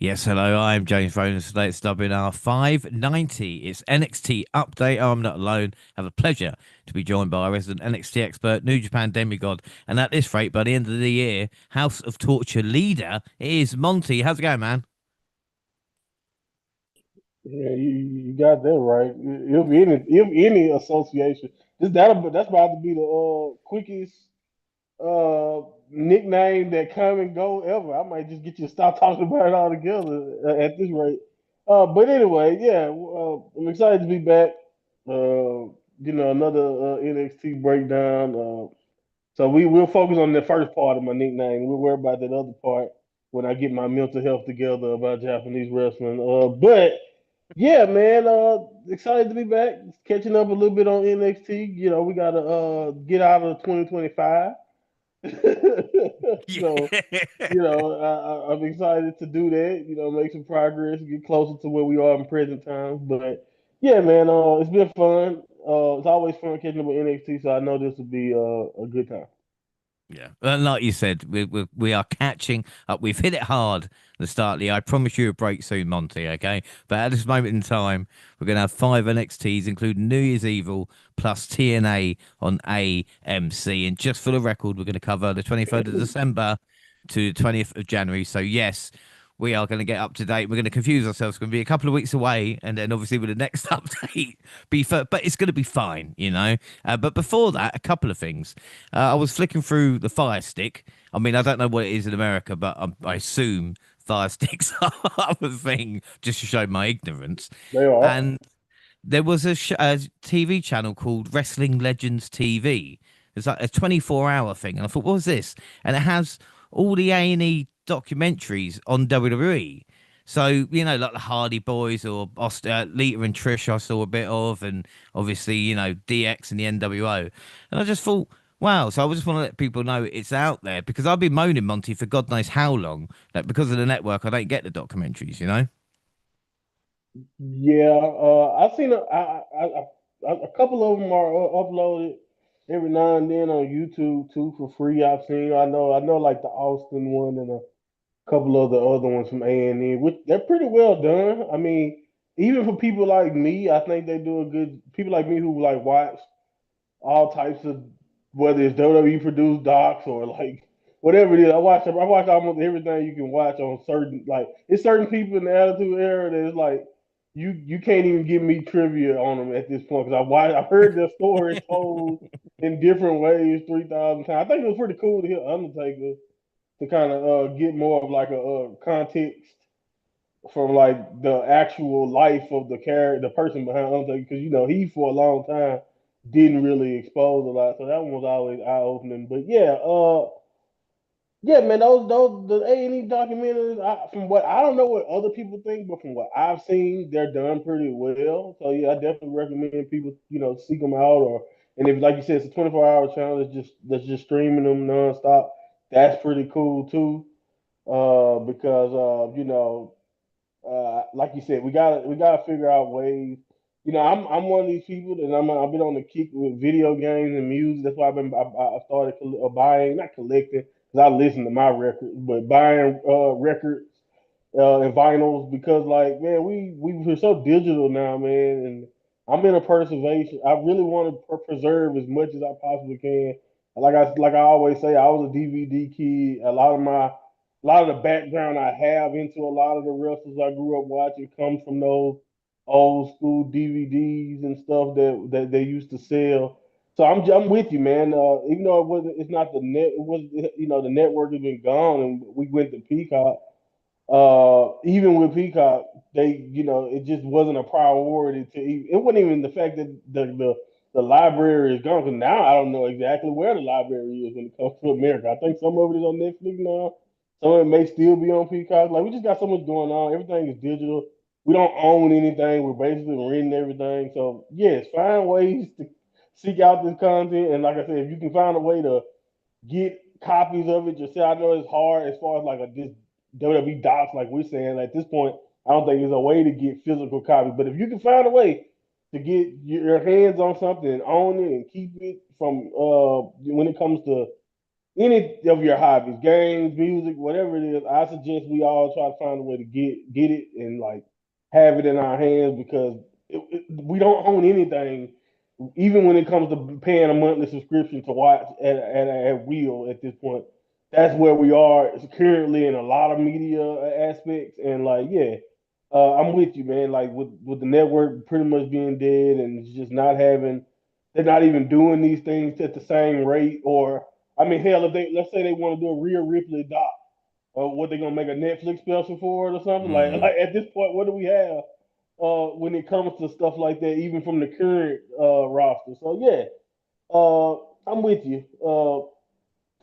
Yes, hello, I'm James Rowland. Today it's WNR590. It's NXT update. I'm not alone. Have a pleasure to be joined by our resident NXT expert, New Japan demigod. And at this rate, by the end of the year, House of Torture leader is Monty. How's it going, man? Yeah, you got that right. If any association, that's about to be the quickest nickname that come and go ever. I might just get you to stop talking about it altogether at this rate. But anyway, yeah, I'm excited to be back. Another NXT breakdown. So we will focus on the first part of my nickname. We'll worry about that other part when I get my mental health together about Japanese wrestling. But yeah, man, excited to be back. Catching up a little bit on NXT. We gotta get out of 2025. Yeah. So, I'm excited to do that. Make some progress, get closer to where we are in present times. But yeah, man, it's been fun. It's always fun catching up with NXT, so I know this will be a good time. Yeah, like you said, we are catching up. We've hit it hard at the start of the year. I promise you a break soon, Monty. Okay, but at this moment in time, we're going to have five NXTs, including New Year's Evil plus TNA on AMC. And just for the record, we're going to cover the 23rd of December to the 20th of January. So yes, we are going to get up to date. We're going to confuse ourselves. It's going to be a couple of weeks away, and then obviously with the next update, but it's going to be fine, you know. But before that, a couple of things. I was flicking through the Fire Stick. I mean, I don't know what it is in America, but I assume Fire Sticks are a thing, just to show my ignorance. They are. And there was a TV channel called Wrestling Legends TV. It's like a 24-hour thing, and I thought, what was this? And it has all the A&E documentaries on WWE. So, like the Hardy Boys or Lita and Trish, I saw a bit of, and obviously, DX and the NWO. And I just thought, wow. So I just want to let people know it's out there because I've been moaning, Monty, for God knows how long. That because of the network, I don't get the documentaries. Yeah, I've seen a couple of them are uploaded every now and then on YouTube too for free. I know like the Austin one and a couple of the other ones from A&E, which they're pretty well done. I mean, even for people like me, I think they do a good. People like me who like watch all types of whether it's WWE produced docs or like whatever it is. I watch almost everything you can watch on certain like it's certain people in the Attitude Era that's like you can't even give me trivia on them at this point because I've heard their story told in different ways 3,000 times. I think it was pretty cool to hear Undertaker to kind of get more of like a context from like the actual life of the character, the person behind Undertaker, because he for a long time didn't really expose a lot, so that one was always eye opening. But yeah, man, those the A&E documentaries. From what I don't know what other people think, but from what I've seen, they're done pretty well. So yeah, I definitely recommend people seek them out. Or and if like you said, it's a 24-hour channel that's just streaming them nonstop. That's pretty cool too. Because like you said, we gotta figure out ways. I'm one of these people that I've been on the kick with video games and music. That's why I started buying, not collecting, because I listen to my records, but buying records and vinyls because like man, we're so digital now, man, and I'm in a preservation. I really want to preserve as much as I possibly can. Like I always say, I was a DVD kid. A lot of the background I have into a lot of the wrestlers I grew up watching comes from those old school DVDs and stuff that they used to sell. So I'm with you, man. Even though it's not the net, it was the network has been gone, and we went to Peacock. Even with Peacock, it just wasn't a priority to. It wasn't even the fact that the library is gone. Because now I don't know exactly where the library is when it comes to America. I think some of it is on Netflix now. Some of it may still be on Peacock. Like we just got so much going on. Everything is digital. We don't own anything. We're basically renting everything. So yes, find ways to seek out this content. And like I said, if you can find a way to get copies of it yourself. I know it's hard as far as like this WWE docs, like we're saying. At this point, I don't think there's a way to get physical copies. But if you can find a way to get your hands on something and own it and keep it from when it comes to any of your hobbies, games, music, whatever it is, I suggest we all try to find a way to get it and like have it in our hands because we don't own anything, even when it comes to paying a monthly subscription to watch at will at this point. That's where we are currently in a lot of media aspects, and like yeah, I'm with you, man. Like with the network pretty much being dead and just not having, they're not even doing these things at the same rate or I mean, hell, if they let's say they want to do a Rhea Ripley doc, or what they gonna make a Netflix special for it or something Mm. like at this point, what do we have when it comes to stuff like that, even from the current roster? So yeah, I'm with you.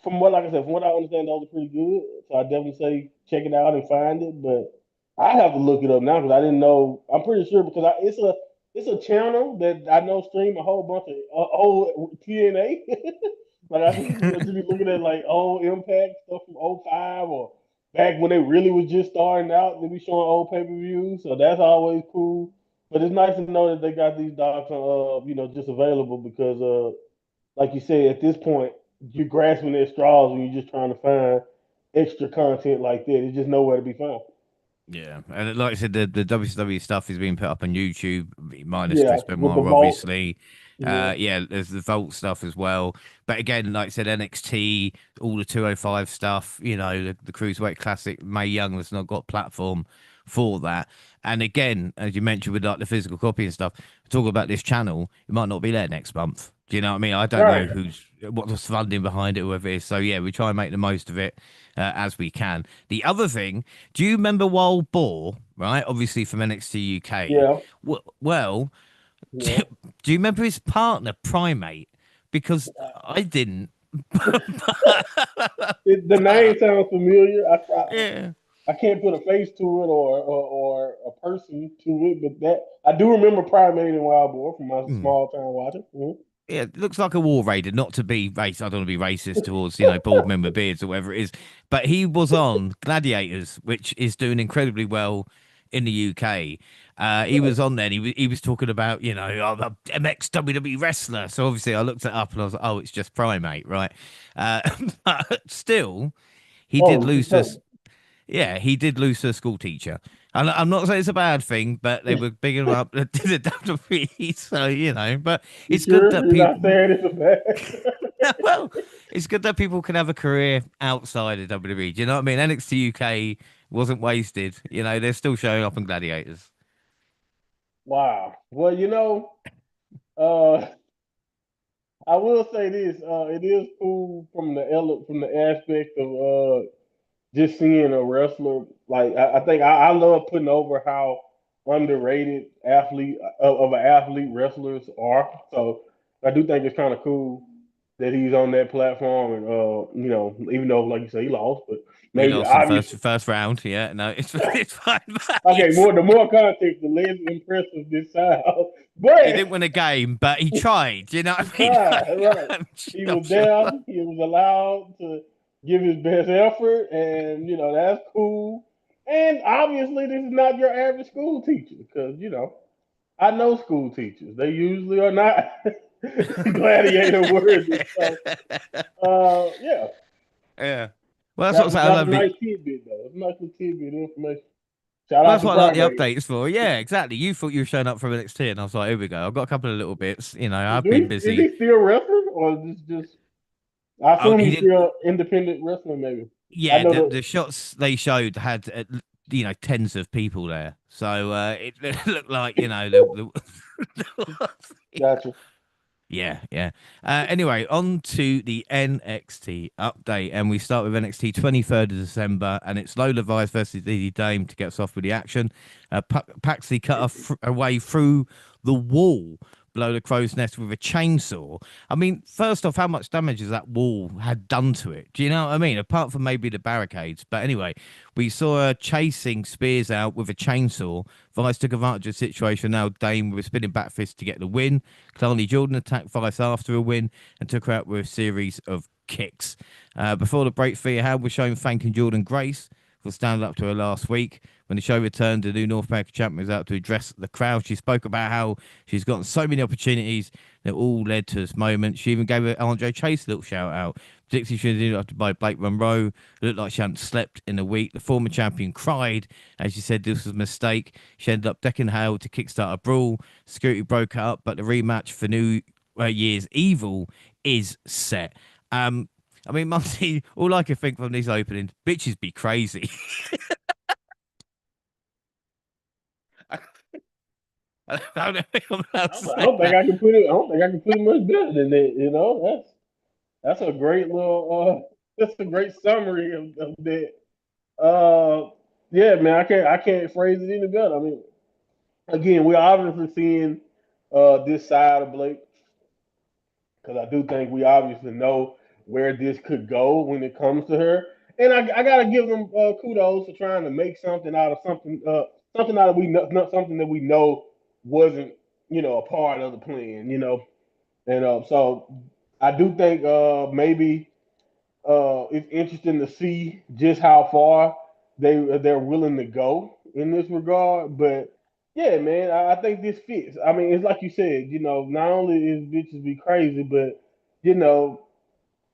From what, like I said, from what I understand, those are pretty good. So I definitely say check it out and find it. But I have to look it up now because I didn't know. I'm pretty sure because it's a channel that I know stream a whole bunch of old TNA. Like I just be looking at like old Impact stuff from '05 or back when they really was just starting out. They be showing old pay per views, so that's always cool. But it's nice to know that they got these docs, just available because like you said, at this point, you're grasping at straws when you're just trying to find extra content like that. It's just nowhere to be found. Yeah, and like I said, the WCW stuff is being put up on YouTube, minus Yeah, Chris with the Benoit, vault. obviously. Yeah, Yeah, there's the Vault stuff as well. But again, like I said, NXT, all the 205 stuff, the Cruiserweight Classic, Mae Young has not got platform for that. And again, as you mentioned with like the physical copy and stuff, talk about this channel, it might not be there next month. Do you know what I mean? I don't know right. what's funding behind it, whoever it is. So yeah, we try and make the most of it as we can. The other thing, do you remember Wild Boar? Right, obviously from NXT UK. Yeah, Well, do yeah. you remember his partner, Primate? Because I didn't. The name But sounds familiar. yeah. I can't put a face to it or a person to it, but that I do remember Primate and Wild Boar from my Hmm. small town watching. Mhm. Yeah, it looks like a war raider, not to be racist. I don't want to be racist towards, bald men with beards or whatever it is. But he was on Gladiators, which is doing incredibly well in the UK. He Right. was on there and he was talking about, I'm a MX WWE wrestler. So obviously I looked it up and I was like, oh, it's just Primate, right? Uh, but still, he did Oh, lose us. Yeah, he did lose to a school teacher. And I'm not saying it's a bad thing, but they were bigging him up to the WWE. So, but you it's good sure that you're not people, saying it's a bad? well, it's good that people can have a career outside of WWE. Do you know what I mean? NXT UK wasn't wasted. They're still showing up in Gladiators. Wow. Well, uh, I will say this: it is cool from from the aspect of just seeing a wrestler. Like I think I love putting over how underrated athlete of an athlete wrestlers are. So I do think it's kind of cool that he's on that platform, and even though like you say he lost, but He maybe lost in the obviously. first round. Yeah, no, it's it's fine. Okay, the more context, the less impressive this sounds. He But didn't win a game, but he tried. Do you know what he I mean? tried, right? He I'm was sure. there. He was allowed to give his best effort, and that's cool. And obviously, this is not your average school teacher because I know school teachers. They usually are not gladiator worthy. So, yeah, Yeah. Well, that's what I say. I that's a love the. nice tidbit though. It's a nice little tidbit of information. Shout Well, out that's to what I like the Primate. updates for. Yeah, exactly. You thought you were showing up from NXT, and I was like, here we go. I've got a couple of little bits. I've been Is busy. he still wrestling, or is this just? I Oh, assume he he's did. still independent wrestling, maybe. I Yeah, know the the. shots they showed had tens of people there, so it looked like Gotcha. yeah, yeah. Anyway, on to the NXT update, and we start with NXT 23rd of December, and it's Lola Vice versus Lady Dame to get us off with the action. Paxley cut her away through the wall below the crow's nest with a chainsaw. I mean, first off, how much damage has that wall had done to it? Do you know what I mean? Apart from maybe the barricades. But anyway, we saw her chasing Spears out with a chainsaw. Vice took advantage of the situation. Now Dame with a spinning back fist to get the win. Clarny Jordan attacked Vice after a win and took her out with a series of kicks. Before the break, Thea Howard was showing thanking Jordan Grace for standing up to her last week. When the show returned, the new North American champion was out to address the crowd. She spoke about how she's gotten so many opportunities that all led to this moment. She even gave Andre Chase a little shout out. Dixie she was interrupted by Blake Monroe. It looked like she hadn't slept in a week. The former champion cried as she said this was a mistake. She ended up decking Hale to kickstart a brawl. Security broke up, but the rematch for New Year's Evil is set. I mean, Monty, all I can think from these openings, bitches be crazy. I don't know if I'm allowed to I say don't think that. I can put it. I don't think I can put it much better than that. That's a great little. That's a great summary of that. Uh, yeah, man, I can't phrase it any better. I mean, again, we're obviously seeing this side of Blake because I do think we obviously know where this could go when it comes to her. And I gotta give them kudos for trying to make something out of something, something out of we know, not something that we know wasn't, a part of the plan, And so I do think maybe it's interesting to see just how far they're willing to go in this regard. But yeah, man, I think this fits. I mean, it's like you said, not only is bitches be crazy, but you know,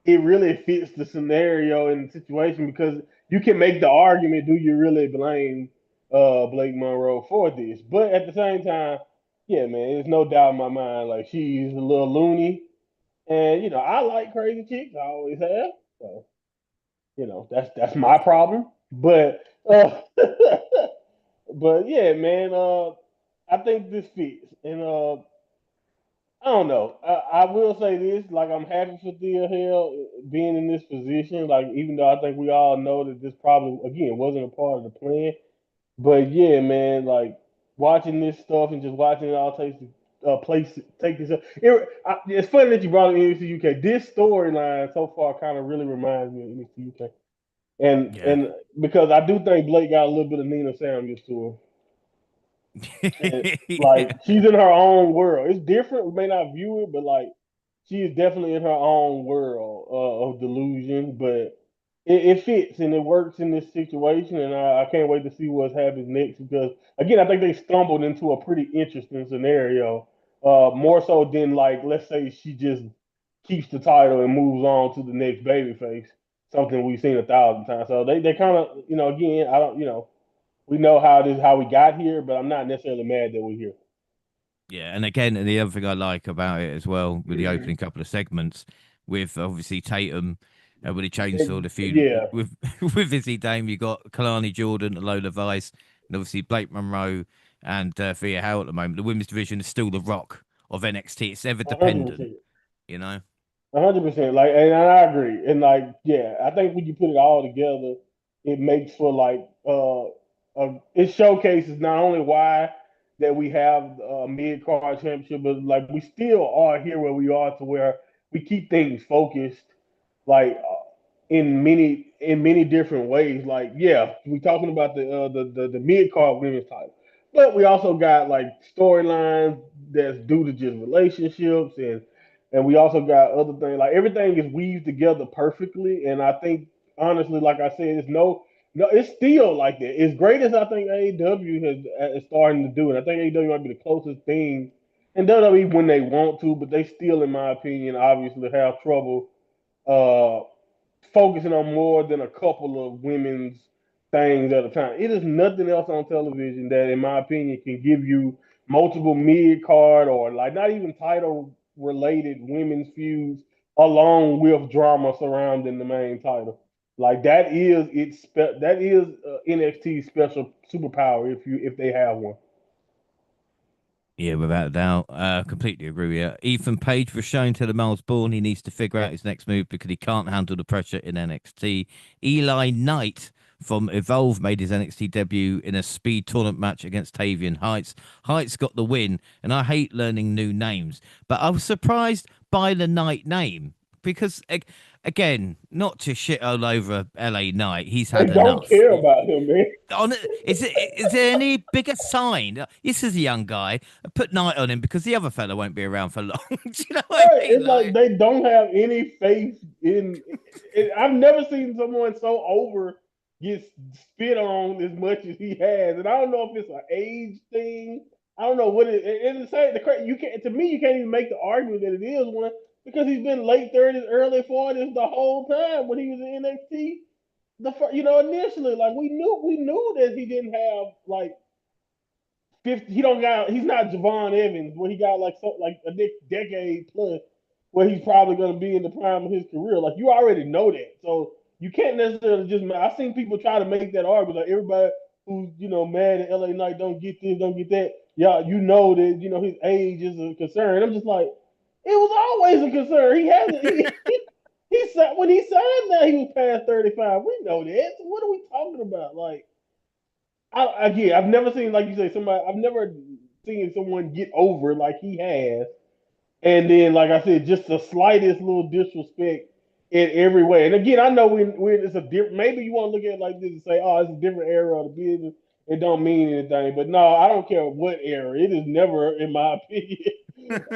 it really fits the scenario and the situation because you can make the argument: do you really blame Blake Monroe for this? But at the same time, yeah, man, there's no doubt in my mind, like she's a little loony, and I like crazy chicks, I always have. So that's my problem. But but yeah, man, I think this fits, and I don't know. I will say this: like, I'm happy for Thea Hale being in this position. Like, even though I think we all know that this probably again wasn't a part of the plan, but yeah, man, like watching this stuff and just watching it all take this. It's funny that you brought up NXT UK. This storyline so far kind of really reminds me of NXT UK. Yeah. And because I do think Blake got a little bit of Nina Samuels to her, and like Yeah. she's in her own world. It's different. We may not view it, but like she is definitely in her own world of delusion. But it fits and it works in this situation, and I can't wait to see what happens next because again, I think they stumbled into a pretty interesting scenario. More so than like let's say she just keeps the title and moves on to the next babyface, something we've seen 1,000 times. So they kind of again I don't we know how we got here, but I'm not necessarily mad that we're Yeah, and again, the other thing I like about it as well, with the here. opening couple of segments, with obviously Tatum, with the chainsaw, the feud Yeah, with with Izzy Dame, you got Kalani Jordan, Lola Vice, and obviously Blake Monroe and Thea Howe at the moment. The women's division is still the rock of NXT. It's ever 100%. dependent, you know. 100%. Like, and I agree. And like, yeah, I think when you put it all together, it makes for like, it showcases not only why that we have a mid card championship, but like we still are here where we are to where we keep things focused, like in many different ways. Like, yeah, we talking about the mid card women's title, but we also got like storylines that's due to just relationships and we also got other things. Like everything is weaved together perfectly, and I think honestly, like I said, no, it's still like that. As great as I think AEW is starting to do, and I think AEW might be the closest thing, and WWE when they want to, but they still, in my opinion, obviously have trouble uh, focusing on more than a couple of women's things at a time. It is nothing else on television that, in my opinion, can give you multiple mid card or like not even title related women's feuds along with drama surrounding the main title. Like that is NXT's special superpower if they have one. Yeah, without a doubt. Completely agree with you. Ethan Page was shown to the Miles Bourne. He needs to figure out his next move because he can't handle the pressure in NXT. Eli Knight from Evolve made his NXT debut in a speed tournament match against Tavian Heights. Heights got the win, and I hate learning new names, but I was surprised by the Knight name because, again, not to shit all over LA Knight, he's They had don't enough. care about him, man. Is there any bigger sign? This is a young guy. Put Knight on him because the other fella won't be around for long. Do you know what I Right. mean? It's like Like, they don't have any faith in. I've never seen someone so over gets spit on as much as he has, and I don't know if it's an age thing. I don't know what it. And the same, you can't. To me, you can't even make the argument that it is one because he's been late 30s, early 40s the whole time when he was in NXT. Initially, like we knew that he didn't have like 50. He don't got. He's not Javon Evans, where he got like a decade plus, where he's probably going to be in the prime of his career. Like you already know that, so you can't necessarily just. I've seen people try to make that argument. Like everybody who's mad at LA Knight don't get this, don't get that. Yeah, you know that his age is a concern. I'm just like, it was always a concern. He hasn't. He when he signed that he was past 35. We know that. So what are we talking about? Like again, I've never seen, like you say, somebody. I've never seen someone get over like he has, and then, like I said, just the slightest little disrespect in every way. And again, I know when it's a different. Maybe you want to look at it like this and say, "Oh, it's a different era of the business. It don't mean anything." But no, I don't care what era. It is never, in my opinion,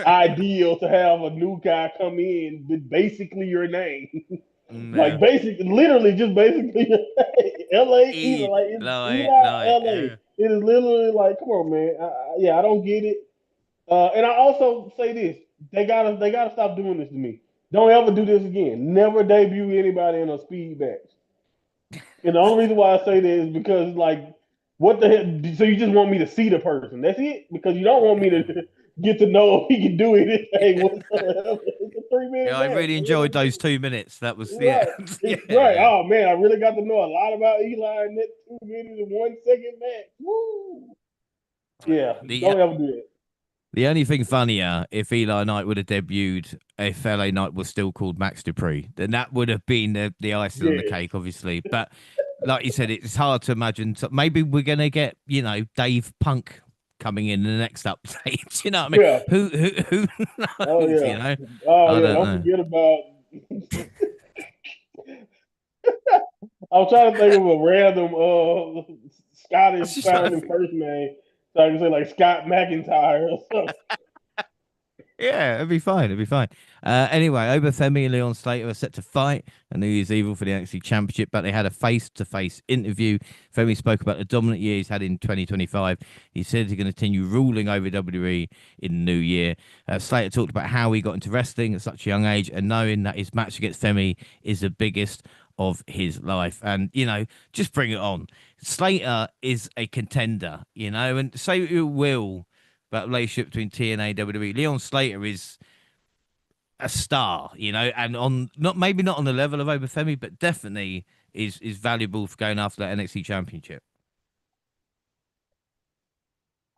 ideal to have a new guy come in with basically your name. Like No. literally, just basically, LA, either like it's Eli LA. Yeah. It is literally like, come on, man. Yeah, I don't get it. And I also say this: they gotta stop doing this to me. Don't ever do this again. Never debut anybody in a speed match. And the only reason why I say that is because, like, what the hell? So you just want me to see the person? That's it? Because you don't want me to get to know if he can do anything whatsoever. It's a 3 minute Yeah, I match. really enjoyed those 2 minutes. That was yeah, Right. yeah, Right. yeah. Oh man, I really got to know a lot about Eli in that 2 minutes and 1 second match. Woo. Yeah. The Don't ever do that. the only thing funnier if Eli Knight would have debuted if LA Knight was still called Max Dupree, then that would have been the icing on the Yes. cake, obviously. But like you said, it's hard to imagine. So maybe we're gonna get Dave Punk coming in the next update. You know what I mean? Yeah. Who Oh knows? yeah. Oh I yeah. don't Don't know. forget about. I was trying to think of a random I was Scottish just trying to sounding think. first name, so I can say like Scott McIntyre or something. Yeah, it'd be fine. It'd be fine. Anyway, Obafemi and Leon Slater are set to fight on New Year's Evil for the NXT Championship, but they had a face-to-face interview. Femi spoke about the dominant year he's had in 2025. He said he's going to continue ruling over WWE in the new year. Slater talked about how he got into wrestling at such a young age and knowing that his match against Femi is the biggest of his life. And, just bring it on. Slater is a contender, and say what you will about the relationship between TNA and WWE. Leon Slater is a star, and on not on the level of Obafemi, but definitely is valuable for going after that NXT championship.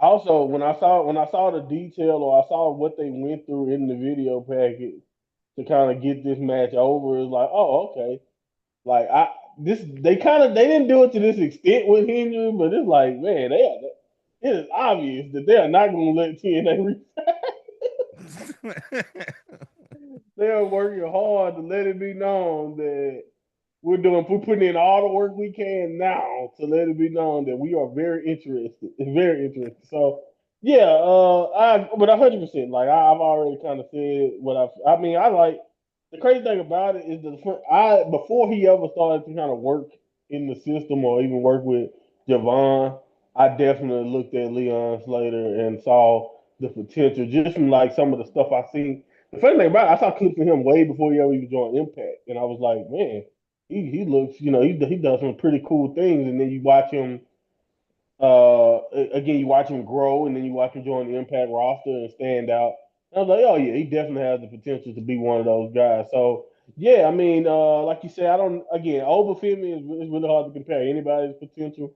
Also, when I saw the detail or I saw what they went through in the video package to kind of get this match over, is like, oh, okay. Like they didn't do it to this extent with Henry, but it's like, man, it is obvious that they are not going to let TNA. They are working hard to let it be known that we're putting in all the work we can now to let it be known that we are very interested. Very interested. So yeah, but 100%. Like I've already kind of said what I mean, I like the crazy thing about it is that I before he ever started to kind of work in the system or even work with Javon, I definitely looked at Leon Slater and saw the potential just from like some of the stuff I seen. The funny thing about it, I saw clips of him way before he ever even joined Impact, and I was like, man, he looks, he does some pretty cool things, and then you watch him. Again, you watch him grow, and then you watch him join the Impact roster and stand out. And I was like, oh yeah, he definitely has the potential to be one of those guys. So yeah, I mean, like you said, I don't. Again, Obafemi is really hard to compare anybody's potential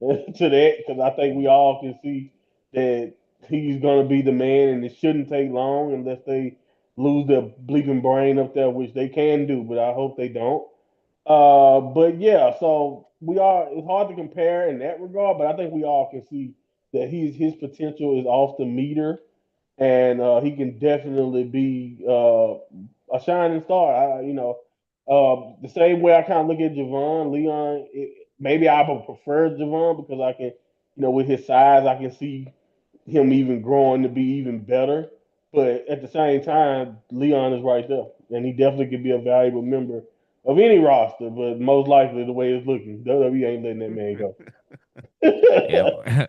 to that because I think we all can see that he's going to be the man, and it shouldn't take long unless they lose their bleeping brain up there, which they can do, but I hope they don't. But yeah, so we are. It's hard to compare in that regard, but I think we all can see that his potential is off the meter, and he can definitely be a shining star. The same way I kind of look at Javon Leon. Maybe I would prefer Javon because I can, with his size, I can see him even growing to be even better. But at the same time, Leon is right there, and he definitely could be a valuable member of any roster, but most likely the way it's looking, WWE ain't letting that man go. Yeah.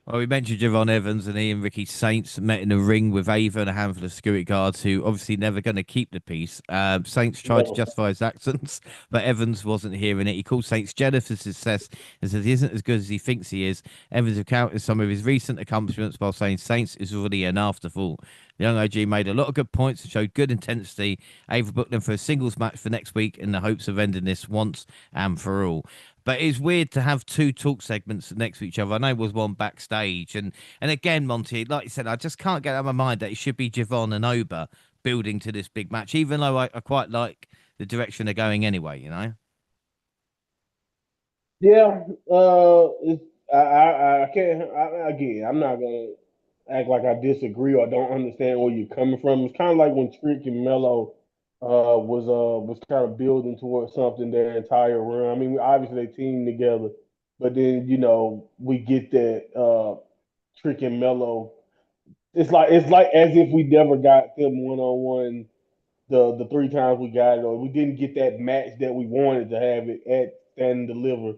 Well, we mentioned Javon Evans and Ian Ricky Saints met in the ring with Ava and a handful of security guards who obviously never going to keep the peace. Saints tried to Never. justify his actions, but Evans wasn't hearing it. He called Saints jealous of his success and says he isn't as good as he thinks he is. Evans recounted some of his recent accomplishments while saying Saints is already an afterthought. The young OG made a lot of good points and showed good intensity. Ava booked them for a singles match for next week in the hopes of ending this once and for all. But it's weird to have two talk segments next to each other. I know it was one backstage, and again, Monty, like you said, I just can't get out of my mind that it should be Javon and Oba building to this big match, even though I quite like the direction they're going anyway. You know? Yeah, it's, I can't. Again, I'm not gonna act like I disagree or don't understand where you're coming from. It's kind of like when Trick and Mello was kind of building towards something their entire run. I mean, obviously they teamed together, but then we get that Trick and Mello. It's like as if we never got them one on one the three times we got it, or we didn't get that match that we wanted to have it at Stand and Deliver,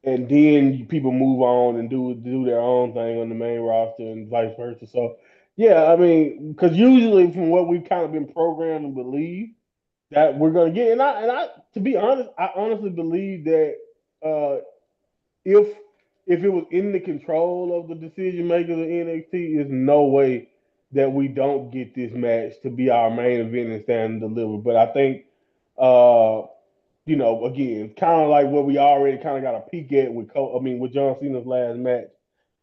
and then people move on and do their own thing on the main roster and vice versa. So yeah, I mean, because usually from what we've kind of been programmed to believe that we're gonna get, and I to be honest, I honestly believe that uh, if if it was in the control of the decision makers of NXT, there's no way that we don't get this match to be our main event and stand and deliver. But I think uh, again, kind of like what we already kind of got a peek at with John Cena's last match.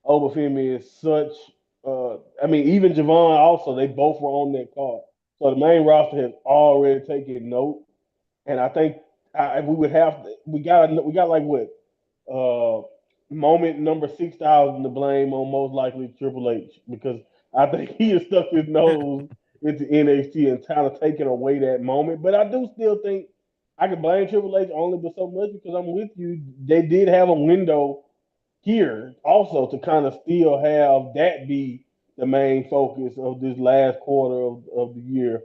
Obafemi is such. I mean, even Javon also, they both were on that card, so the main roster has already taken note. And I think we would have we got like what uh, moment number 6,000 to blame on most likely Triple H because I think he has stuck his nose into NXT and kind of taken away that moment. But I do still think I can blame Triple H only but so much because I'm with you. They did have a window here also to kind of still have that be the main focus of this last quarter of the year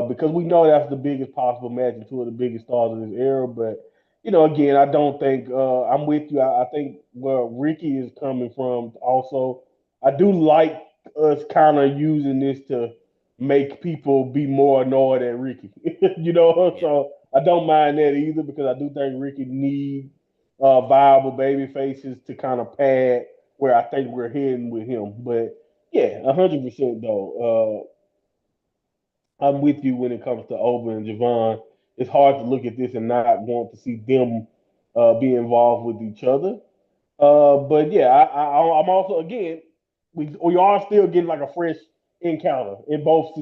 because we know that's the biggest possible match and two of the biggest stars of this era. But again, I don't think I'm with you. I think where Ricky is coming from also, I do like us kind of using this to make people be more annoyed at Ricky. Yeah. So I don't mind that either because I do think Ricky needs viable baby faces to kind of pad where I think we're heading with him. But yeah, 100% though. I'm with you when it comes to Oba and Javon. It's hard to look at this and not want to see them be involved with each other. But yeah, I'm also again we are still getting like a fresh encounter in both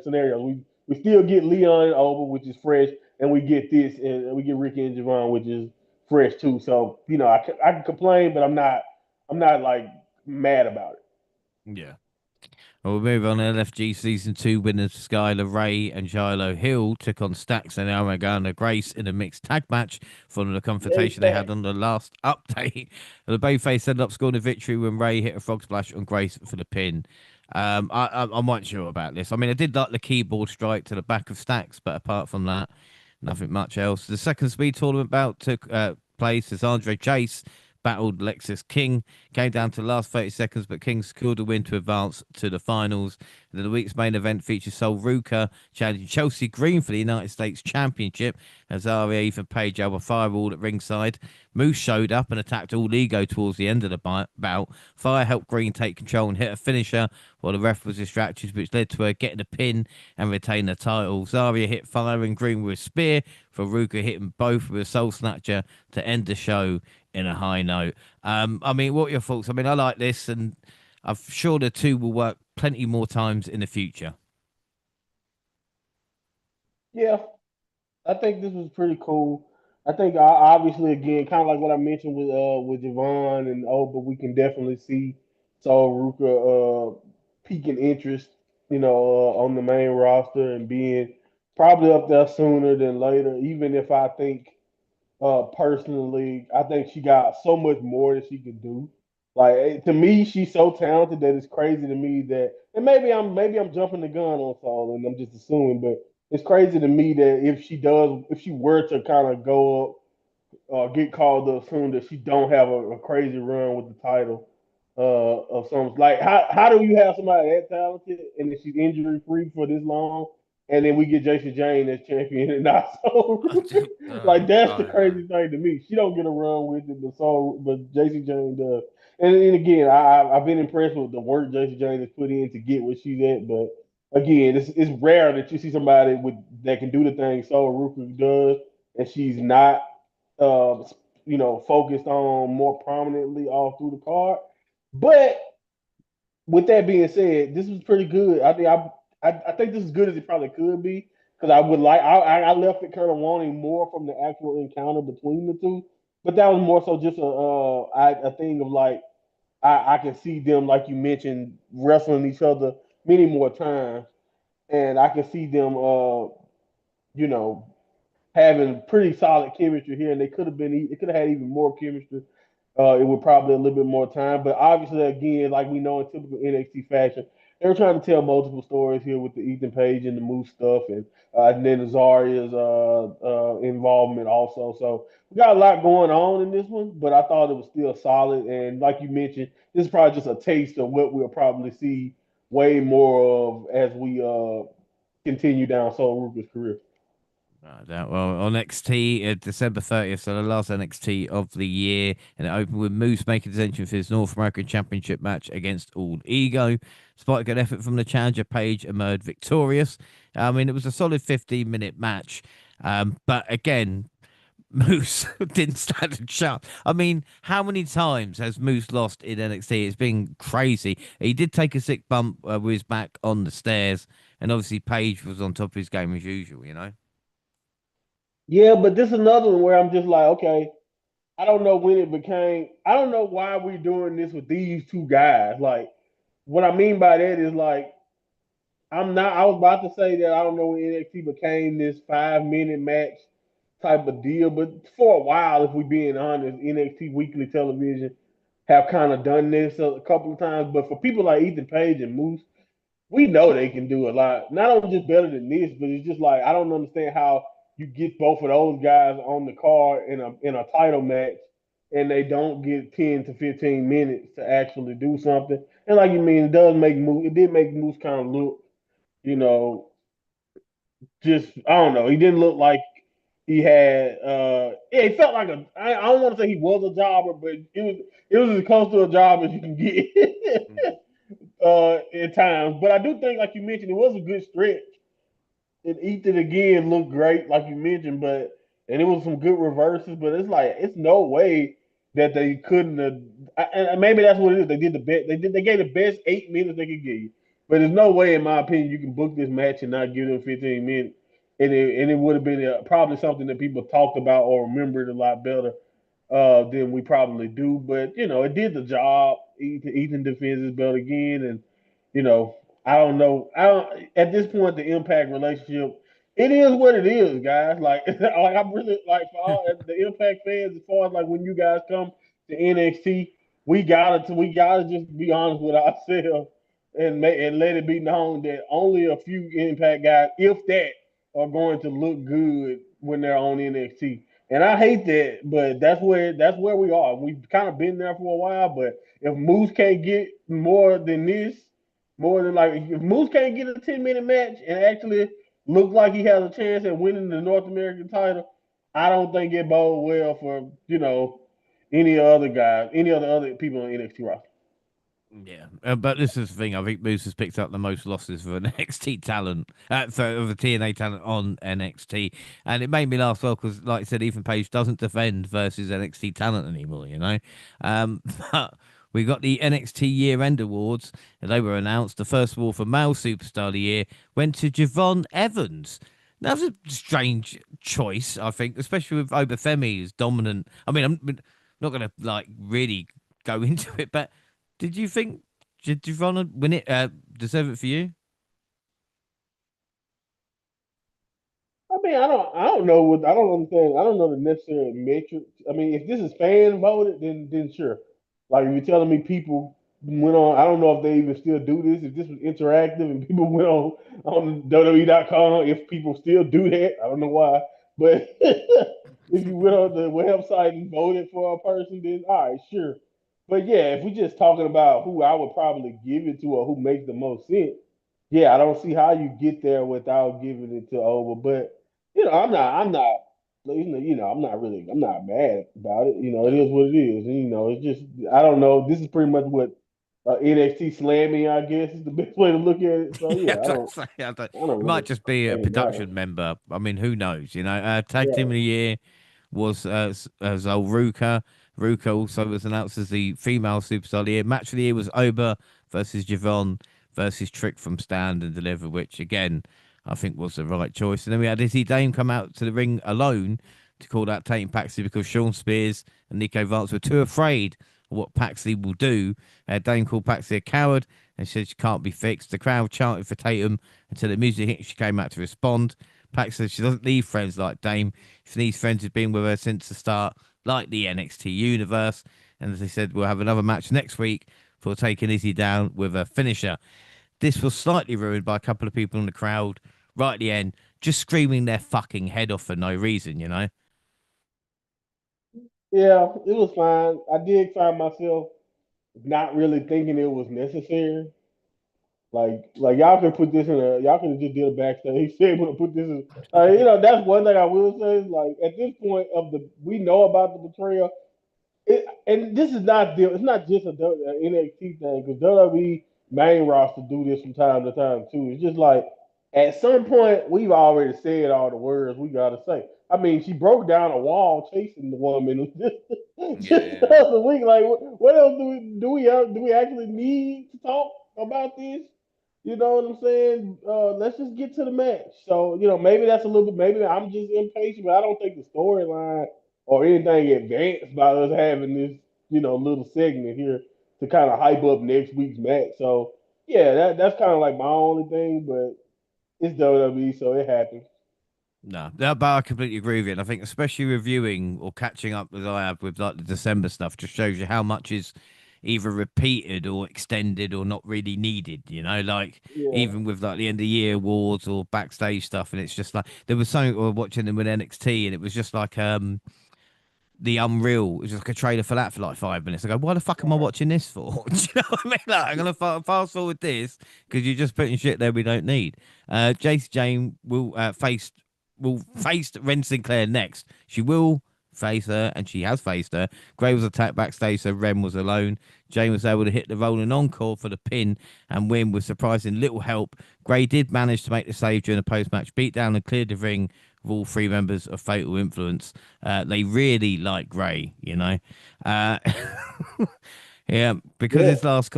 scenarios. We still get Leon and Oba, which is fresh, and we get this, and we get Ricky and Javon, which is fresh too. So I can complain, but I'm not like mad about it. Yeah. Well, we'll move on. LFG Season 2 winners Skylar Ray and Shiloh Hill took on Stax and Almagana Grace in a mixed tag match following the Yay, confrontation they had stat. on the last update. The Bayface ended up scoring a victory when Ray hit a frog splash on Grace for the pin. I'm not sure about this. I mean, I did like the keyboard strike to the back of Stax, but apart from that, nothing much else. The second speed tournament bout took place as Andre Chase battled Lexus King. Came down to the last 30 seconds, but King scored a win to advance to the finals. And then the week's main event features Sol Ruka challenging Chelsea Green for the United States Championship. As Aria, Ethan Page over fireball at ringside. Moose showed up and attacked all ego towards the end of the bout. Fire helped Green take control and hit a finisher while the ref was distracted, which led to her getting a pin and retain the title. Zarya hit Fire and Green with a spear for Ruka hitting both with a soul snatcher to end the show in a high note. I mean, what are your thoughts? I mean, I like this, and I'm sure the two will work plenty more times in the future. Yeah, I think this was pretty cool. I think obviously again, kind of like what I mentioned with Javon and but we can definitely see Saul Ruka peaking interest, on the main roster and being probably up there sooner than later. Even if I think personally, I think she got so much more that she could do. Like to me, she's so talented that it's crazy to me that, and maybe I'm jumping the gun on Saul and I'm just assuming, but it's crazy to me that if she were to kind of go up get called up soon, that she don't have a crazy run with the title of some like how do you have somebody that talented and that she's injury free for this long, and then we get Jason Jane as champion and not so like that's the I know. crazy thing to me. She don't get a run with it, but Jason Jane does. And again, I've been impressed with the work Jason Jane has put in to get where she's at, but again, it's rare that you see somebody with that can do the thing so Ruku does, and she's not uh, focused on more prominently all through the card. But with that being said, this was pretty good. I think this is good as it probably could be because I left it kind of wanting more from the actual encounter between the two, but that was more so just a thing of like I can see them like you mentioned wrestling each other many more times, and I can see them you know having pretty solid chemistry here, and it could have had even more chemistry. It would probably a little bit more time, but obviously, again, like we know in typical NXT fashion, they were trying to tell multiple stories here with the Ethan Page and the Moose stuff, and then Zaria's involvement also. So we got a lot going on in this one, but I thought it was still solid. And like you mentioned, this is probably just a taste of what we'll probably see way more of as we continue down Soul Ruger's career. Well, on NXT, December 30th, so the last NXT of the year, and it opened with Moose making his entrance for his North American Championship match against All Ego. Despite a good effort from the challenger, Page emerged victorious. I mean, it was a solid 15-minute match, but again, Moose didn't stand a chance. I mean, how many times has Moose lost in NXT? It's been crazy. He did take a sick bump with his back on the stairs, and obviously Page was on top of his game as usual, you know? Yeah, but this is another one where I'm just like, okay, I don't know when it became. I don't know why we're doing this with these two guys. Like, what I mean by that is like, I'm not. I was about to say that I don't know when NXT became this 5 minute match type of deal, but for a while, if we're being honest, NXT weekly television have kind of done this a couple of times. But for people like Ethan Page and Moose, we know they can do a lot. Not only just better than this, but it's just like I don't understand how you get both of those guys on the card in a title match and they don't get 10 to 15 minutes to actually do something. And like you mean, it did make Moose kind of look, you know, just I don't know. He didn't look like he had yeah, he felt like I don't want to say he was a jobber, but it was as close to a job as you can get at times. But I do think, like you mentioned, it was a good stretch. And Ethan again looked great, like you mentioned, but and it was some good reverses. But it's like it's no way that they couldn't have. And maybe that's what it is. They did the best. They gave the best 8 minutes they could give you. But there's no way, in my opinion, you can book this match and not give them 15 minutes. And it would have been probably something that people talked about or remembered a lot better than we probably do. But it did the job. Ethan defends his belt again, and you know, I don't know. I don't at this point the impact relationship. It is what it is, guys. Like I'm really like for all the impact fans, as far as like when you guys come to NXT, we gotta just be honest with ourselves and let it be known that only a few impact guys, if that, are going to look good when they're on NXT. And I hate that, but that's where we are. We've kind of been there for a while, but if Moose can't get more than this, more than like if Moose can't get a 10 minute match and actually look like he has a chance at winning the North American title, I don't think it bodes well for any other people on NXT roster. Yeah, but this is the thing. I think Moose has picked up the most losses for an NXT talent, for the TNA talent on NXT, and it made me laugh well because, like I said, Ethan Page doesn't defend versus NXT talent anymore. You know, but we got the NXT Year End Awards, and they were announced. The first award for Male Superstar of the Year went to Javon Evans. That was a strange choice, I think, especially with Obafemi as dominant. I mean, I'm not going to like really go into it, but did you think did Ronald win it? Deserve it for you? I mean, I don't know what I don't understand. I don't know the necessary metric. I mean, if this is fan voted, then sure. Like if you're telling me people. went on. I don't know if they even still do this. If this was interactive and people went on WWE.com, if people still do that, I don't know why. But if you went on the website and voted for a person, then all right, sure. But yeah, if we're just talking about who I would probably give it to or who makes the most sense, yeah, I don't see how you get there without giving it to over. But I'm not really, I'm not mad about it. It No. is what it is. And, it's just, I don't know. This is pretty much what NXT slamming, I guess, is the best way to look at it. So Yeah, yeah, I don't it really might just be a think it matters. production member. I mean, who knows? Tag team of Right. the year was old Ruka. Ruka also was announced as the female superstar of the year. Match of the year was Oba versus Javon versus Trick from Stand and Deliver, which again I think was the right choice. And then we had Izzy Dame come out to the ring alone to call out Tatum Paxley because Sean Spears and Nico Vance were too afraid of what Paxley will do. Dame called Paxley a coward and said she can't be fixed. The crowd chanted for Tatum until the music hit. She came out to respond. Pax said she doesn't need friends like Dame. She needs friends who've been with her since the start, like the NXT universe. And as they said, we'll have another match next week for taking Izzy down with a finisher. This was slightly ruined by a couple of people in the crowd right at the end, just screaming their fucking head off for no reason. Yeah, it was fine. I did find myself not really thinking it was necessary. Like y'all could put this in a y'all could have just did a backstage segment and put this in. That's one thing I will say is like at this point of the we know about the betrayal. And this is not it's not just a NXT thing because WWE main roster do this from time to time too. It's just like at some point we've already said all the words we gotta say. I mean, she broke down a wall chasing the woman just the Yeah. other week. Like, what else do we actually need to talk about this? You know what I'm saying? Let's just get to the match. So, maybe that's a little bit. Maybe I'm just impatient, but I don't think the storyline or anything advanced by us having this, little segment here to kind of hype up next week's match. So, yeah, that's kind of like my only thing, but it's WWE, so it happens. No, but I completely agree with you. And I think, especially reviewing or catching up as I have with like the December stuff, just shows you how much is either repeated or extended or not really needed. Like Yeah, even with like the end of the year awards or backstage stuff, and it's just like there was something we were watching them with NXT, and it was just like the Unreal. It was just like a trailer for that for like 5 minutes. I go, why the fuck am I right. watching this for? Do you know what I mean? Like, I'm gonna fast forward this because you're just putting shit there we don't need. Jace Jane will face Ren Sinclair next. She will face her, and she has faced her. Gray was attacked backstage, so Ren was alone. Jane was able to hit the rolling encore for the pin and win with surprising little help. Gray did manage to make the save during a post-match beatdown and cleared the ring with all three members of Fatal Influence. They really like Gray. Uh, yeah, because Yeah, his last,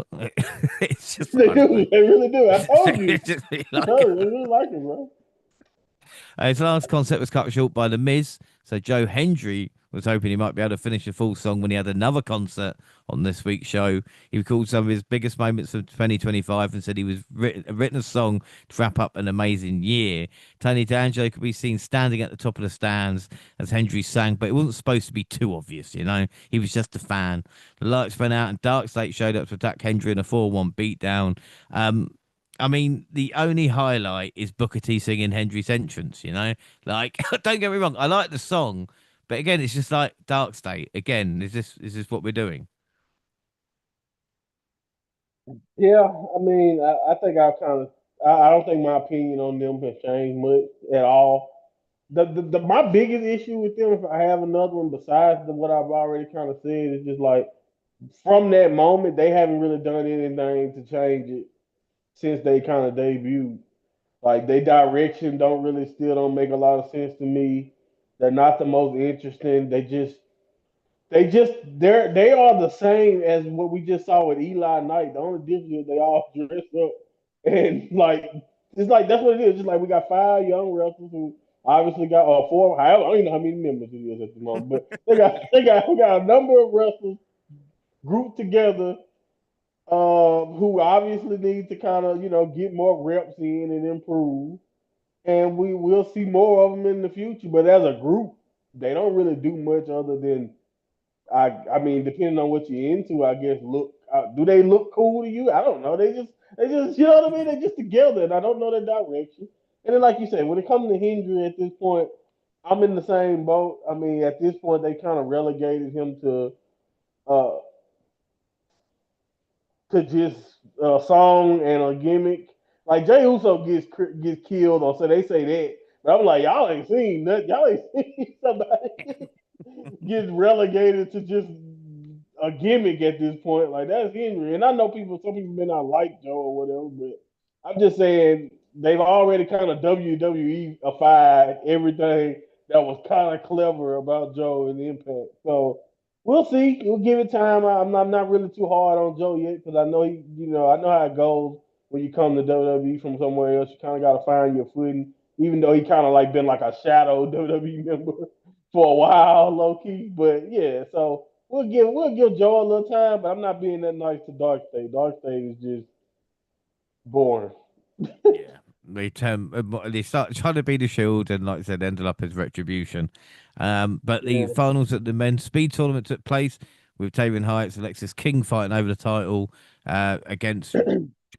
it's just they I don't do. know. They really do. I told you. It's just really I like told you. They really like it, bro. his last concert was cut short by The Miz, so Joe Hendry was hoping he might be able to finish a full song when he had another concert on this week's show. He recalled some of his biggest moments of 2025 and said he was written a song to wrap up an amazing year. Tony D'Angelo could be seen standing at the top of the stands as Hendry sang, but it wasn't supposed to be too obvious. He was just a fan. The lights went out and Dark State showed up to attack Hendry in a 4-1 beatdown. I mean, the only highlight is Booker T singing Hendry's entrance. Like, don't get me wrong, I like the song, but again, it's just like Dark State. Again, is this what we're doing? Yeah, I mean, I think I don't think my opinion on them has changed much at all. My biggest issue with them, if I have another one besides what I've already kind of said, is just like from that moment they haven't really done anything to change it since they kind of debuted. Like they direction don't make a lot of sense to me. They're not the most interesting. They are the same as what we just saw with Eli Knight. The only difference is they all dress up and like it's like that's what it is. Just like we got five young wrestlers who obviously got four. However, I don't even know how many members it is at the moment, but we got a number of wrestlers grouped together who obviously need to kind of get more reps in and improve. And we will see more of them in the future. But as a group, they don't really do much other than I mean, depending on what you're into, I guess look do they look cool to you? I don't know. They just you know what I mean. They're just together, and I don't know their direction. And then, like you said, when it comes to Hendry at this point, I'm in the same boat. I mean, at this point, they kind of relegated him uh to just a song and a gimmick. Like Jay Uso gets killed, or so they say that. But I'm like, y'all ain't seen nothing. Y'all ain't seen somebody get relegated to just a gimmick at this point. Like that's Henry. And I know some people may not like Joe or whatever, but I'm just saying they've already kind of WWE-ified everything that was kind of clever about Joe and Impact. So we'll see. We'll give it time. I'm not really too hard on Joe yet because I know I know how it goes when you come to WWE from somewhere else. You kind of got to find your footing. Even though he kind of like been like a shadow WWE member for a while, low key. But yeah, so we'll give Joe a little time, but I'm not being that nice to Dark State. Dark State is just boring. Yeah. They started trying to be the Shield, and like I said, ended up as Retribution. But the Yeah. finals at the men's speed tournament took place with Taven Heights, Alexis King fighting over the title against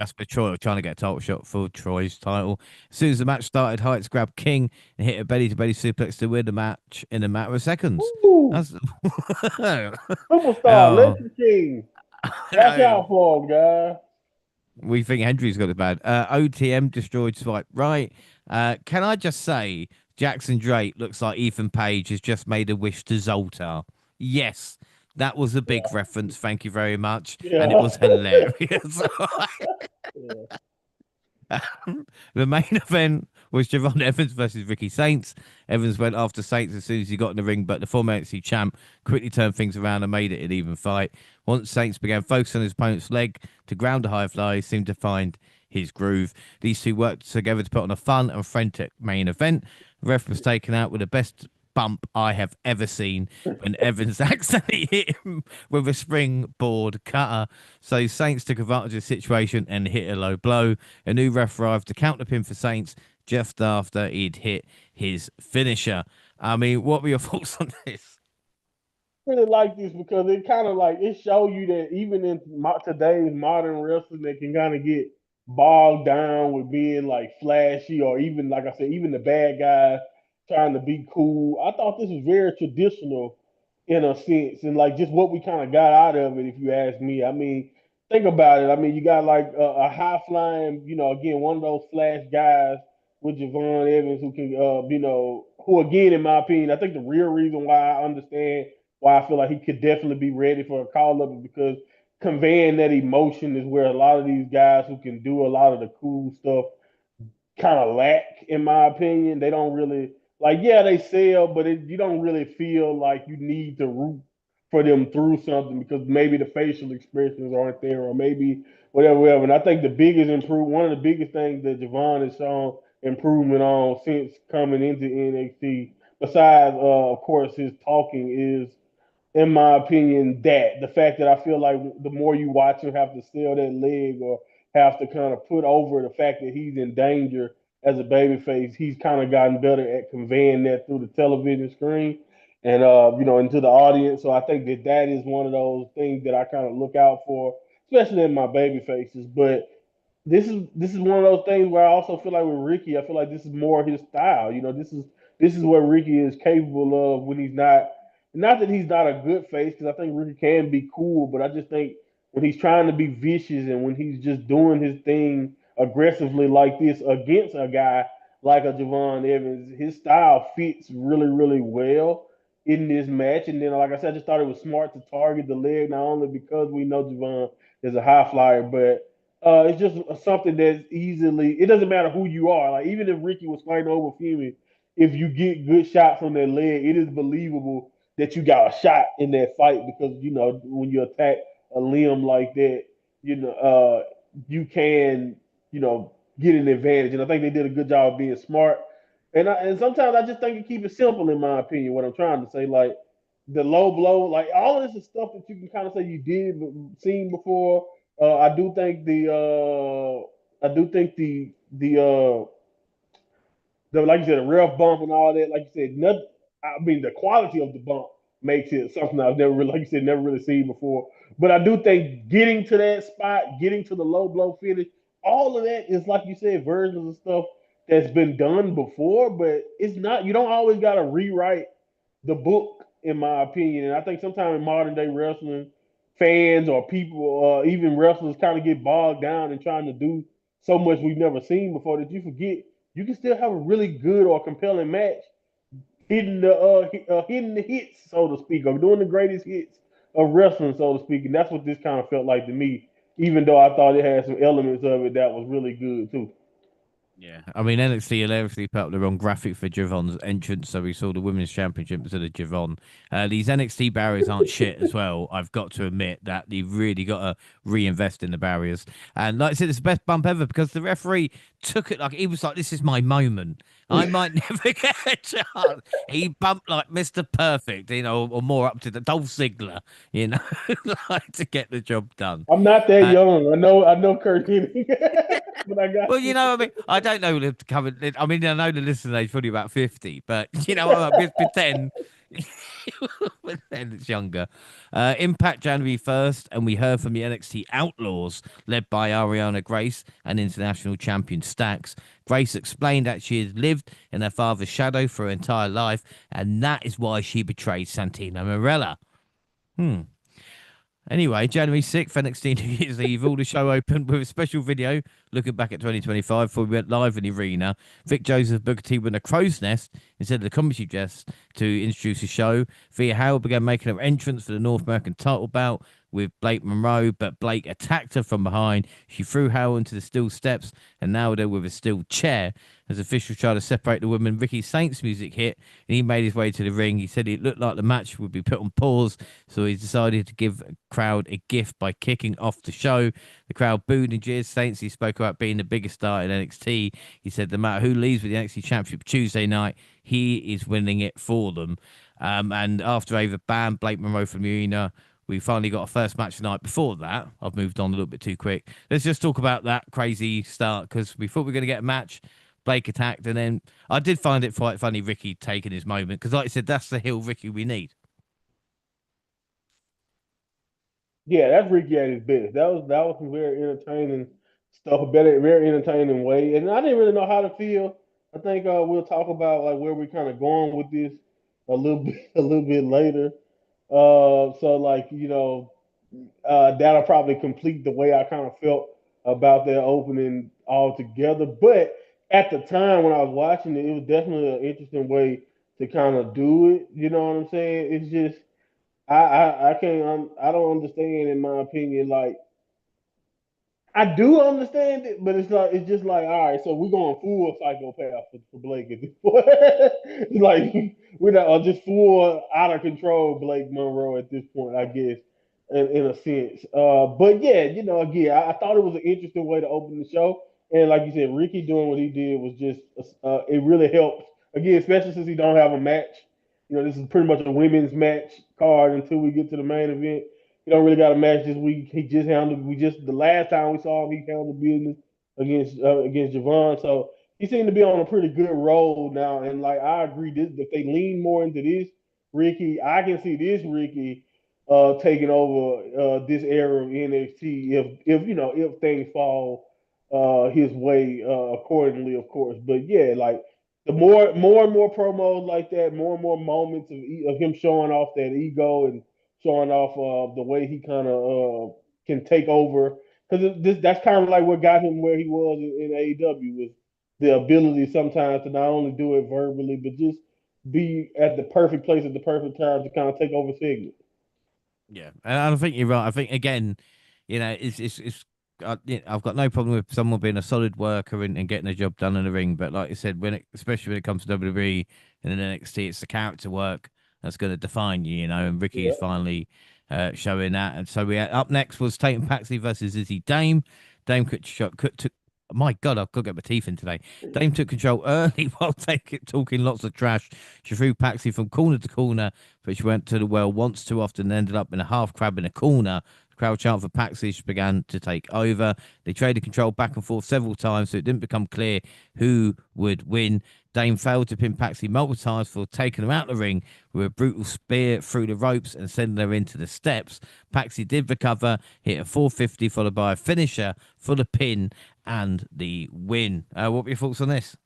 Jasper Troy, trying to get a title shot for Troy's title. As soon as the match started, Heights grabbed King and hit a belly to belly suplex to win the match in a matter of seconds. Woo! That's Superstar, oh Legend King. Watch no. out for him, guys. We think Hendry's got it bad. OTM destroyed Swipe. Right. Can I just say, Jackson Drake looks like Ethan Page has just made a wish to Zoltar. Yes, that was a big Yeah. reference. Thank you very much. And it Yeah. was hilarious. Yeah. The main event was Javon Evans versus Ricky Saints. Evans went after Saints as soon as he got in the ring, but the former NXT champ quickly turned things around and made it an even fight. Once Saints began focusing on his opponent's leg to ground a high fly, he seemed to find his groove. These two worked together to put on a fun and frantic main event. The ref was taken out with the best bump I have ever seen when Evans accidentally hit him with a springboard cutter. So Saints took advantage of the situation and hit a low blow. A new ref arrived to counterpin for Saints just after he'd hit his finisher. I mean, what were your thoughts on this? Really like this because it kind of like it show you that even in today's modern wrestling, they can kind of get bogged down with being like flashy or even like I said, even the bad guys trying to be cool. I thought this was very traditional in a sense, and like just what we kind of got out of it. If you ask me, I mean, think about it. I mean, you got like a high flying, again one of those flash guys with Javon Evans who can, who again, in my opinion, I think the real reason why I understand why I feel like he could definitely be ready for a call up is because conveying that emotion is where a lot of these guys who can do a lot of the cool stuff kind of lack, in my opinion. They don't really like, yeah, they sell, but you don't really feel like you need to root for them through something because maybe the facial expressions aren't there, or maybe whatever, whatever. And I think one of the biggest things that Javon has shown improvement on since coming into NXT, besides, of course, his talking, is in my opinion, that the fact that I feel like the more you watch him have to sell that leg or have to kind of put over the fact that he's in danger as a babyface, he's kind of gotten better at conveying that through the television screen and into the audience. So I think that is one of those things that I kind of look out for, especially in my baby faces. But this is one of those things where I also feel like with Ricky, I feel like this is more his style. This is what Ricky is capable of when he's not that he's not a good face, because I think Ricky can be cool, but I just think when he's trying to be vicious and when he's just doing his thing aggressively like this against a guy like a Javon Evans, his style fits really, really well in this match. And then, like I said, I just thought it was smart to target the leg, not only because we know Javon is a high flyer, but it's just something that's easily. It doesn't matter who you are. Like even if Ricky was fighting over Fumi, if you get good shots on that leg, it is believable that you got a shot in that fight because when you attack a limb like that, you can get an advantage. And I think they did a good job of being smart. And sometimes I just think you keep it simple, in my opinion. What I'm trying to say, like the low blow, like all of this is stuff that you can kind of say you did seen before. I do think the like you said, the ref bump and all that. Like you said, nothing. I mean, the quality of the bump makes it something I've never really, like you said, never really seen before. But I do think getting to that spot, getting to the low blow finish, all of that is like you said, versions of stuff that's been done before, but it's not. You don't always got to rewrite the book, in my opinion. And I think sometimes in modern day wrestling, fans or people, even wrestlers, kind of get bogged down in trying to do so much we've never seen before that you forget you can still have a really good or compelling match, hitting the hits, so to speak, or doing the greatest hits of wrestling, so to speak. And that's what this kind of felt like to me. Even though I thought it had some elements of it that was really good too. Yeah, I mean NXT hilariously put up the wrong graphic for Javon's entrance, so we saw the women's championship instead of Javon. These NXT barriers aren't shit as well. I've got to admit that you've really got to reinvest in the barriers. And like I said, it's the best bump ever because the referee took it like he was like, "This is my moment. I might never get a chance." He bumped like Mr. Perfect, or more up to the Dolph Ziggler, you know, like to get the job done. I'm not that Uh, young. I know Kurt Hennig, but I got Well, you. I mean, I don't know the current. I mean, I know the listener age probably about 50, but I just pretend. Pretend it's younger. Impact January 1st, and we heard from the NXT Outlaws, led by Ariana Grace and international champion Stax. Grace explained that she had lived in her father's shadow for her entire life, and that is why she betrayed Santino Marella. Hmm. Anyway, January 6th, NXT New Year's Eve, all the show opened with a special video looking back at 2025 before we went live in the arena. Vic Joseph, Booker T with a crow's nest instead of the commentary dress to introduce the show. Thea Hale began making her entrance for the North American title bout with Blake Monroe, but Blake attacked her from behind. She threw Hale into the steel steps and nailed her with a steel chair. As officials tried to separate the women, Ricky Saints' music hit, and he made his way to the ring. He said it looked like the match would be put on pause, so he decided to give the crowd a gift by kicking off the show. The crowd booed and jeered Saints. He spoke about being the biggest star in NXT. He said no matter who leaves with the NXT Championship Tuesday night, he is winning it for them. And after Ava Bam, Blake Monroe from the arena, we finally got a first match tonight. Before that, I've moved on a little bit too quick. Let's just talk about that crazy start because we thought we were going to get a match. Blake attacked, and then I did find it quite funny Ricky taking his moment because, like I said, that's the heel Ricky we need. Yeah, that's Ricky at his best. That was some very entertaining stuff, a better, very entertaining way. And I didn't really know how to feel. I think we'll talk about like where we're kind of going with this a little bit a little bit later. So like that'll probably complete the way I kind of felt about that opening altogether. But at the time when I was watching it, it was definitely an interesting way to kind of do it. You know what I'm saying? It's just I can't I don't understand in my opinion like I do understand it, but it's just like all right, so we're going full psychopath for Blake at this point. It's like we're not just full out of control Blake Monroe at this point, I guess, in a sense. But yeah, again, I thought it was an interesting way to open the show, and like you said, Ricky doing what he did was just it really helped again, especially since he don't have a match. This is pretty much a women's match card until we get to the main event. He don't really got a match this week. He just handled. We just the last time we saw him, he handled business against Javon. So he seemed to be on a pretty good roll now. And like I agree, if they lean more into this, Ricky, I can see this Ricky taking over this era of NXT if things fall his way accordingly, of course. But yeah, like the more and more promos like that, more and more moments of him showing off that ego and showing off the way he kind of can take over. Because that's kind of like what got him where he was in AEW was the ability sometimes to not only do it verbally, but just be at the perfect place at the perfect time to kind of take over segments. Yeah, and I think you're right. I think again, it's I've got no problem with someone being a solid worker and getting a job done in the ring. But like you said, especially when it comes to WWE and then NXT, it's the character work that's going to define you, And Ricky is Yeah. finally showing that. And so up next was Tatum Paxley versus Izzy Dame. Dame took. My God, I've got to get my teeth in today. Dame took control early while talking lots of trash. She threw Paxley from corner to corner, but she went to the well once too often and ended up in a half crab in a corner. The crowd chant for Paxley began to take over. They traded control back and forth several times, so it didn't become clear who would win. Dane failed to pin Paxi multiple times for taking her out the ring with a brutal spear through the ropes and sending her into the steps. Paxi did recover, hit a 450 followed by a finisher for the pin and the win. What were your thoughts on this?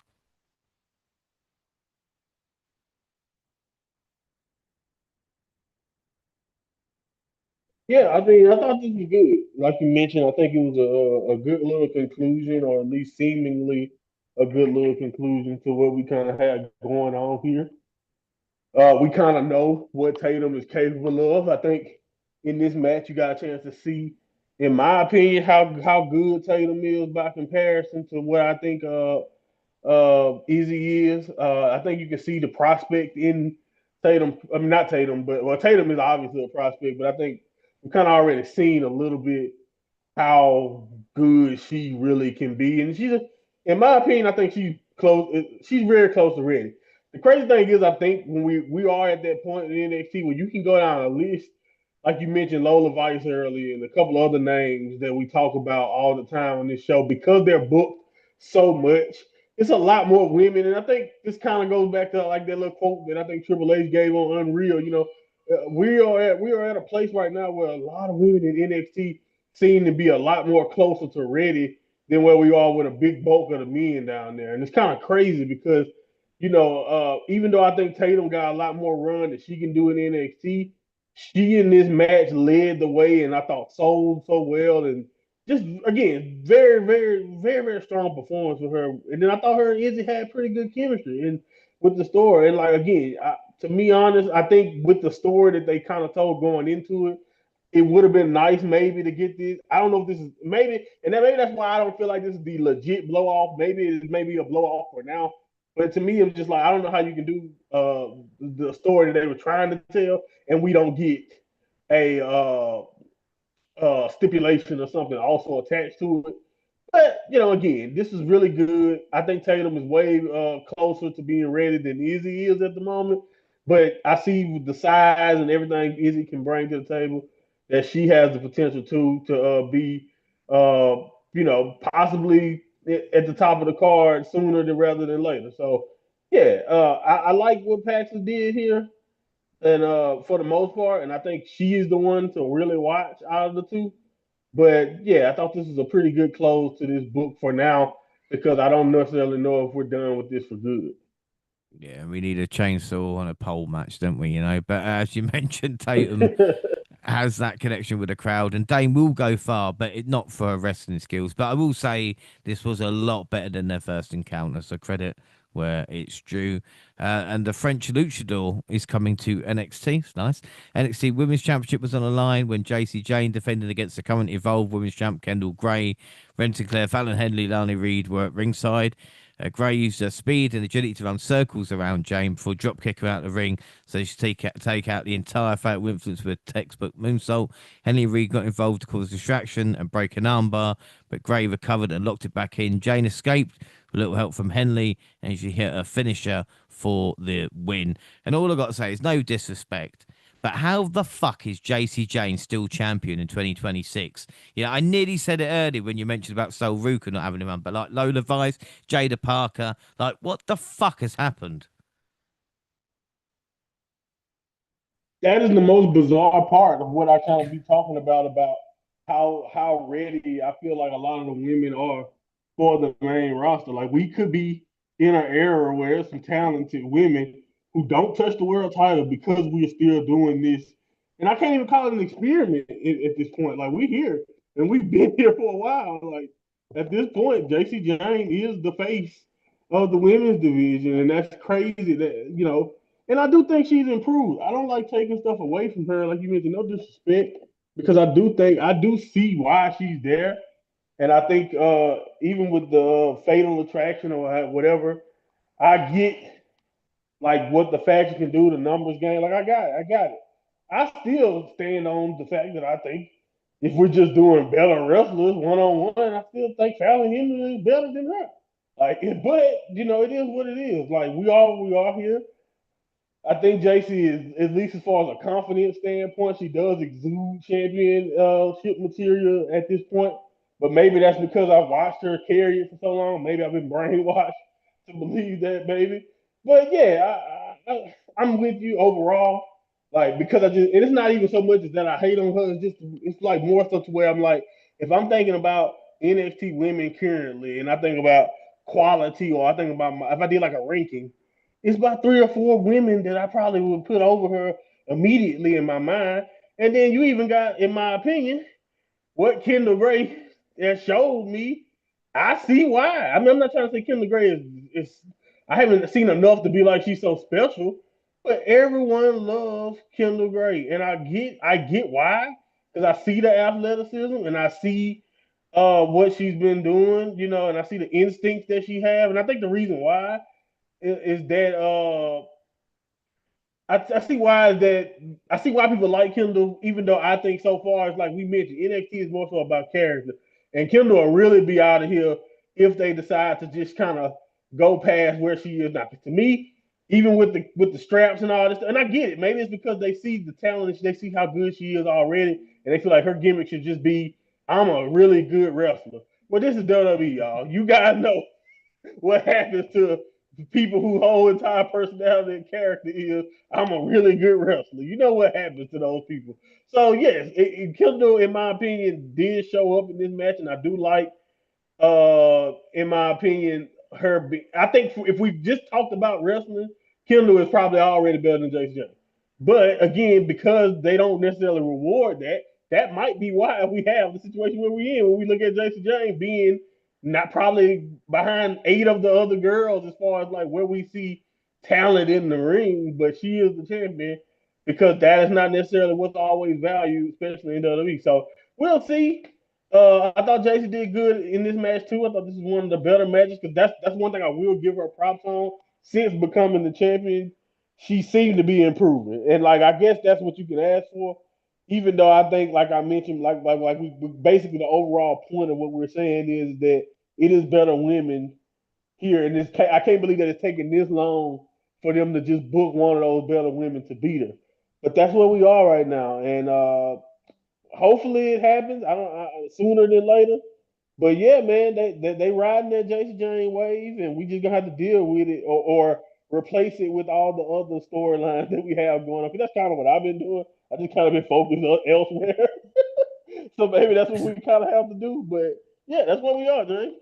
Yeah, I mean, I thought this was good. Like you mentioned, I think it was a good little conclusion, or at least seemingly a good little conclusion to what we kind of had going on here. We kind of know what Tatum is capable of. I think in this match, you got a chance to see, in my opinion, how good Tatum is by comparison to what I think Izzy is. I think you can see the prospect in Tatum. I mean, not Tatum, but well, Tatum is obviously a prospect, but I think we've kind of already seen a little bit how good she really can be. And in my opinion, I think she's close. She's very close to ready. The crazy thing is, I think when we are at that point in NXT where you can go down a list, like you mentioned Lola Vice earlier, and a couple other names that we talk about all the time on this show, because they're booked so much. It's a lot more women, and I think this kind of goes back to like that little quote that I think Triple H gave on Unreal. We are at a place right now where a lot of women in NXT seem to be a lot more closer to ready than where we are with a big bulk of the men down there. And it's kind of crazy because, even though I think Tatum got a lot more run that she can do in NXT, she in this match led the way and I thought sold so well. And just, again, very, very, very, very strong performance with her. And then I thought her and Izzy had pretty good chemistry and with the story. And, like, again, to be honest, I think with the story that they kind of told going into it, it would have been nice maybe to get this. I don't know if this is maybe, and then maybe that's why I don't feel like this is the legit blow off. Maybe it's maybe a blow off for now. But to me, it's just like I don't know how you can do the story that they were trying to tell, and we don't get a stipulation or something also attached to it. But again, this is really good. I think Tatum is way closer to being ready than Izzy is at the moment. But I see with the size and everything Izzy can bring to the table that she has the potential to be, possibly at the top of the card sooner than rather than later. So yeah, I like what Paxton did here, and for the most part, and I think she is the one to really watch out of the two. But yeah, I thought this was a pretty good close to this book for now because I don't necessarily know if we're done with this for good. Yeah, we need a chainsaw and a pole match, don't we? But as you mentioned, Tatum has that connection with the crowd, and Dane will go far, but not for her wrestling skills. But I will say this was a lot better than their first encounter, so credit where it's due. And the French luchador is coming to NXT. It's nice. NXT Women's Championship was on the line when JC Jane defended against the current Evolved Women's Champ Kendall Gray. Ren Sinclair, Fallon Henley, Lani Reed were at ringside. Gray used her speed and agility to run circles around Jane before drop kick her out of the ring so she take out the entire Fatal Influence with a textbook moonsault. Henley Reed got involved to cause distraction and break an armbar, but Gray recovered and locked it back in. Jane escaped with a little help from Henley, and she hit a finisher for the win. And all I got to say is no disrespect, but how the fuck is JC Jane still champion in 2026? I nearly said it earlier when you mentioned about Sol Ruka not having him on, but like Lola Vice, Jada Parker, like what the fuck has happened? That is the most bizarre part of what I kind of be talking about how ready I feel like a lot of the women are for the main roster. Like we could be in an era where there's some talented women who don't touch the world title because we're still doing this. And I can't even call it an experiment at this point. Like we here and we've been here for a while. Like at this point, JC Jane is the face of the women's division, and that's crazy that. And I do think she's improved. I don't like taking stuff away from her, like you mentioned, no disrespect, because I do see why she's there. And I think even with the fatal attraction or whatever, I get like what the faction can do, the numbers game. Like I got it. I still stand on the fact that I think if we're just doing better wrestlers one on one, I still think Fallon Henry is better than her. Like, but it is what it is. Like we are here. I think JC is, at least as far as a confidence standpoint, she does exude championship material at this point. But maybe that's because I've watched her carry it for so long. Maybe I've been brainwashed to believe that, baby. But yeah, I'm with you overall. Like because I just, and it's not even so much as that I hate on her. It's just, it's like more so to where I'm like, if I'm thinking about NXT women currently, and I think about quality, or I think about if I did like a ranking, it's about 3 or 4 women that I probably would put over her immediately in my mind. And then you even got, in my opinion, what Kendall Gray has showed me. I see why. I mean, I'm not trying to say Kendall Gray is I haven't seen enough to be like she's so special, but everyone loves Kendall Gray, and I get why, because I see the athleticism and I see what she's been doing, and I see the instincts that she have, and I think the reason why is that I see why that I see why people like Kendall, even though I think so far as like we mentioned, NXT is more so about character, and Kendall will really be out of here if they decide to just kind of go past where she is now. To me, even with the straps and all this, and I get it. Maybe it's because they see the talent, they see how good she is already, and they feel like her gimmick should just be, I'm a really good wrestler. Well, this is WWE, y'all. You guys know what happens to people who whole entire personality and character is, I'm a really good wrestler. You know what happens to those people. So yes, Kendall, in my opinion, did show up in this match, and I do like, in my opinion, I think if we just talked about wrestling, Kendall is probably already better than Jason James. But again, because they don't necessarily reward that, that might be why we have the situation where we're in when we look at Jason James being not probably behind 8 of the other girls as far as like where we see talent in the ring, but she is the champion because that is not necessarily what's always valued, especially in WWE. So we'll see. I thought Jason did good in this match too. I thought this was one of the better matches because that's one thing I will give her props on. Since becoming the champion, she seemed to be improving, and like I guess that's what you can ask for. Even though I think, like I mentioned, like we basically the overall point of what we're saying is that it is better women here, and I can't believe that it's taken this long for them to just book one of those better women to beat her. But that's where we are right now, and hopefully it happens. Sooner than later. But yeah, man, they riding that Jason James wave, and we just gonna have to deal with it, or replace it with all the other storylines that we have going on. Because that's kind of what I've been doing. I just kind of been focused elsewhere. So maybe that's what we kind of have to do. But yeah, that's where we are, James.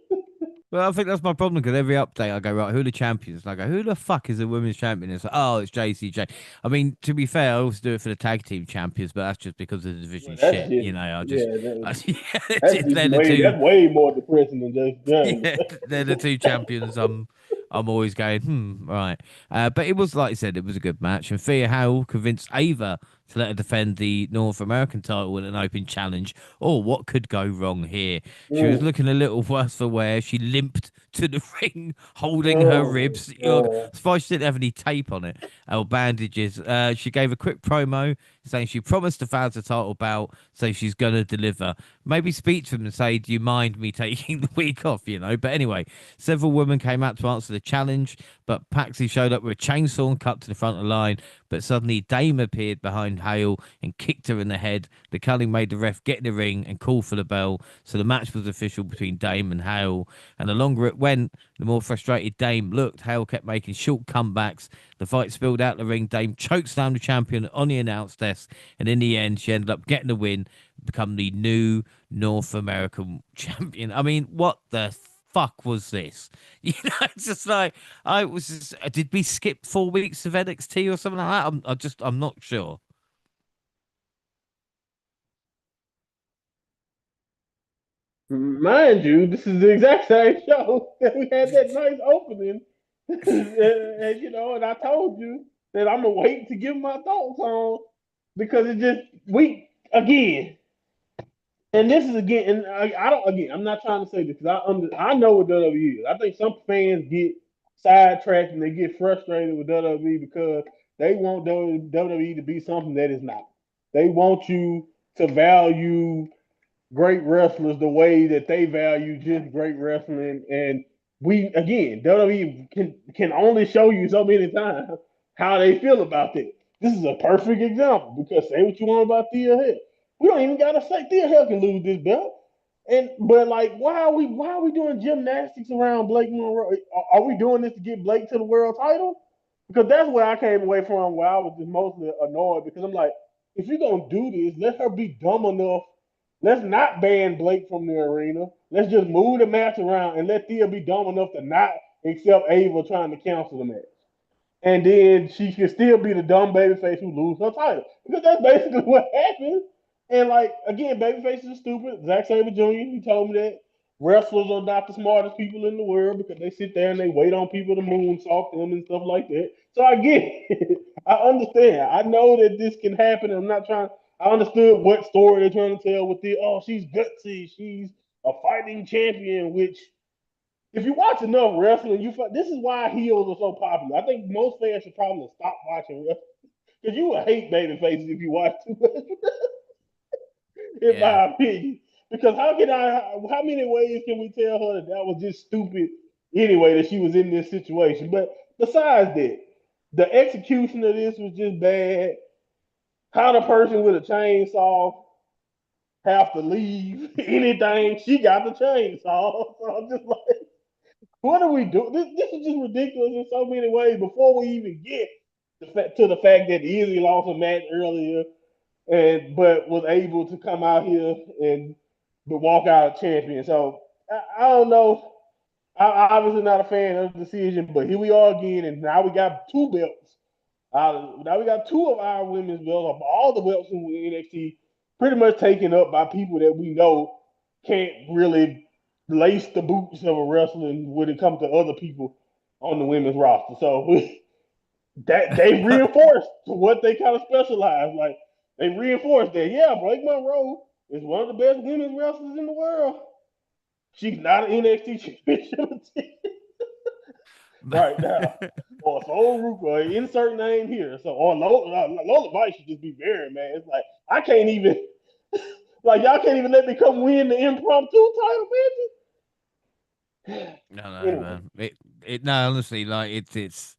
Well, I think that's my problem because every update I go, right, who are the champions? And I go, who the fuck is the women's champion? It's like, oh, it's JCJ. I mean, to be fair, I always do it for the tag team champions, but that's just because of the division Well, that's shit. just You know, yeah, that's just they're the two. that's way more depressing than Jason James. Yeah, they're the two champions. I'm always going, right. But it was like I said, it was a good match, and Thea Hale convinced Ava to let her defend the North American title in an open challenge. Oh, what could go wrong here? She was Mm. looking a little worse for wear. She limped to the ring, holding her Oh, ribs. You know, oh. as far as she didn't have any tape on it or bandages. She gave a quick promo saying she promised the fans a title bout, so she's gonna deliver. Maybe speak to them and say, "Do you mind me taking the week off?" You know. But anyway, several women came out to answer the challenge, but Paxi showed up with a chainsaw and cut to the front of the line. But suddenly Dame appeared behind Hale and kicked her in the head. The culling made the ref get in the ring and call for the bell. So the match was official between Dame and Hale. And the longer it went, the more frustrated Dame looked. Hale kept making short comebacks. The fight spilled out the ring. Dame chokeslammed the champion on the announce desk. And in the end, she ended up getting the win, become the new North American champion. I mean, what the fuck was this? You know, it's just like I was. Just, did we skip 4 weeks of NXT or something like that? I'm not sure. Mind you, this is the exact same show that we had that nice opening. And I told you that I'm gonna wait to give my thoughts on because it just we again, and this is again, and I don't again. I'm not trying to say this because I know what WWE is. I think some fans get sidetracked and they get frustrated with WWE because they want WWE to be something that is not. They want you to value great wrestlers the way that they value just great wrestling. And we again, WWE can only show you so many times how they feel about it. This is a perfect example because say what you want about Thea Hill. We don't even gotta say Thea Hill can lose this belt. And but like, why are we doing gymnastics around Blake Monroe? Are we doing this to get Blake to the world title? Because that's where I came away from, where I was just mostly annoyed because I'm like, if you're gonna do this, let her be dumb enough. Let's not ban Blake from the arena. Let's just move the match around and let Thea be dumb enough to not accept Ava trying to cancel the match, and then she can still be the dumb babyface who lose her title. Because that's basically what happened. And like again, babyfaces are stupid. Zack Sabre Jr. He told me that wrestlers are not the smartest people in the world because they sit there and they wait on people to moonsault them and stuff like that. So I get it. I understand. I know that this can happen. I'm not trying. I understood what story they're trying to tell with the she's gutsy, she's a fighting champion, which if you watch enough wrestling, this is why heels are so popular. I think most fans should probably stop watching wrestling because you will hate baby faces if you watch too much, in Yeah. my opinion. Because how many ways can we tell her that that was just stupid anyway that she was in this situation? But besides that, the execution of this was just bad. How the person with a chainsaw have to leave anything, she got the chainsaw. So I'm just like, what are we doing? This is just ridiculous in so many ways. Before we even get to the fact that Izzy lost a match earlier, and but was able to come out here and but walk out champion. So I don't know. I'm obviously not a fan of the decision, but here we are again, and now we got two belts. Now we got two of our women's belts of all the belts in NXT pretty much taken up by people that we know can't really lace the boots of a wrestling when it comes to other people on the women's roster. So that they reinforced what they kind of specialize. Like they reinforced that, yeah, Blake Monroe is one of the best women's wrestlers in the world. She's not an NXT championship right now. Or Soul Rook, or insert name here. So or Lola Vice should just be buried, man. It's like I can't even like y'all can't even let me come win the impromptu title matches. No, no, Anyway, man. No, honestly, like it's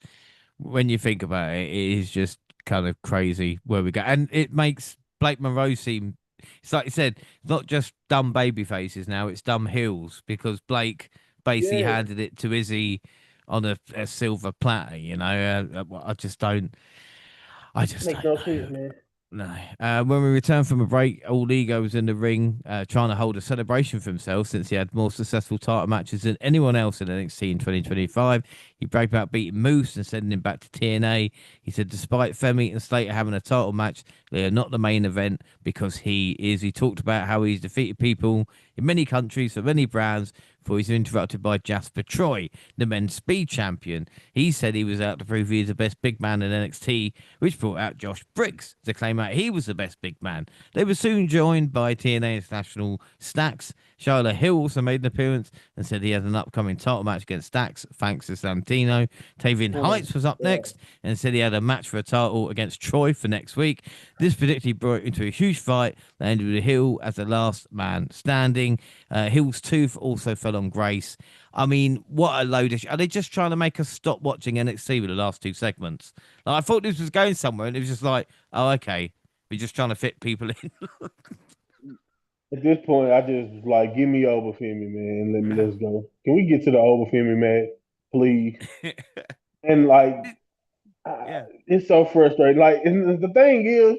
when you think about it, it is just kind of crazy where we go, and it makes Blake Monroe seem. It's like you said, not just dumb baby faces now; it's dumb heels because Blake basically yeah, handed it to Izzy on a silver platter. I just don't. I just makes don't no know. sense, man. No. When we returned from a break, All Ego was in the ring trying to hold a celebration for himself since he had more successful title matches than anyone else in NXT in 2025. He bragged about beating Moose and sending him back to TNA. He said, despite Femi and Slater having a title match, they are not the main event because he is. He talked about how he's defeated people in many countries for many brands before he's interrupted by Jasper Troy, the men's speed champion. He said he was out to prove he is the best big man in NXT, which brought out Josh Briggs to claim out he was the best big man. They were soon joined by TNA International Stacks. Shyla Hill also made an appearance and said he had an upcoming title match against Stacks, thanks to Santino. Tavian Oh, Heights was up yeah. next and said he had a match for a title against Troy for next week. This predictably brought into a huge fight that ended with Hill as the last man standing. Hill's tooth also fell on Grace. I mean, what a load of Are they just trying to make us stop watching NXT with the last two segments? Like, I thought this was going somewhere, and it was just like, oh, okay. We're just trying to fit people in. At this point, I just like give me over Femi, man, and let's go. Can we get to the over Femi match, please? And like Yeah. it's so frustrating. Like, and the thing is,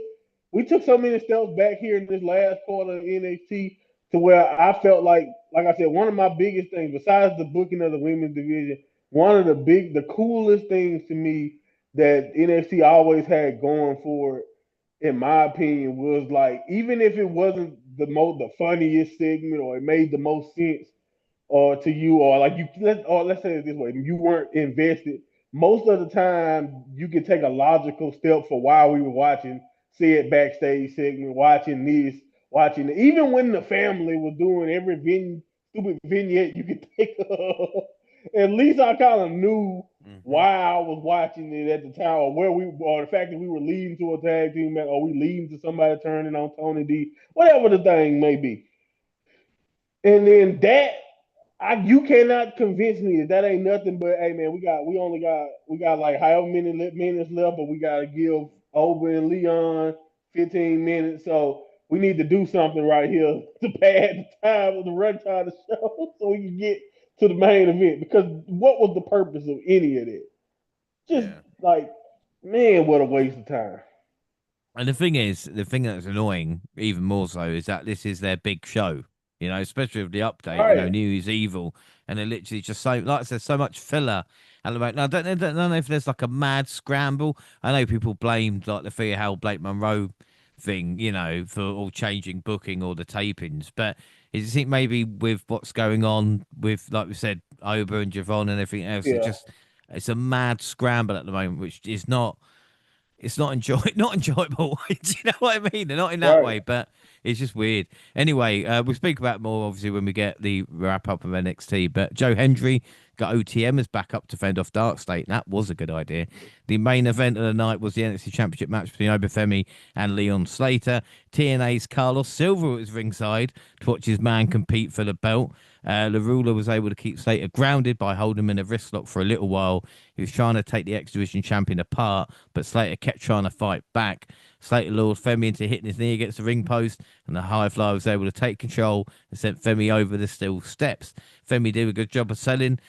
we took so many steps back here in this last quarter of NXT to where I felt like I said, one of my biggest things, besides the booking of the women's division, one of the coolest things to me that NXT always had going for it, in my opinion, was like even if it wasn't the funniest segment or it made the most sense, or to you, or like let's say it this way, you weren't invested. Most of the time, you can take a logical step for why we were watching, say it backstage segment, watching this, watching it. Even when the family was doing every stupid vignette you could think of, at least I kind of knew Hmm. why I was watching it at the time, or or the fact that we were leading to a tag team match, or we leading to somebody turning on Tony D, whatever the thing may be. And then you cannot convince me that ain't nothing but hey man, we got like however many minutes left, but we gotta give Oba and Leon 15 minutes. So we need to do something right here to pad the time of the runtime of the show so we can get to the main event. Because what was the purpose of any of it? Just Yeah. like, man, what a waste of time. And the thing is, the thing that's annoying, even more so, is that this is their big show. You know, especially with the update. You know, Right. New Year's Evil, and they're literally just so like I said, so much filler. And the moment, now, I don't know if there's like a mad scramble. I know people blamed like the Thea Hale Blake Monroe thing, you know, for all changing booking or the tapings. But is it maybe with what's going on with, like we said, Oba and Javon and everything else? Yeah. It's a mad scramble at the moment, which is not it's not not enjoyable. Do you know what I mean? They're not in that Right. way, but it's just weird. Anyway, we'll speak about more obviously when we get the wrap up of NXT. But Joe Hendry got OTM as backup to fend off Dark State. That was a good idea. The main event of the night was the NXT Championship match between Obafemi and Leon Slater. TNA's Carlos Silva was ringside to watch his man compete for the belt. The ruler was able to keep Slater grounded by holding him in a wrist lock for a little while. He was trying to take the X Division champion apart, but Slater kept trying to fight back. Slater lured Femi into hitting his knee against the ring post, and the High Flyer was able to take control and sent Femi over the steel steps. Femi did a good job of selling,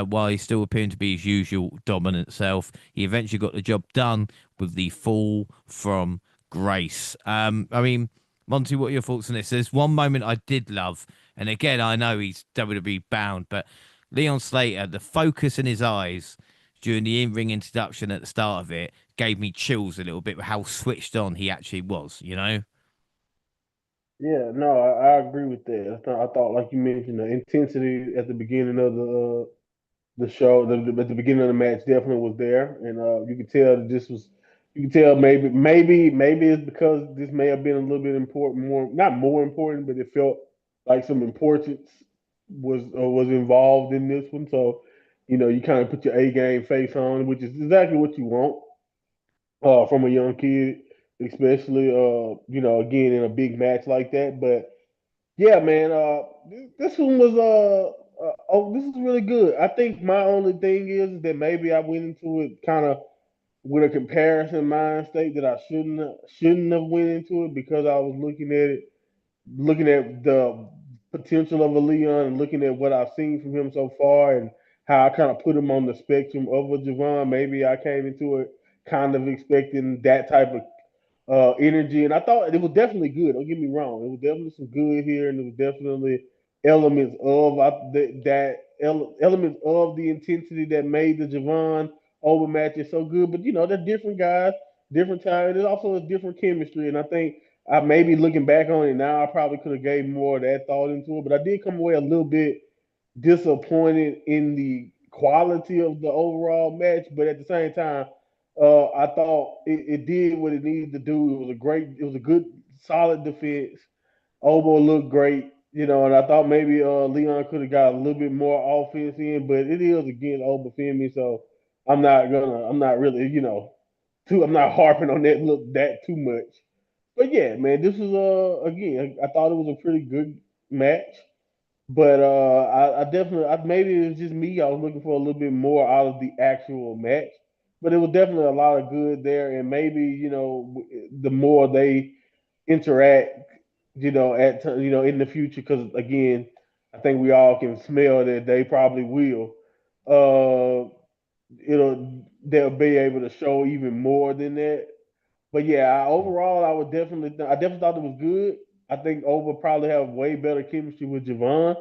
while he still appearing to be his usual dominant self. He eventually got the job done with the fall from grace. I mean, Monty, what are your thoughts on this? There's one moment I did love, and again, I know he's WWE bound, but Leon Slater, the focus in his eyes during the in-ring introduction at the start of it gave me chills a little bit with how switched on he actually was, you know? Yeah, no, I agree with that. I thought, like you mentioned, the intensity at the beginning of the show, at the beginning of the match, definitely was there, and you could tell that this was. You can tell maybe it's because this may have been a little bit important, more not more important, but it felt like some importance was involved in this one. So, you kind of put your A game face on, which is exactly what you want from a young kid, especially again in a big match like that. But yeah, man, this one was this is really good. I think my only thing is that maybe I went into it kind of with a comparison mind state that I shouldn't have went into it because I was looking at the potential of a Leon and looking at what I've seen from him so far and how I kind of put him on the spectrum of a Javon. Maybe I came into it kind of expecting that type of energy, and I thought it was definitely good. Don't get me wrong; it was definitely some good here, and it was definitely elements of elements of the intensity that made the Javon over matches so good. But they're different guys, different time. There's also a different chemistry, and I think I maybe looking back on it now, I probably could have gave more of that thought into it. But I did come away a little bit disappointed in the quality of the overall match, but at the same time, I thought it did what it needed to do. It was a good, solid defense. Obo looked great, and I thought maybe Leon could have got a little bit more offense in, but it is again Obo Femi, so I'm not really, I'm not harping on that too much. But yeah, man, this was again, I thought it was a pretty good match. But I definitely, maybe it was just me. I was looking for a little bit more out of the actual match, but it was definitely a lot of good there. And maybe the more they interact, in the future, because again, I think we all can smell that they probably will. Uh, they'll be able to show even more than that. But yeah, overall, I definitely thought it was good. I think Ova probably have way better chemistry with Javon,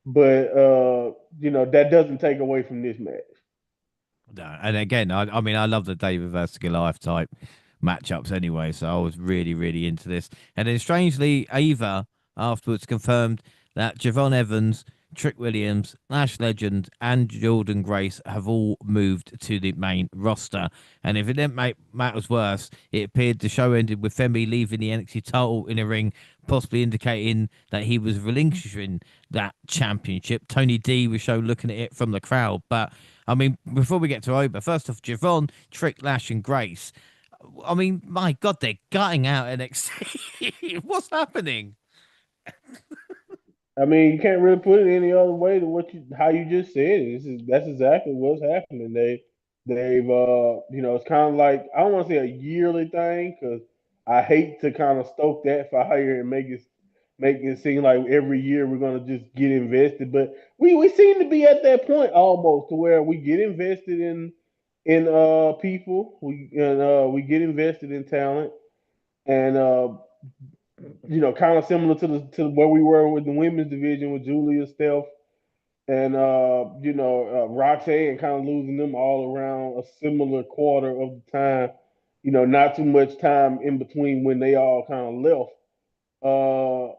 but that doesn't take away from this match. No, and again, I mean, I love the David versus Goliath type matchups anyway, so I was really, really into this. And then strangely, Ava afterwards confirmed that Javon Evans, Trick Williams, Lash Legend, and Jordan Grace have all moved to the main roster. And if it didn't make matters worse, it appeared the show ended with Femi leaving the NXT title in a ring, possibly indicating that he was relinquishing that championship. Tony D was shown looking at it from the crowd, but I mean, before we get to Oba, first off, Javon, Trick, Lash, and Grace. I mean, my God, they're gutting out NXT. What's happening? I mean, you can't really put it any other way to how you just said it. That's exactly what's happening. They've it's kind of like I don't want to say a yearly thing because I hate to kind of stoke that fire and make it seem like every year we're gonna just get invested. But we seem to be at that point almost to where we get invested in people, we get invested in talent, and kind of similar to where we were with the women's division with Julia, Steph, and Roxanne, kind of losing them all around a similar quarter of the time. Not too much time in between when they all kind of left. Uh,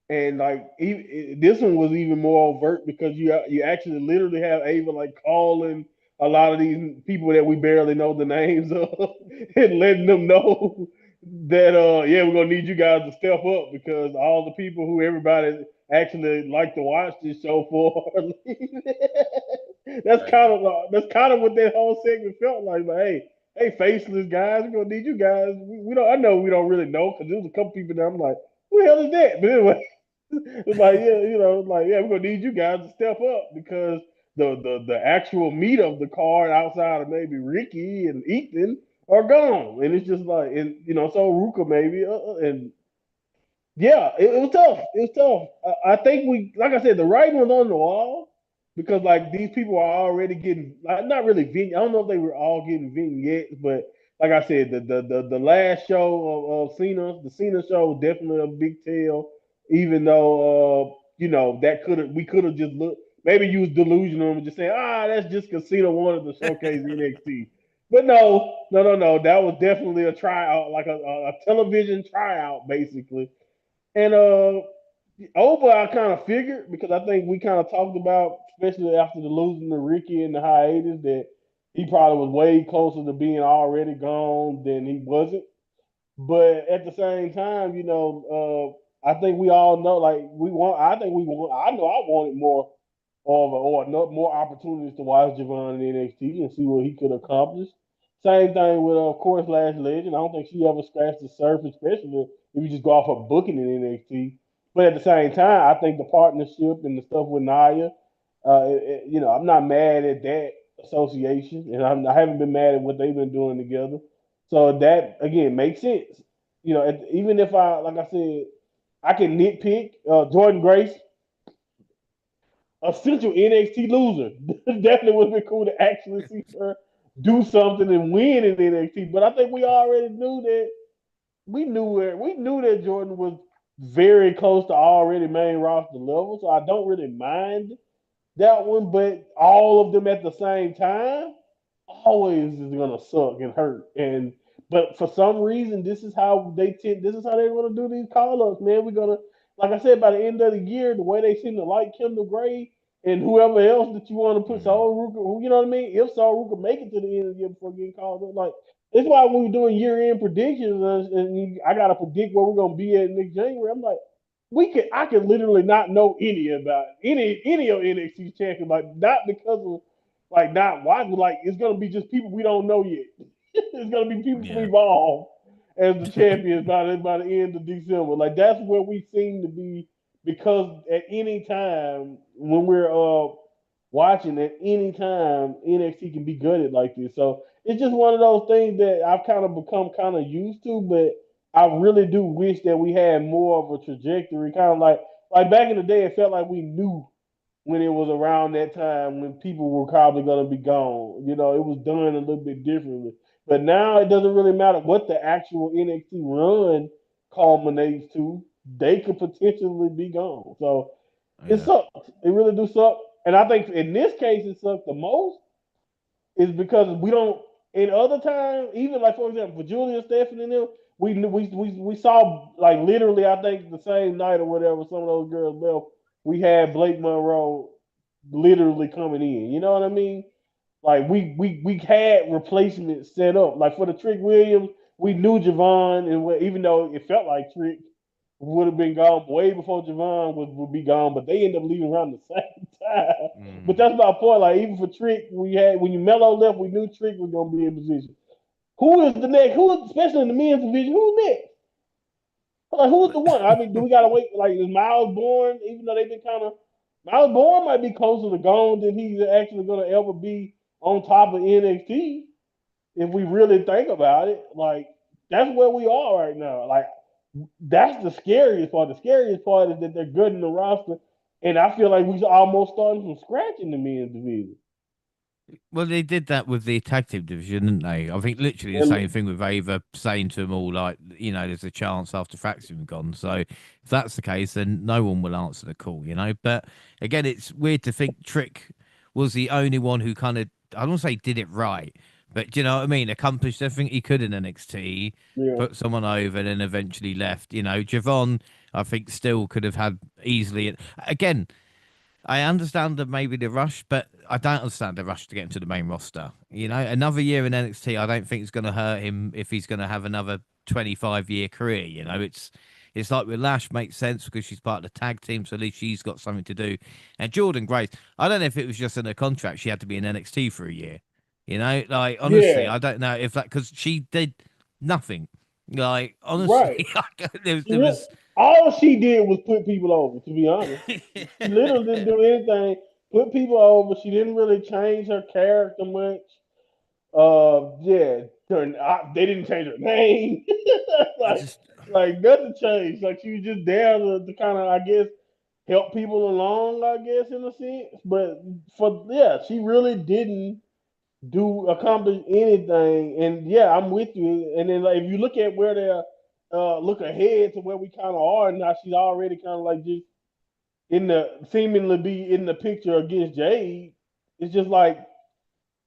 and like this one was even more overt because you actually literally have Ava like calling a lot of these people that we barely know the names of and letting them know that yeah, we're gonna need you guys to step up because all the people who everybody actually like to watch this show for are leaving. Yeah. That's kind of what that whole segment felt like. But hey, faceless guys, we're gonna need you guys. We don't. I know we don't really know because there's a couple people that I'm like, who the hell is that? But anyway, it's like yeah, like yeah, we're gonna need you guys to step up because the actual meat of the card outside of maybe Ricky and Ethan are gone, and it's just like and so Ruka maybe and yeah, it was tough. It was tough. I think like I said, the writing was on the wall because like these people are already getting like not really I don't know if they were all getting vignettes, but like I said, the last show of Cena, the Cena show, was definitely a big tell. Even though that we could have just looked maybe you was delusional and just saying that's just because Cena wanted to showcase NXT. But no. That was definitely a tryout, like a television tryout, basically and over, I kind of figured because I think we kind of talked about, especially after the losing to Ricky in the hiatus, that he probably was way closer to being already gone than he wasn't. But at the same time, I think we all know, like we want. I think we want. I know I wanted more or no, more opportunities to watch Javon in NXT and see what he could accomplish. Same thing with, of course, Last Legend. I don't think she ever scratched the surface, especially if you just go off of booking in NXT. But at the same time, I think the partnership and the stuff with Naya, I'm not mad at that association, and I haven't been mad at what they've been doing together. So that again makes sense. Even if like I said, I can nitpick. Jordan Grace, a central NXT loser. Definitely would have been cool to actually see her do something and win in NXT. But I think we already knew that we knew that Jordan was very close to already main roster level. So I don't really mind that one, but all of them at the same time always is gonna suck and hurt. And but for some reason, this is how they want to do these call ups, man. We're gonna, like I said, by the end of the year, the way they seem to like Kendall Gray and whoever else that you want to put Mm. Saul Ruka, you know what I mean? If Saul Ruka make it to the end of the year before getting called up, like it's why when we're doing year end predictions and I gotta predict where we're gonna be at next January, I'm like, I could literally not know any of NXT champions, like not because of like not watching, like it's gonna be just people we don't know yet. It's gonna be people from Yeah. Evolve as the champions by the end of December. Like that's where we seem to be because at any time when we're watching at any time NXT can be gutted like this. So it's just one of those things that I've kind of become kind of used to, but I really do wish that we had more of a trajectory, kind of like back in the day. It felt like we knew when it was around that time when people were probably going to be gone. It was done a little bit differently. But now it doesn't really matter what the actual NXT run culminates to. They could potentially be gone. So it Yeah. sucks. It really do suck. And I think in this case, it sucks the most is because we don't. In other times, even like for example, for Julia, Stephanie, and them, we saw like literally, I think the same night or whatever, some of those girls left. We had Blake Monroe literally coming in. You know what I mean? Like we had replacements set up. Like for the Trick Williams, we knew Javon, and even though it felt like Trick would have been gone way before Javon would be gone, but they ended up leaving around the same time. But Mm. that's my point. Like even for Trick, we had when you Mello left, we knew Trick was gonna be in position. Who is the next? Especially in the men's division? Who's next? Like who's the one? I mean, do we gotta wait? Like is Miles Bourne? Even though they've been kind of Miles Bourne might be closer to gone than he's actually gonna ever be on top of NXT if we really think about it. Like that's where we are right now. Like that's the scariest part. The scariest part is that they're good in the roster, and I feel like we're almost starting from scratch in the men's division. Well, they did that with the tag team division, didn't they? I think literally the And same thing with Ava saying to them all, like, there's a chance after Fraxion's gone. So if that's the case, then no one will answer the call. But again, it's weird to think Trick was the only one who kind of, I don't want to say did it right, but do you know what I mean? Accomplished everything he could in NXT, yeah, put someone over, and then eventually left. Javon, I think, still could have had easily. Again, I understand that maybe the rush, but I don't understand the rush to get him to the main roster. Another year in NXT, I don't think it's going to hurt him if he's going to have another 25-year career. It's like with Lash makes sense because she's part of the tag team, so at least she's got something to do. And Jordan Grace, I don't know if it was just in her contract she had to be in NXT for a year. Like honestly, yeah, I don't know if that because she did nothing. Like right. honestly, She there re- was. all she did was put people over. To be honest, she literally didn't do anything. Put people over. She didn't really change her character much. Yeah, they didn't change her name. I like, just like nothing changed. Like she was just there to kind of, I guess, help people along. I guess in a sense, but she really didn't do accomplish anything. And yeah, I'm with you. And then like, if you look at where they're look ahead to where we kind of are now, she's already kind of like just in the seemingly be in the picture against Jade. It's just like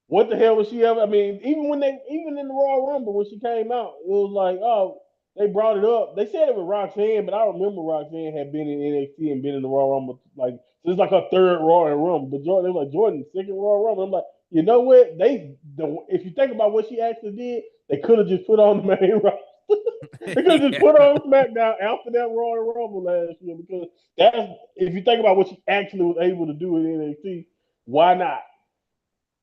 what the hell was she ever? I mean, even in the Royal Rumble when she came out, it was like, oh, they brought it up. They said it was Roxanne, but I remember Roxanne had been in NXT and been in the Royal Rumble like so it's like her third Royal Rumble. But Jordan, they were like Jordan's second Royal Rumble. I'm like, you know what? If you think about what she actually did, they could have just put on the main roster. They could have just yeah. put on SmackDown after that Royal Rumble last year because that's if you think about what she actually was able to do in NXT, why not?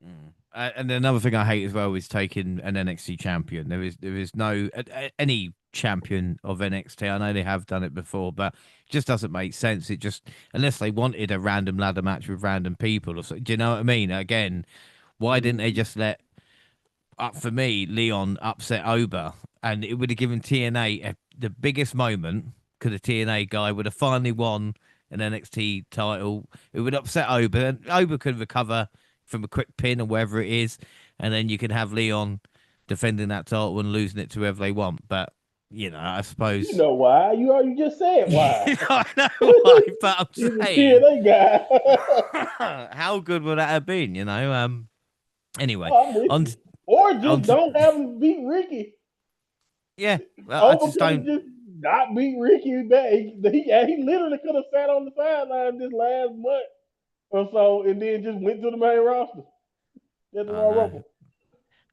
Mm. And another thing I hate as well is taking an NXT champion. There is no any champion of NXT. I know they have done it before, but it just doesn't make sense. It just unless they wanted a random ladder match with random people or so. Do you know what I mean? Again, why didn't they Mm-hmm. just let up for me Leon upset Oba and it would have given TNA the biggest moment because the TNA guy would have finally won an NXT title. It would upset Oba and Oba could recover from a quick pin or wherever it is, and then you can have Leon defending that title and losing it to whoever they want. But I You suppose know why? You just said why. I know why, but I'm He's a saying TNA guy. how good would that have been? Anyway, Oh, I'm with on you. Or on just to, don't have him beat Ricky. yeah, well, I Oba just could have don't. just not beat Ricky back. He literally could have sat on the sideline this last month or so and then just went to the main roster at the I Royal know. Rumble.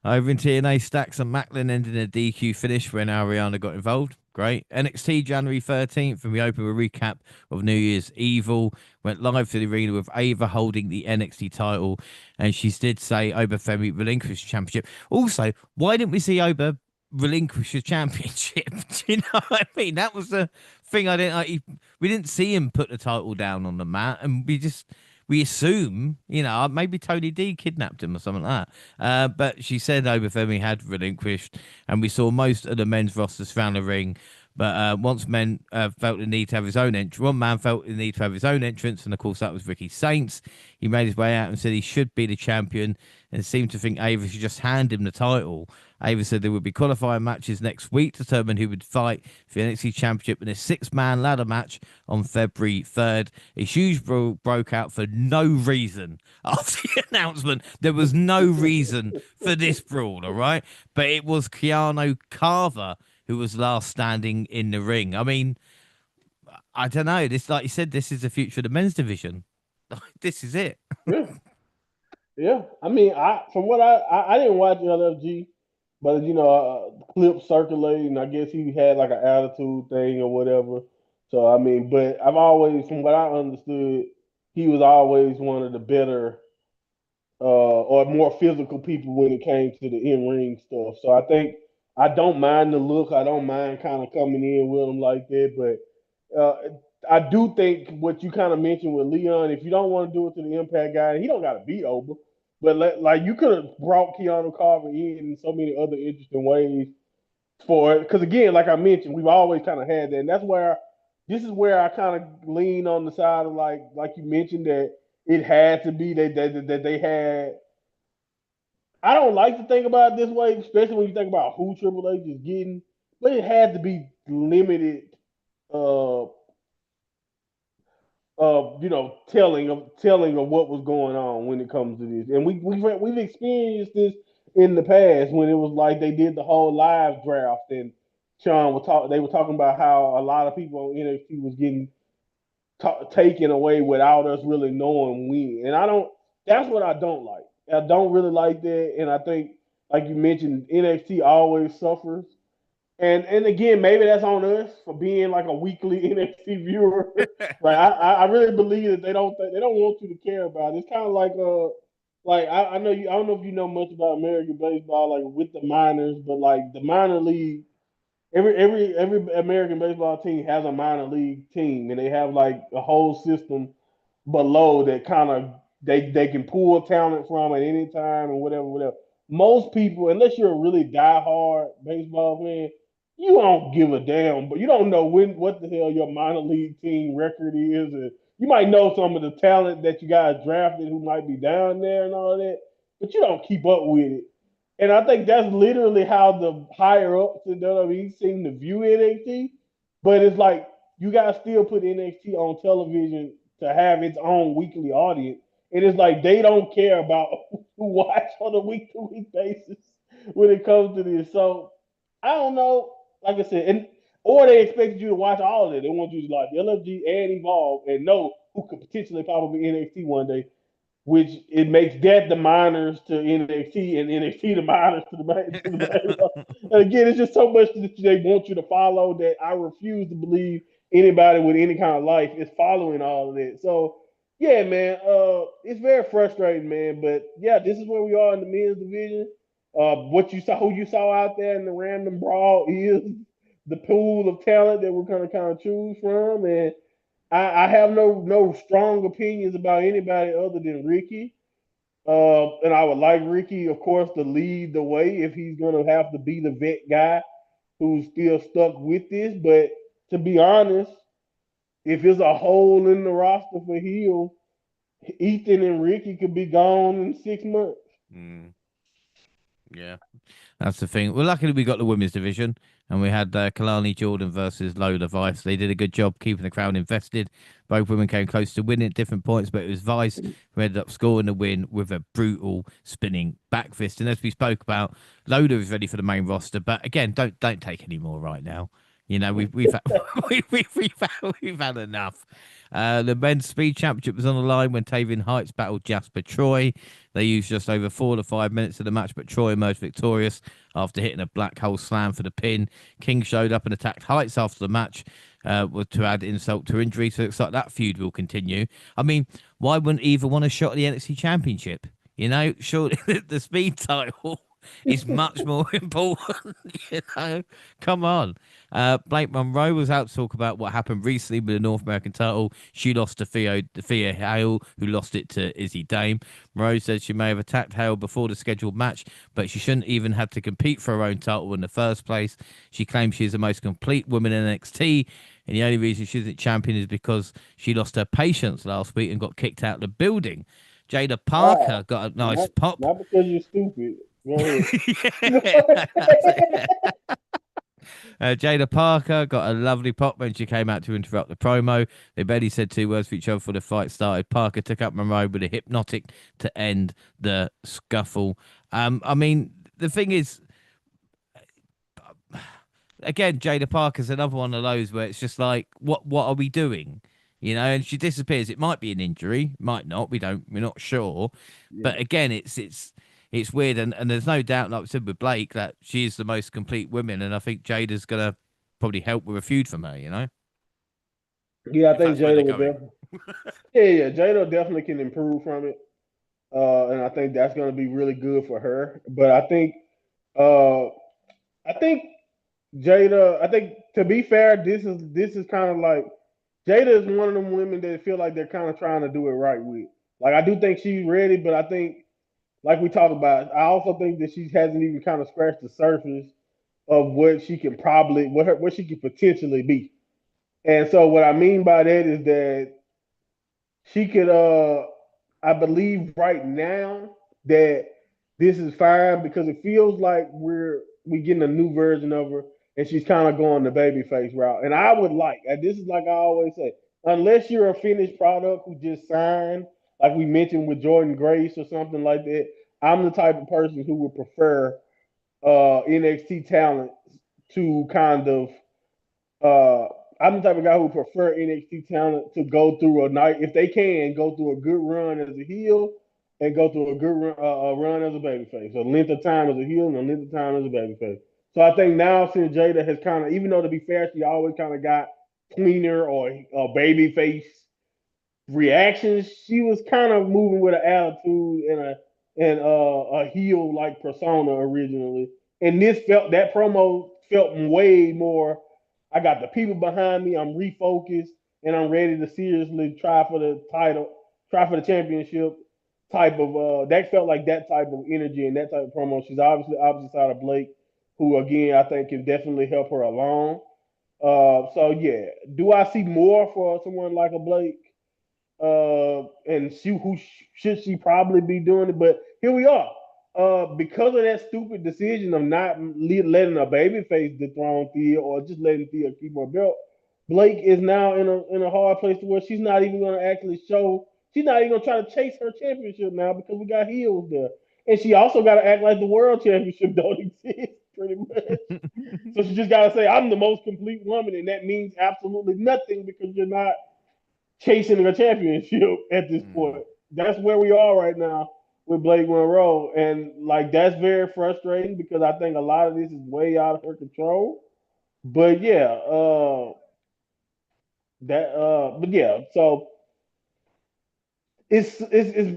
Over in TNA, Stacks and Macklin ended in a DQ finish when Ariana got involved. Great. NXT January 13th, and we open with a recap of New Year's Evil. Went live to the arena with Ava holding the NXT title, and she did say Oba Femi relinquished the championship. Also, why didn't we see Oba relinquish the championship? Do you know what I mean? That was the thing I didn't like. We didn't see him put the title down on the mat, and we assume, maybe Tony D kidnapped him or something like that. But she said Obafemi had relinquished, and we saw most of the men's rosters around the ring. But once men felt the need to have his own entrance, one man felt the need to have his own entrance, and of course that was Ricky Saints. He made his way out and said he should be the champion, and seemed to think Ava should just hand him the title. Ava said there would be qualifying matches next week to determine who would fight for the NXT Championship in a six-man ladder match on February 3rd. A huge brawl broke out for no reason after the announcement. There was no reason for this brawl, all right? But it was Keanu Carver who was last standing in the ring. I mean, I don't know. This, like you said, this is the future of the men's division. This is it. Yeah, yeah. I mean, I from what I didn't watch LFG, but clips circulating. I guess he had like an attitude thing or whatever. So I mean, but I've always, from what I understood, he was always one of the better or more physical people when it came to the in ring stuff. So I think I don't mind the look. I don't mind kind of coming in with him like that. But I do think what you kind of mentioned with Leon, if you don't want to do it to the Impact guy, he don't got to beat over. But like you could have brought Keanu Carver in so many other interesting ways for it. Because again, like I mentioned, we've always kind of had that, and that's where this is where I kind of lean on the side of like you mentioned that it had to be that they had. I don't like to think about it this way, especially when you think about who Triple H is getting, but it had to be limited uh telling of what was going on when it comes to this. And we've experienced this in the past when it was like they did the whole live draft and they were talking about how a lot of people on NXT was getting taken away without us really knowing when. And I don't that's what I don't like. I don't really like that, and I think like you mentioned NXT always suffers, and again, maybe that's on us for being like a weekly NXT viewer. Like I really believe that they don't want you to care about it. It's kind of like I know you I don't know if you know much about American baseball like with the minors, but like the minor league every American baseball team has a minor league team, and they have like a whole system below that kind of they can pull talent from at any time and whatever. Most people, unless you're a really diehard baseball fan, you don't give a damn, but you don't know what the hell your minor league team record is. And you might know some of the talent that you guys drafted who might be down there and all that, but you don't keep up with it. And I think that's literally how the higher ups in WWE seem to view NXT. But it's like you guys still put NXT on television to have its own weekly audience. And it's like they don't care about who watch on a week to week basis when it comes to this. So I don't know. Like I said, and or they expected you to watch all of it. They want you to like LFG and Evolve and know who could potentially pop up in NXT one day, which it makes that the minors to NXT and NXT the minors to the main. And again, it's just so much that they want you to follow that I refuse to believe anybody with any kind of life is following all of it. So yeah, man, it's very frustrating, man. But yeah, this is where we are in the men's division. What you saw, who you saw out there in the random brawl is the pool of talent that we're gonna kind of choose from, and I have no strong opinions about anybody other than Ricky. And I would like Ricky, of course, to lead the way if he's going to have to be the vet guy who's still stuck with this. But to be honest, if there's a hole in the roster for heel, Ethan and Ricky could be gone in 6 months. Mm, yeah. That's the thing. Well, luckily we got the women's division, and we had Kalani Jordan versus Lola Vice. They did a good job keeping the crowd invested. Both women came close to winning at different points, but it was Vice who ended up scoring the win with a brutal spinning back fist. And as we spoke about, Lola is ready for the main roster, but again, don't take any more right now. You know, we've had, we've had enough. The men's speed championship was on the line when Tavian Heights battled Jasper Troy. They used just over 4 to 5 minutes of the match, but Troy emerged victorious after hitting a black hole slam for the pin. King showed up and attacked Heights after the match, to add insult to injury. So it looks like that feud will continue. I mean, why wouldn't either want a shot at the NXT Championship? You know, surely the speed title is much more important. You know, come on. Blake Monroe was out to talk about what happened recently with the North American title. She lost to Thea Hale, who lost it to Izzy Dame. Monroe said she may have attacked Hale before the scheduled match, but she shouldn't even have to compete for her own title in the first place. She claims she is the most complete woman in NXT, and the only reason she isn't champion is because she lost her patience last week and got kicked out of the building. Jada Wow. Parker got a nice Not pop. not because you're stupid. Go Yeah, ahead. that's it. Jada Parker got a lovely pop when she came out to interrupt the promo. They barely said 2 words for each other before the fight started. Parker took up Monroe with a hypnotic to end the scuffle. I mean, the thing is, again, Jada Parker's another one of those where it's just like, what are we doing? You know, and she disappears. It might be an injury, might not. We're not sure. Yeah. But again, it's weird, and there's no doubt, like I said with Blake, that she is the most complete woman, and I think Jada's gonna probably help with a feud from her. You know, Yeah, I if think that's where they're Jada would going. definitely. Yeah. Jada definitely can improve from it. And I think that's going to be really good for her. But uh, I think Jada. I think to be fair, this is kind of like Jada is one of them women that feel like they're kind of trying to do it right with. Like I do think she's ready, but I think like we talked about, I also think that she hasn't even kind of scratched the surface of what she can probably what she could potentially be. And so what I mean by that is that she could I believe right now that this is fine because it feels like we getting a new version of her and she's kind of going the baby face route. And I would like, and this is like I always say, unless you're a finished product who just signed, like we mentioned with Jordan Grace or something like that, I'm the type of person who would prefer NXT talent to kind of uh, I'm the type of guy who prefer NXT talent to go through a night if they can go through a good run as a heel and go through a good run as a babyface. A length of time as a heel and a length of time as a babyface. So I think now since Jada has kind of, even though to be fair, she always kind of got cleaner or a babyface reactions, she was kind of moving with an attitude and a heel like persona originally. And that promo felt way more. I got the people behind me. I'm refocused and I'm ready to seriously try for the title, try for the championship. Type of that felt like that type of energy and that type of promo. She's obviously opposite side of Blake, who again I think can definitely help her along. So yeah, do I see more for someone like a Blake? And she should she probably be doing it, but here we are. Because of that stupid decision of not letting a babyface dethrone Thea or just letting Thea keep her belt, Blake is now in a hard place to where she's not even going to actually show. She's not even going to try to chase her championship now because we got heels there, and she also got to act like the world championship don't exist, pretty much. So she just got to say, "I'm the most complete woman," and that means absolutely nothing because you're not chasing a championship at this point. Mm. That's where we are right now with Blake Monroe. And like that's very frustrating because I think a lot of this is way out of her control. But yeah, but yeah, so it's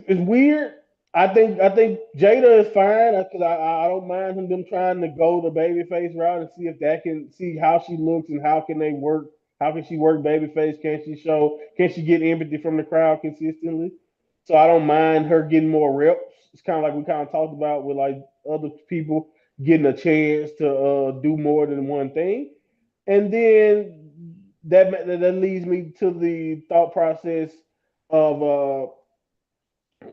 weird. I think Jada is fine because I don't mind them trying to go the babyface route and see if that can see how she looks and how can they work. How can she work babyface? Can she get empathy from the crowd consistently? So I don't mind her getting more reps. It's kind of like we kind of talked about with like other people getting a chance to do more than one thing. And then that leads me to the thought process of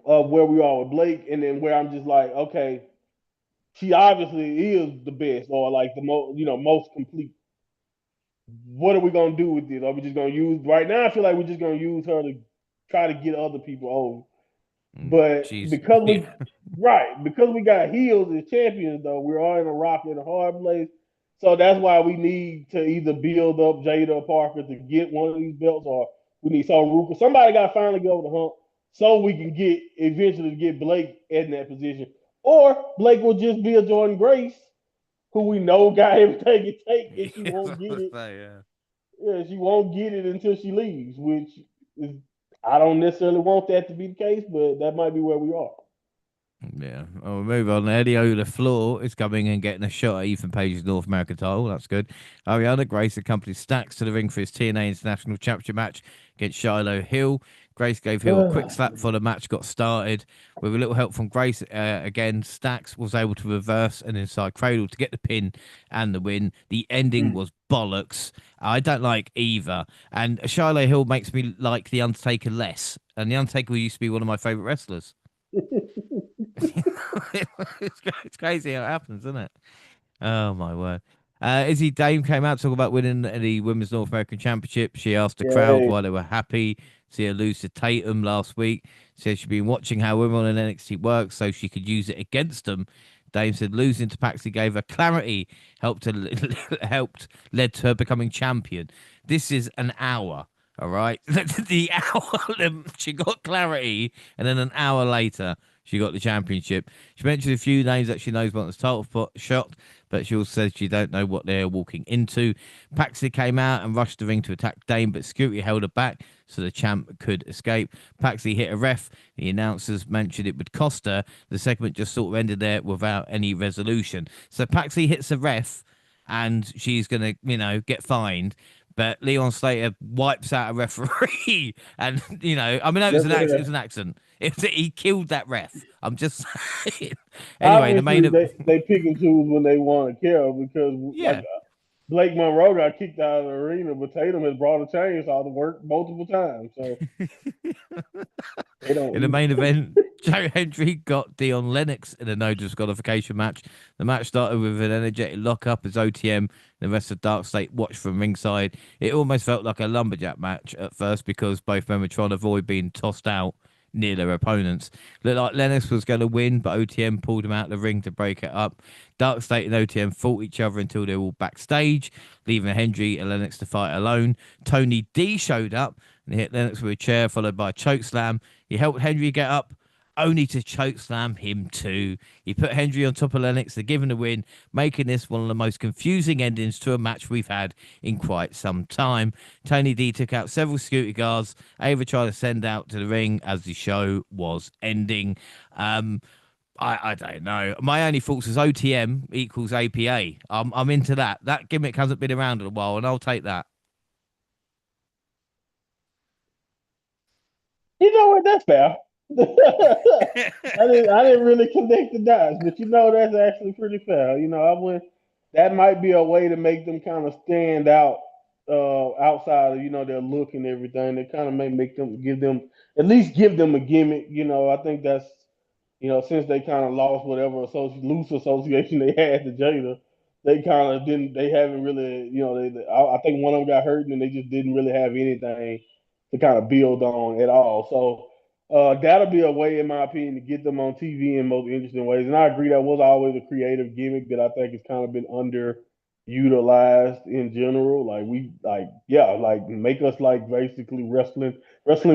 where we are with Blake, and then where I'm just like, okay, she obviously is the best or like the most complete. What are we gonna do with this? Are we just gonna use right now? I feel like we're just gonna use her to try to get other people over. But She's because yeah. we got heels as champions, though we're all in a rock and a hard place. So that's why we need to either build up Jada Parker to get one of these belts, or we need Ruka. Somebody got to finally get over the hump so we can get eventually get Blake in that position, or Blake will just be a Jordan Grace who we know got everything it takes, and she Yes, I won't get was it. say, yeah. Yeah, she won't get it until she leaves, which is I don't necessarily want that to be the case, but that might be where we are. Yeah. Oh, we'll move on. Eddie Floor is coming and getting a shot at Ethan Page's North American title. That's good. Ariana Grace accompanied Stacks to the ring for his TNA International Championship match against Shiloh Hill. Grace gave Hill a quick slap before the match got started. With a little help from Grace, again, Stacks was able to reverse an inside cradle to get the pin and the win. The ending was bollocks. I don't like either. And Shiloh Hill makes me like The Undertaker less. And The Undertaker used to be one of my favorite wrestlers. It's crazy how it happens, isn't it? Oh my word. Izzy Dame came out to talk about winning the Women's North American Championship. She asked the crowd Yay. why they were happy to see her lose to Tatum last week. Said she'd been watching how women in NXT work so she could use it against them. Dame said losing to Paxi gave her clarity, helped led to her becoming champion. This is an hour. All right, the hour she got clarity, and then an hour later she got the championship. She mentioned a few names that she knows want the title shot, but she also said she don't know what they're walking into. Paxi came out and rushed the ring to attack Dame, but security held her back so the champ could escape. Paxi hit a ref. The announcers mentioned it would cost her. The segment just sort of ended there without any resolution. So Paxi hits a ref, and she's gonna, get fined. But Leon Slater wipes out a referee, and I mean, no, it was That's an accident. It was an accident. He killed that ref. I'm just saying. Anyway, the Obviously, main. they pick and choose when they want to kill because, like Yeah. Blake Monroe got kicked out of the arena, but Tatum has brought a chainsaw to work multiple times. So they In the don't. main event, Joe Hendry got Dion Lennox in a no disqualification match. The match started with an energetic lockup as OTM and the rest of Dark State watched from ringside. It almost felt like a lumberjack match at first because both men were trying to avoid being tossed out near their opponents. Looked like Lennox was going to win, but OTM pulled him out of the ring to break it up. Dark State and OTM fought each other until they were all backstage, leaving Hendry and Lennox to fight alone. Tony D showed up and hit Lennox with a chair, followed by a choke slam. He helped Hendry get up, only to choke slam him too. He put Hendry on top of Lennox to give him the win, making this one of the most confusing endings to a match we've had in quite some time. Tony D took out several security guards. Ava tried to send out to the ring as the show was ending. Um, I don't know. My only thoughts is OTM equals APA. I'm into that. That gimmick hasn't been around in a while, and I'll take that. You know what? That's fair. I didn't really connect the dots, but that's actually pretty fair. I went that might be a way to make them kind of stand out outside of their look and everything. That kind of may make them give them a gimmick. I think that's since they kind of lost whatever loose association they had to Jada, they kind of didn't. They haven't really, I think one of them got hurt and they just didn't really have anything to kind of build on at all. So that'll be a way, in my opinion, to get them on TV in most interesting ways. And I agree that was always a creative gimmick that I think has kind of been underutilized in general. Like like make us like basically wrestling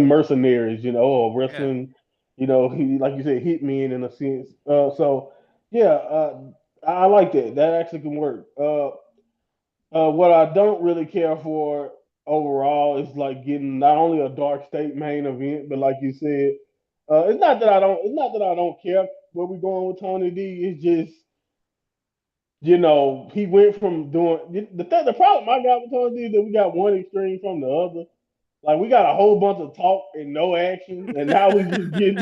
mercenaries, or Yeah. wrestling, like you said, hitmen in a sense. So yeah, I like that. That actually can work. What I don't really care for overall is like getting not only a dark state main event, but like you said, it's not that I don't. It's not that I don't care where we're going with Tony D. It's just he went from doing the problem I got with Tony D is that we got one extreme from the other. Like we got a whole bunch of talk and no action, and now we just getting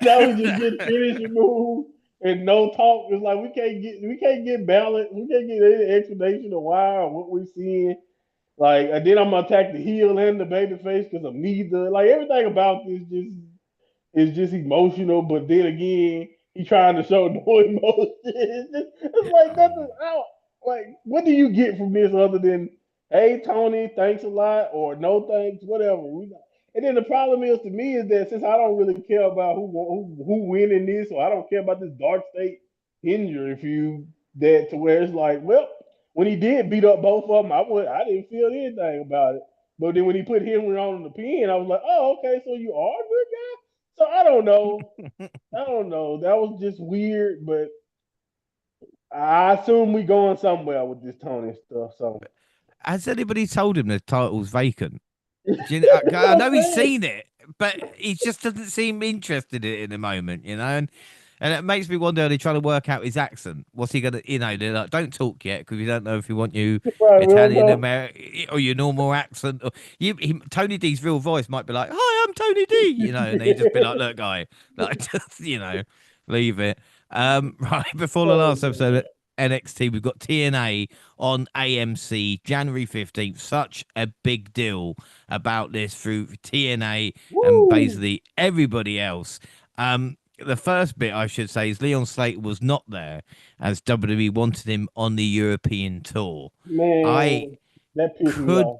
now we just get finishing move and no talk. It's like we can't get balance. We can't get any explanation of why or what we're seeing. Like, and then I'm gonna attack the heel and the baby face because I'm neither. Like everything about this just is just emotional. But then again, he's trying to show no emotion. It's like nothing. Like, what do you get from this other than, hey Tony, thanks a lot, or no thanks, whatever. And then the problem is to me is that since I don't really care about who win in this, or I don't care about this dark state injury feud, that to where it's like, well, when he did beat up both of them, I didn't feel anything about it. But then when he put Henry on the pin, I was like, oh, okay, so you are a good guy. So I don't know. I don't know. That was just weird, but I assume we going somewhere with this Tony stuff. So Has anybody told him the title's vacant? Do you, that's I what I'm know he's saying. seen it, but he just doesn't seem interested in it in the moment, and it makes me wonder, are they trying to work out his accent? What's he gonna, they're like, don't talk yet because we don't know if we want you Right, we don't Italian know. American or your normal accent. Or Tony D's real voice might be like, "Hi, I'm Tony D," and they just be like, "Look, guy, like just leave it." Right before the Oh last episode of man. NXT, we've got TNA on AMC January 15th. Such a big deal about this through TNA and Woo, basically everybody else. The first bit I should say is Leon Slater was not there as WWE wanted him on the European tour. I man, that pissed me could off.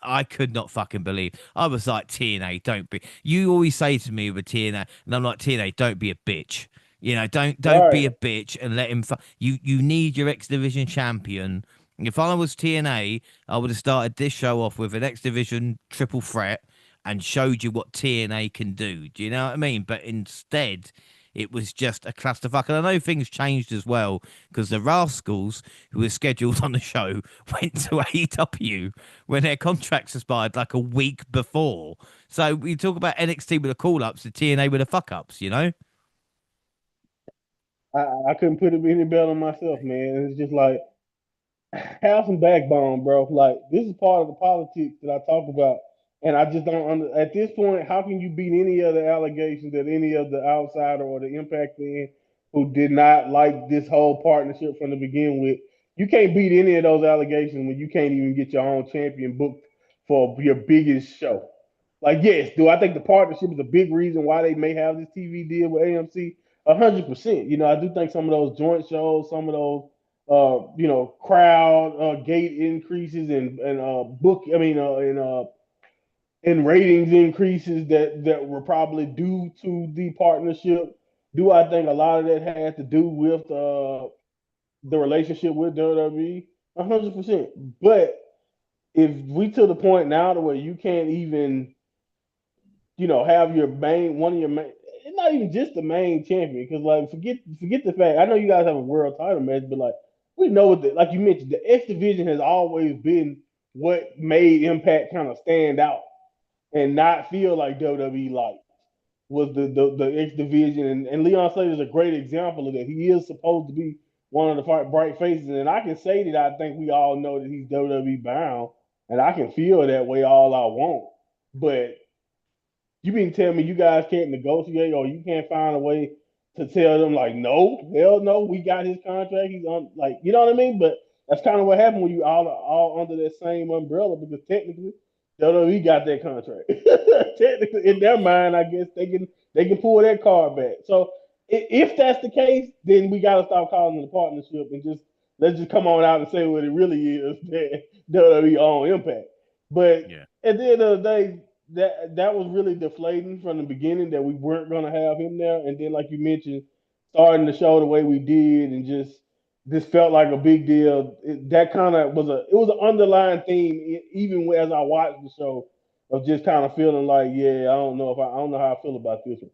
I could not fucking believe. I was like, TNA, don't be. You always say to me with TNA, and I'm like, TNA, don't be a bitch. Don't Right. be a bitch and let him. You need your X Division champion. If I was TNA, I would have started this show off with an X Division triple threat and showed you what TNA can do. Do you know what I mean? But instead, it was just a clusterfuck. And I know things changed as well because the Rascals, who were scheduled on the show, went to AEW when their contracts expired like a week before. So we talk about NXT with the call ups, the TNA with the fuck ups. I couldn't put it any better myself, man. It's just like have some backbone, bro. Like this is part of the politics that I talk about. And I just don't at this point, how can you beat any of the allegations that any of the outsider or the impact fan who did not like this whole partnership from the begin with? You can't beat any of those allegations when you can't even get your own champion booked for your biggest show. Like, yes, do I think the partnership is a big reason why they may have this TV deal with AMC? 100%. You know, I do think some of those joint shows, some of those, crowd gate increases and book, I mean, and ratings increases that were probably due to the partnership. Do I think a lot of that had to do with the relationship with WWE? 100%. But if we to the point now to where you can't even, have your main one of your main. It's not even just the main champion because like forget the fact. I know you guys have a world title match, but like we know what like you mentioned, the X division has always been what made Impact kind of stand out and not feel like WWE like was the X division, and Leon Slater is a great example of that. He is supposed to be one of the bright faces, and I can say that I think we all know that he's WWE bound, and I can feel that way all I want. But you mean tell me you guys can't negotiate or you can't find a way to tell them like, no, hell no, we got his contract. He's on, like, you know what I mean? But that's kind of what happened when you all under that same umbrella because technically WWE got that contract. Technically, in their mind, I guess they can pull that card back. So if that's the case, then we got to stop calling it a partnership and just let's just come on out and say what it really is that WWE own Impact. But Yeah. at the end of the day, that was really deflating from the beginning that we weren't going to have him there, and then like you mentioned, starting the show the way we did, and just this felt like a big deal. That kind of was an underlying theme, even as I watched the show, of just kind of feeling like, yeah, I don't know how I feel about this one.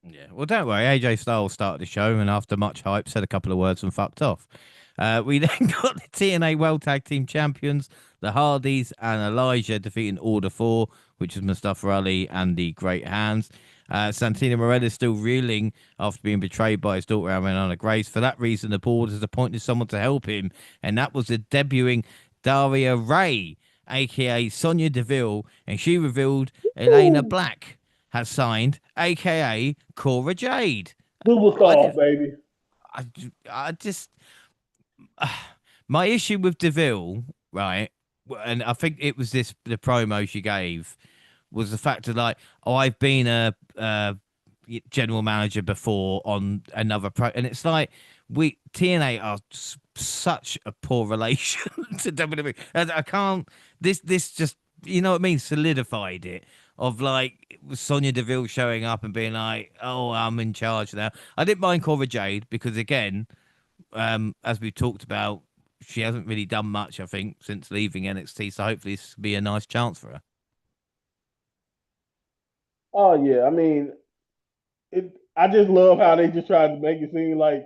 Yeah. Well, don't worry. AJ Styles started the show and after much hype said a couple of words and fucked off. We then got the TNA World Tag Team Champions, the Hardys, and Elijah defeating Order 4, which is Mustafa Ali and the Great Hands. Santino Morella is still reeling after being betrayed by his daughter, Ariana Grace. For that reason, the board has appointed someone to help him, and that was the debuting Daria Ray, aka Sonya Deville, and she revealed Elena Woo! Black has signed, aka Cora Jade. I Superstar, just, baby. I, I just, my issue with Deville, right? And I think it was the promo she gave was the fact of like, oh, I've been a general manager before on another pro, and it's like we TNA are such a poor relation to WWE. I can't. This just what I mean solidified it of like Sonya Deville showing up and being like, oh, I'm in charge now. I didn't mind Cora Jade because again, as we talked about, she hasn't really done much, I think, since leaving NXT. So hopefully this will be a nice chance for her. Oh yeah, I mean, I just love how they just tried to make it seem like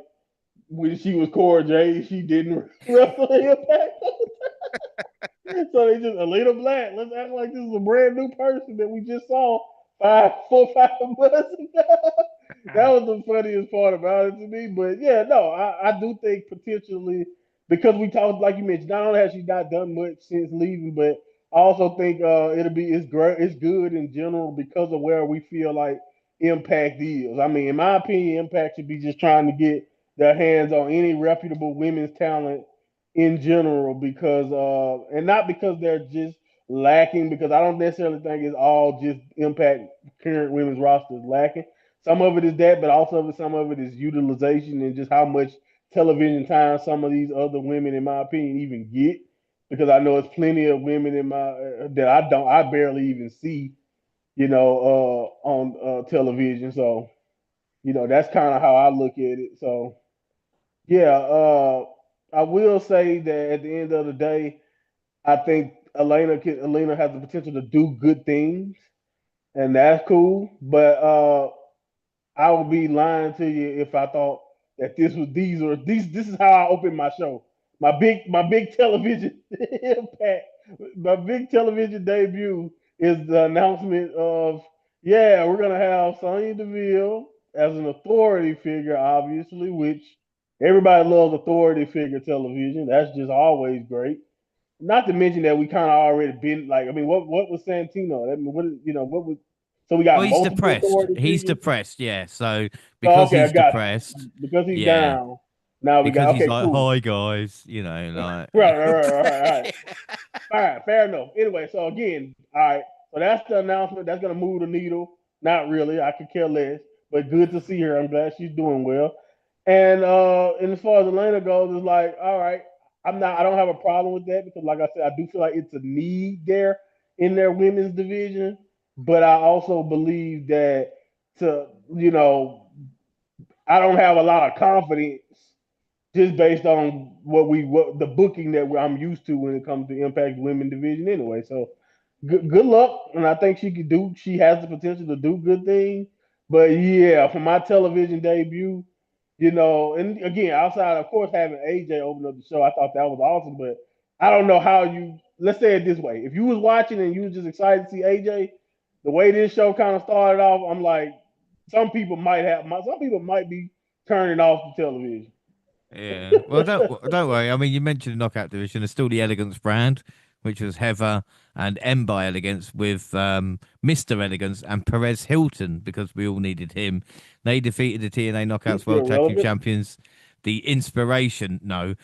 when she was Cora Jade, she didn't wrestle Impact. So they just Alita Black. Let's act like this is a brand new person that we just saw 5 months ago. That was the funniest part about it to me. But yeah, no, I do think potentially because we talked like you mentioned, not only has she not done much since leaving, but I also think it's great, it's good in general because of where we feel like Impact is. I mean, in my opinion, Impact should be just trying to get their hands on any reputable women's talent in general because and not because they're just lacking because I don't necessarily think it's all just Impact current women's roster is lacking. Some of it is that, but also some of it is utilization and just how much television time some of these other women, in my opinion, even get. Because I know it's plenty of women in my that I barely even see, on television. So that's kind of how I look at it. So yeah, I will say that at the end of the day, I think Elena has the potential to do good things, and that's cool. But I would be lying to you if I thought that this is how I open my show. My big television impact, my big television debut is the announcement of yeah, we're gonna have Sonya Deville as an authority figure, obviously, which everybody loves authority figure television. That's just always great. not to mention that we kind of already been like, I mean, what was Santino? I mean, what was so we Well, got he's multiple depressed. authority He's figures. depressed, yeah. So So because okay, I he's got depressed, because he's yeah. down. Now we Because got he's okay, like, cool. hi guys, like Right. All right, fair enough. Anyway, so again, all right. So that's the announcement. That's gonna move the needle. Not really. I could care less. But good to see her. I'm glad she's doing well. And as far as Elena goes, it's like, all right, I don't have a problem with that because like I said, I do feel like it's a need there in their women's division. But I also believe that to I don't have a lot of confidence just based on what the booking that I'm used to when it comes to Impact Women Division anyway. So good luck, and I think she could do. She has the potential to do good things. But yeah, for my television debut, and again, outside of course having AJ open up the show, I thought that was awesome. But I don't know how you. Let's say it this way: if you was watching and you was just excited to see AJ, the way this show kind of started off, I'm like, some people might be turning off the television. Yeah. Well, don't worry. I mean, you mentioned the knockout division. There's still the Elegance brand, which was Heather and M by Elegance with Mr. Elegance and Perez Hilton because we all needed him. They defeated the TNA He's Knockouts still World Tag Team relevant. Champions, the Inspiration. No,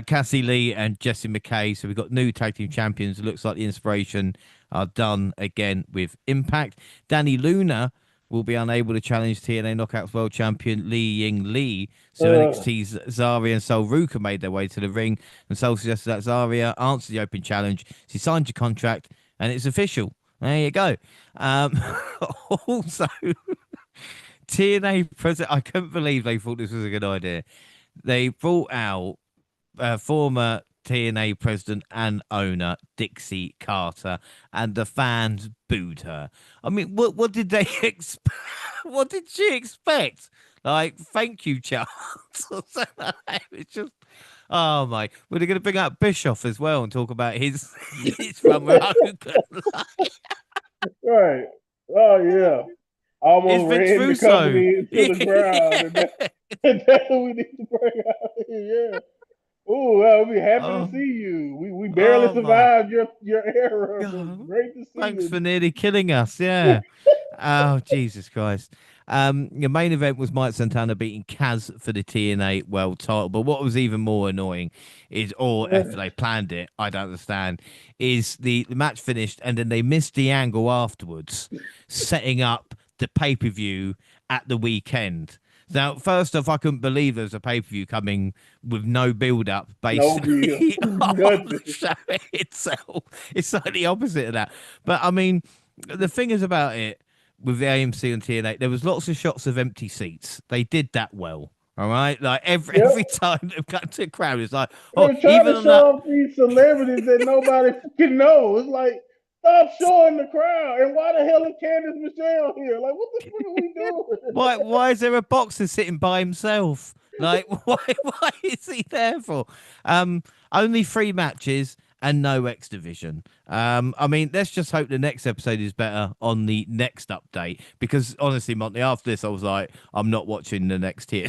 Cassie Lee and Jessie McKay. So we've got new tag team champions. It looks like the Inspiration are done again with Impact. Danny Luna will be unable to challenge TNA Knockouts World Champion Li Ying Lee. So Uh, NXT's Zarya and Sol Ruka made their way to the ring, and Sol suggested that Zarya answer the open challenge. She signed your contract, and it's official. There you go. Um, also, TNA president, I couldn't believe they thought this was a good idea. They brought out former TNA president and owner Dixie Carter, and the fans booed her. I mean, what did they expect? What did she expect? Like, thank you, Charles. It's just, oh my, we're going to bring out Bischoff as well and talk about his his run with Hogan. right. Oh yeah. It's Almost Vince ran the Russo. company into the ground, and, and that's what we need to bring out here. Yeah. Oh, well, we'll be happy to Oh, see you. We barely oh my survived your era, but God. great to see Thanks you. for nearly killing us. Yeah. Oh, Jesus Christ. Your main event was Mike Santana beating Kaz for the TNA World title. But what was even more annoying is, or if they planned it, I don't understand, is the match finished and then they missed the angle afterwards, setting up the pay per view at the weekend. Now, first off, I couldn't believe there was a pay per view coming with no build up, No deal. basically, on the Nothing. show itself. It's like the opposite of that. But I mean, the thing is about it with the AMC and TNA, there was lots of shots of empty seats. They did that well. All right, like Yep. every time they've got to a crowd, it's like, They oh, were trying even to on that. show off these celebrities that nobody fucking knows. It's like, stop showing the crowd. And why the hell is Candice Michelle here? Like, what the fuck are we doing? Why is there a boxer sitting by himself? Like why is he there for? Only three matches and no X division. I mean, let's just hope the next episode is better on the next update because honestly, Monty, after this, I was like, I'm not watching the next tier.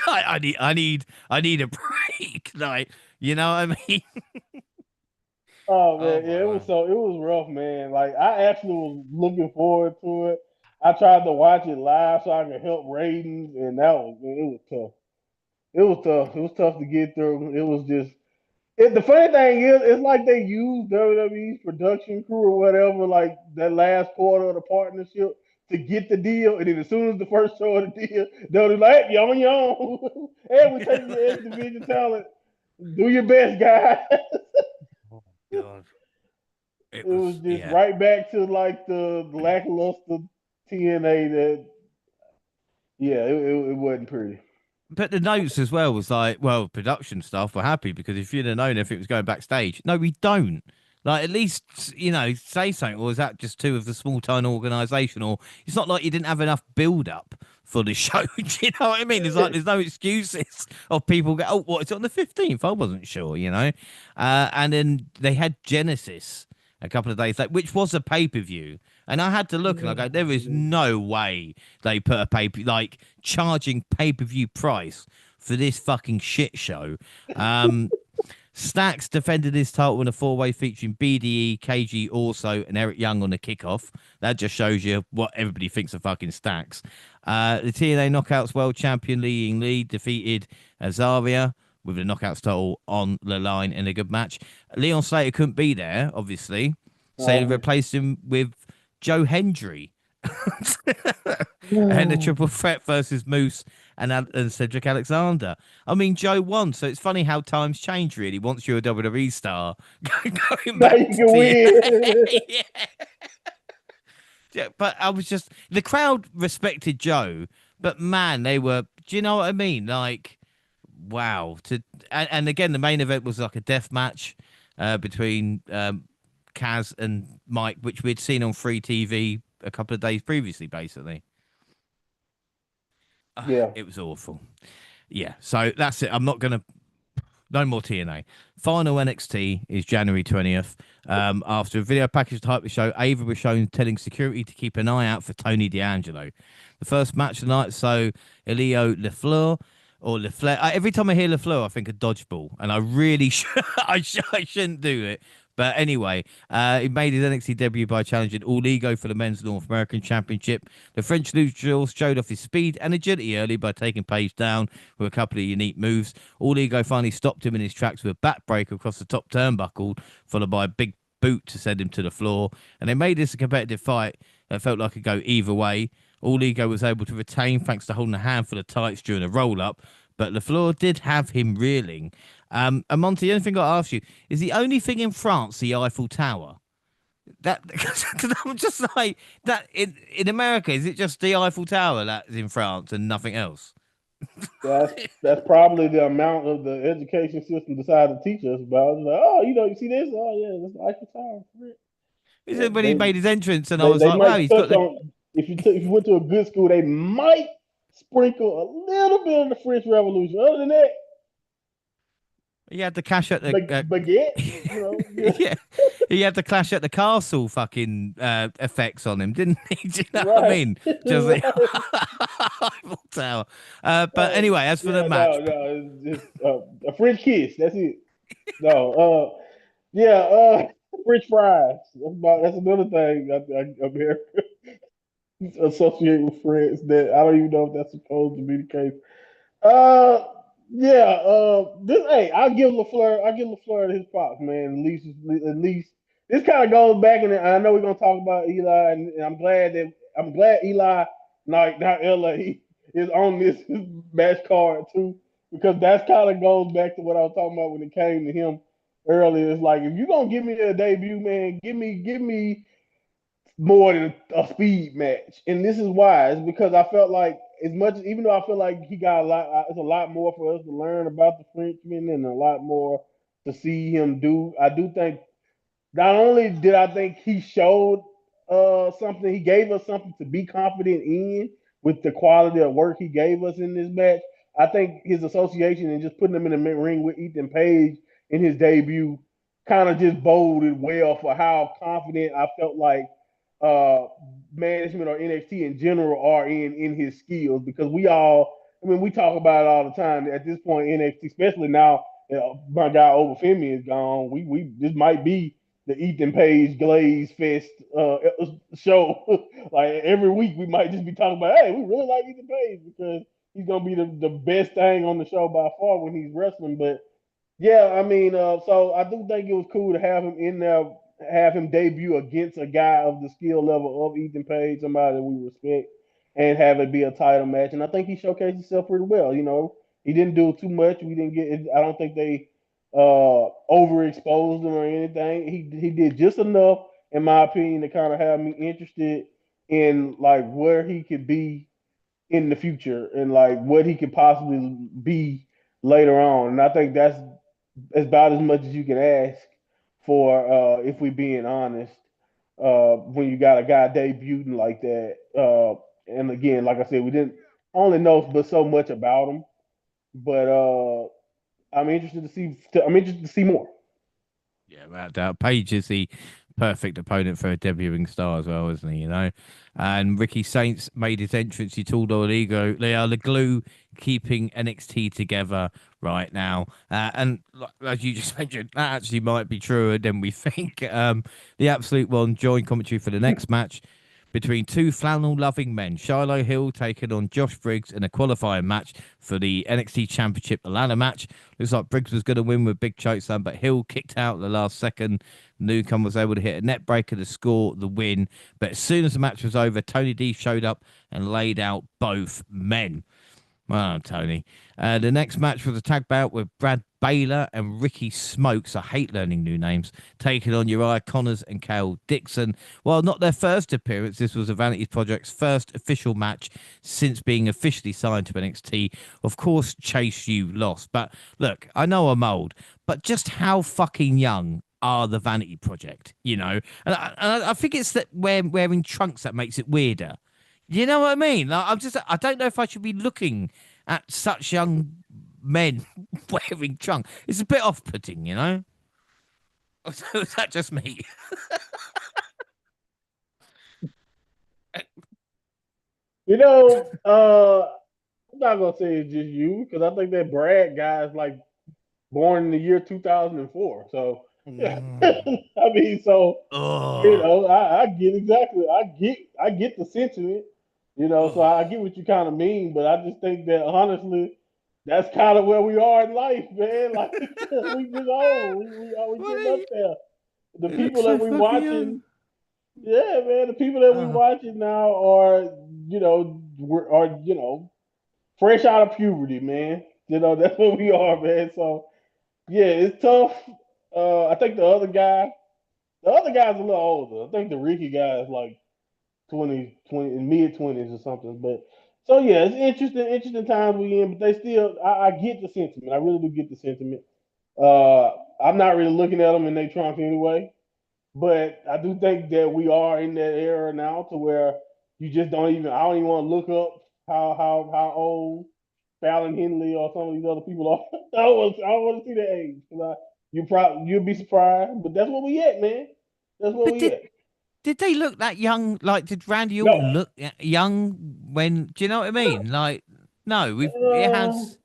Like, I need a break. Like, you know what I mean? Oh Oh man, yeah, my word. it was rough, man. Like I actually was looking forward to it. I tried to watch it live so I could help ratings, and it was tough. It was tough. It was tough to get through. It was just the funny thing is, it's like they used WWE's production crew or whatever, like that last quarter of the partnership to get the deal, and then as soon as the first show of the deal, they'll be like, hey, "You on your own," and we take your X division talent. Do your best, guys. Oh God. It It was was just yeah. right back to like the lackluster TNA that yeah, it wasn't pretty. But the notes as well was like, well, production staff were happy because if you'd have known if it was going backstage, no, we don't. Like, at least, say something. Or is that just two of the small town organisation? Or it's not like you didn't have enough build up for the show. Do you know what I mean? It's like there's no excuses of people go, oh, what? It's on the 15th. I wasn't sure. And then they had Genesis a couple of days later, which was a pay per view. And I had to look and I go, there is no way they put a like charging pay per view price for this fucking shit show. Um, Stacks defended his title in a four-way featuring BDE, KG, also, and Eric Young on the kickoff. That just shows you what everybody thinks of fucking Stacks. The TNA Knockouts World Champion Lee Ying Lee defeated Azaria with the Knockouts title on the line in a good match. Leon Slater couldn't be there, obviously, so they Uh, replaced him with Joe Hendry. And the triple threat versus Moose and Cedric Alexander. I mean, Joe won, so it's funny how times change. Really, once you're a WWE star, going now back you to can win. TNA. Yeah. Yeah, but I was just the crowd respected Joe, but man, they were. Do you know what I mean? Like, wow. And again, the main event was like a death match between Kaz and Mike, which we'd seen on free TV a couple of days previously, basically. Yeah, It was awful. Yeah, so that's it. I'm not gonna. No more TNA. Final NXT is January 20th. After a video package to hype the show, Ava was shown telling security to keep an eye out for Tony D'Angelo. The first match tonight, so Elio LeFleur or LeFleur. Every time I hear LeFleur, I think of dodgeball, and I really I shouldn't do it. But anyway, he made his NXT debut by challenging All Ego for the Men's North American Championship. The French luchador showed off his speed and agility early by taking Page down with a couple of unique moves. All Ego finally stopped him in his tracks with a backbreaker across the top turnbuckle, followed by a big boot to send him to the floor. And they made this a competitive fight that felt like it could go either way. All Ego was able to retain thanks to holding a handful of tights during a roll up, but LaFleur did have him reeling. And Monty, the only thing I ask you is the only thing in France the Eiffel Tower. That because I'm just like that in America, is it just the Eiffel Tower that's in France and nothing else? that's that's probably the amount of the education system decided to teach us about. It's like, oh, you see this? Oh, yeah, that's Eiffel Tower. He Yeah, said when he made his entrance, and I they was they like, wow, might he's got touch the. on if you went to a good school, they might sprinkle a little bit of the French Revolution. Other than that, He had the cash at the. baguette, yeah, Yeah, he had the clash at the castle fucking effects on him, didn't he? Do you know what I right, mean? Just the right. Eiffel Tower. But Oh, anyway, as for the yeah, match, no, it's just a French kiss. That's it. No, yeah, French fries. That's another thing America associate with France that I don't even know if that's supposed to be the case. Uh, yeah. This. Hey, I'll give Lafleur. I'll give Lafleur his props, man. At least this kind of goes back, and I know we're gonna talk about Eli, and I'm glad Eli, not LA, is on this match card too, because that's kind of goes back to what I was talking about when it came to him earlier. It's like if you're gonna give me a debut, man, give me more than a speed match. And this is why. It's because I felt like as much, even though I feel like he got a lot, it's a lot more for us to learn about the Frenchman and a lot more to see him do. I do think not only did I think he showed something, he gave us something to be confident in with the quality of work he gave us in this match. I think his association and just putting him in the ring with Ethan Page in his debut kind of just boded well for how confident I felt like uh, management or NXT in general are in his skills because I mean, we talk about it all the time. At this point, NXT, especially now, my guy Obafemi is gone. We this might be the Ethan Page Glaze Fest show. Like every week, we might just be talking about, hey, we really like Ethan Page because he's gonna be the best thing on the show by far when he's wrestling. But yeah, I mean, so I do think it was cool to have him in there, have him debut against a guy of the skill level of Ethan Page, somebody that we respect, and have it be a title match. And I think he showcased himself pretty well. He didn't do too much. We didn't get. I don't think they overexposed him or anything. He did just enough, in my opinion, to kind of have me interested in like where he could be in the future and like what he could possibly be later on. And I think that's about as much as you can ask for if we being honest. When you got a guy debuting like that, and again, like I said, we didn't only know but so much about him. But I'm interested to see. I'm interested to see more. yeah, without doubt, Page is the perfect opponent for a debuting star as well, isn't he? You know, and Ricky Saints made his entrance. He told all ego they are the glue keeping NXT together right now. And as you just mentioned, that actually might be truer than we think. The Absolute One joined commentary for the next match between two flannel-loving men. Shiloh Hill taking on Josh Briggs in a qualifying match for the NXT Championship, the ladder match. Looks like Briggs was going to win with big chokeslam, but Hill kicked out at the last second. Newcomer was able to hit a net breaker to score the win. But as soon as the match was over, Tony D showed up and laid out both men. Well, Tony. The next match was a tag bout with Brad Baylor and Ricky Smokes. I hate learning new names. Taking on Uriah Connors and Kale Dixon. While not their first appearance, this was a Vanity Project's first official match since being officially signed to NXT. Of course, Chase U lost. But look, I know I'm old, but just how fucking young are the Vanity Project? You know, and I think it's that wearing trunks that makes it weirder. You know what I mean? Like, I don't know if I should be looking at such young men wearing trunks. It's a bit off-putting, you know? So is that just me? You know, I'm not gonna say it's just you because I think that Brad guy is like born in the year 2004. So yeah, Mm. I mean, so Oh, I get exactly, I get the sentiment, so oh. I get what you kind of mean, but I just think that honestly, that's kind of where we are in life, man. Like we just old, we What are getting up you? there. The It looks people so that we fucking young. watching, yeah, man, the people that we Oh, watching now are, are fresh out of puberty, man. That's what we are, man. So yeah, it's tough. I think the other guy's a little older. I think the Ricky guy is like 20 in mid 20s or something. But so yeah, it's interesting times we in. But they still, I get the sentiment. I really do get the sentiment. Uh, I'm not really looking at them in their trunk anyway. But I do think that we are in that era now to where you just don't even. I don't even want to look up how old Fallon Henley or some of these other people are. I don't want to see their age because you'll be surprised. But that's where we at, man. That's where but we at. did they look that young? Like, did Randy No, Orton look young when? Do you know what I mean? Like, no, it uh, has.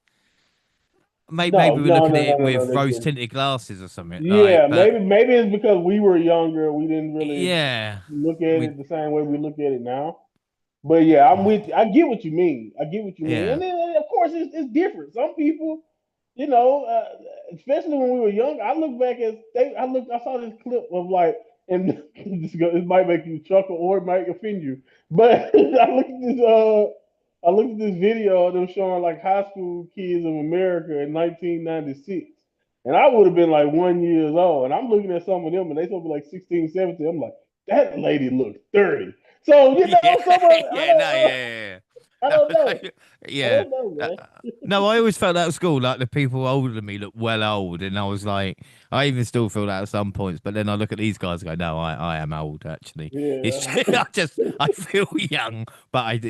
Maybe no, we're no, looking no, at no, it no, no. with They rose didn't. tinted glasses or something. Like, Yeah, but maybe it's because we were younger. We didn't really yeah, look at we it the same way we look at it now. But yeah, I'm with you. I get what you mean. I get what you mean. yeah. And then of course it's different. Some people, you know, especially when we were young, I look back at I saw this clip of like, and this might make you chuckle or it might offend you, but I looked at this video of them showing like high school kids of America in 1996. And I would have been like 1 years old. And I'm looking at some of them and they supposed to be like 16, 17. I'm like, that lady looks 30. So, Yeah, some of yeah, no, I yeah, don't yeah. know. I Yeah. don't know, Uh, man. no, I always felt that at school, like the people older than me look well old, and I was like, I even still feel that at some points. But then I look at these guys and go, no, I am old actually. It's Yeah. I feel young, but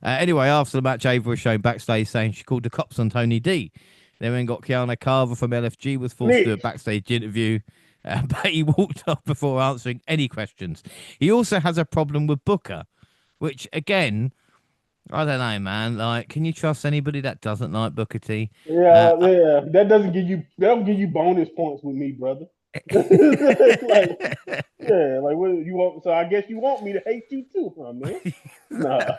Anyway, after the match, Ava was shown backstage saying she called the cops on Tony D. Then we got Kiana Carver from LFG was forced to do a Snitch. backstage interview. But he walked off before answering any questions. He also has a problem with Booker, which again, I don't know, man. Like, can you trust anybody that doesn't like Booker T? Uh, Yeah, yeah. That don't give you bonus points with me, brother. It's like, yeah, like what you want, so I guess you want me to hate you too, huh, man? Nah.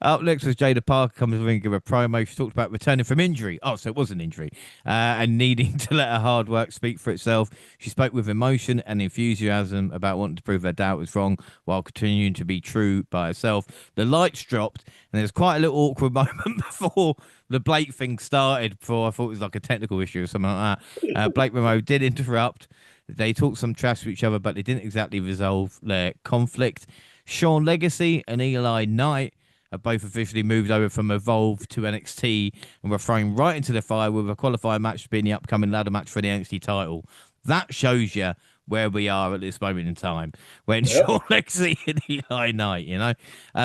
Up next was Jada Parker comes in and give a promo. She talked about returning from injury. Oh, so it was an injury. And needing to let her hard work speak for itself. She spoke with emotion and enthusiasm about wanting to prove her doubt was wrong while continuing to be true by herself. The lights dropped, and there's quite a little awkward moment before the Blake thing started. Before I thought it was like a technical issue or something like that. Blake Monroe did interrupt. They talked some trash to each other, but they didn't exactly resolve their conflict. Sean Legacy and Eli Knight have both officially moved over from Evolve to NXT and were thrown right into the fire with a qualifying match being the upcoming ladder match for the NXT title. That shows you where we are at this moment in time when Yep. Sean Legacy and Eli Knight,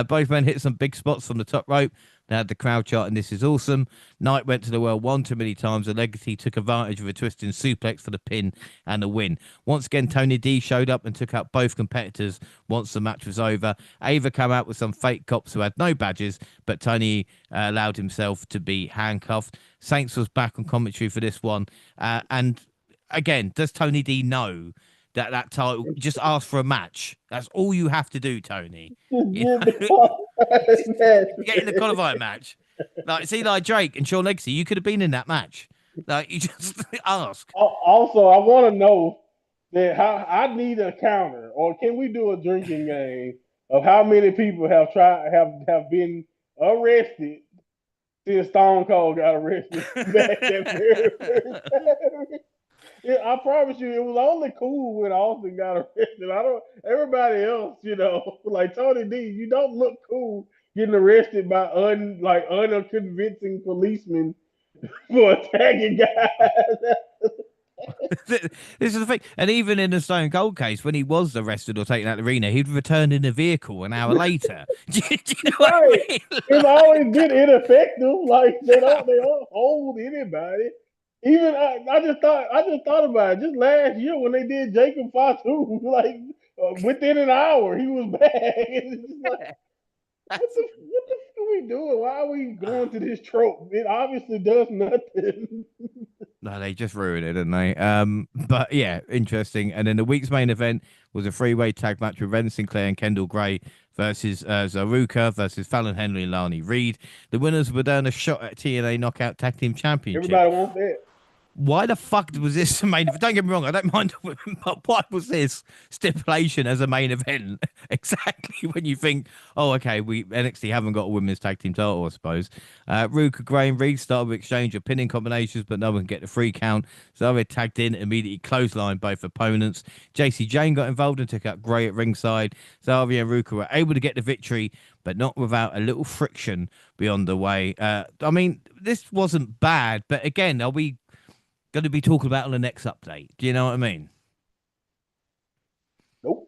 both men hit some big spots from the top rope, They had the crowd chanting, "This is awesome." Knight went to the well one too many times, and Legacy took advantage of a twisting suplex for the pin and the win. Once again, Tony D showed up and took out both competitors once the match was over. Ava came out with some fake cops who had no badges, but Tony allowed himself to be handcuffed. Saints was back on commentary for this one. And again, does Tony D know that title? Just ask for a match. That's all you have to do, Tony. Just You get the know, qualified match. get in the qualifying match. Like, see, like Drake and Sean Legacy, you could have been in that match. Like, you just ask. Also, I want to know that how I need a counter, or can we do a drinking game of how many people have been arrested since Stone Cold got arrested back that very first time. Yeah, I promise you, it was only cool when Austin got arrested. I don't. Everybody else, like Tony D, you don't look cool getting arrested by unconvincing policemen for attacking guys. This is the thing. And even in the Stone Cold case, when he was arrested or taken out of the arena, he'd returned in a vehicle an hour later. Do you know what Right. I mean? It's always been Like, ineffective. Like they don't hold anybody. Even I just thought about it just last year when they did Jacob Fatu. Like within an hour he was back. It's just like what the fuck are we doing? Why are we going to this trope? It obviously does nothing. no, they just ruined it, didn't they? But yeah, interesting. And then the week's main event was a three-way tag match with Ren Sinclair and Kendall Gray versus Zaruka versus Fallon Henley and Lani Reed. The winners would earn a shot at TNA Knockout Tag Team Championship. Everybody wants that. Why the fuck was this the main event? Don't get me wrong, I don't mind the women, but why was this stipulation as a main event? Exactly when you think, oh, okay, we NXT haven't got a women's tag team title, I suppose. Ruka Gray and Reed started with exchange of pinning combinations, but no one can get the free count. Zara tagged in, immediately clotheslined both opponents. JC Jane got involved and took out Gray at ringside. Zara and Ruka were able to get the victory, but not without a little friction beyond the way. I mean, this wasn't bad, but again, are we going to be talking about on the next update? Do you know what I mean? Nope.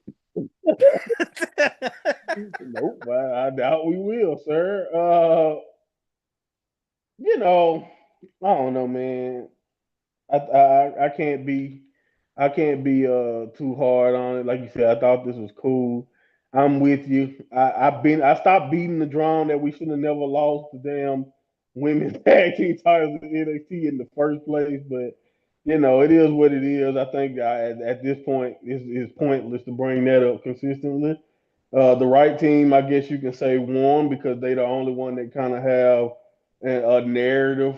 Nope. I doubt we will, sir. You know, I don't know, man. I can't be too hard on it. Like you said, I thought this was cool. I'm with you. I stopped beating the drum that we should have never lost the damn women's tag team titles in NXT in the first place. But it is what it is. I think at this point it's pointless to bring that up consistently. The right team, I guess you can say, won because they the only one that kind of have a narrative,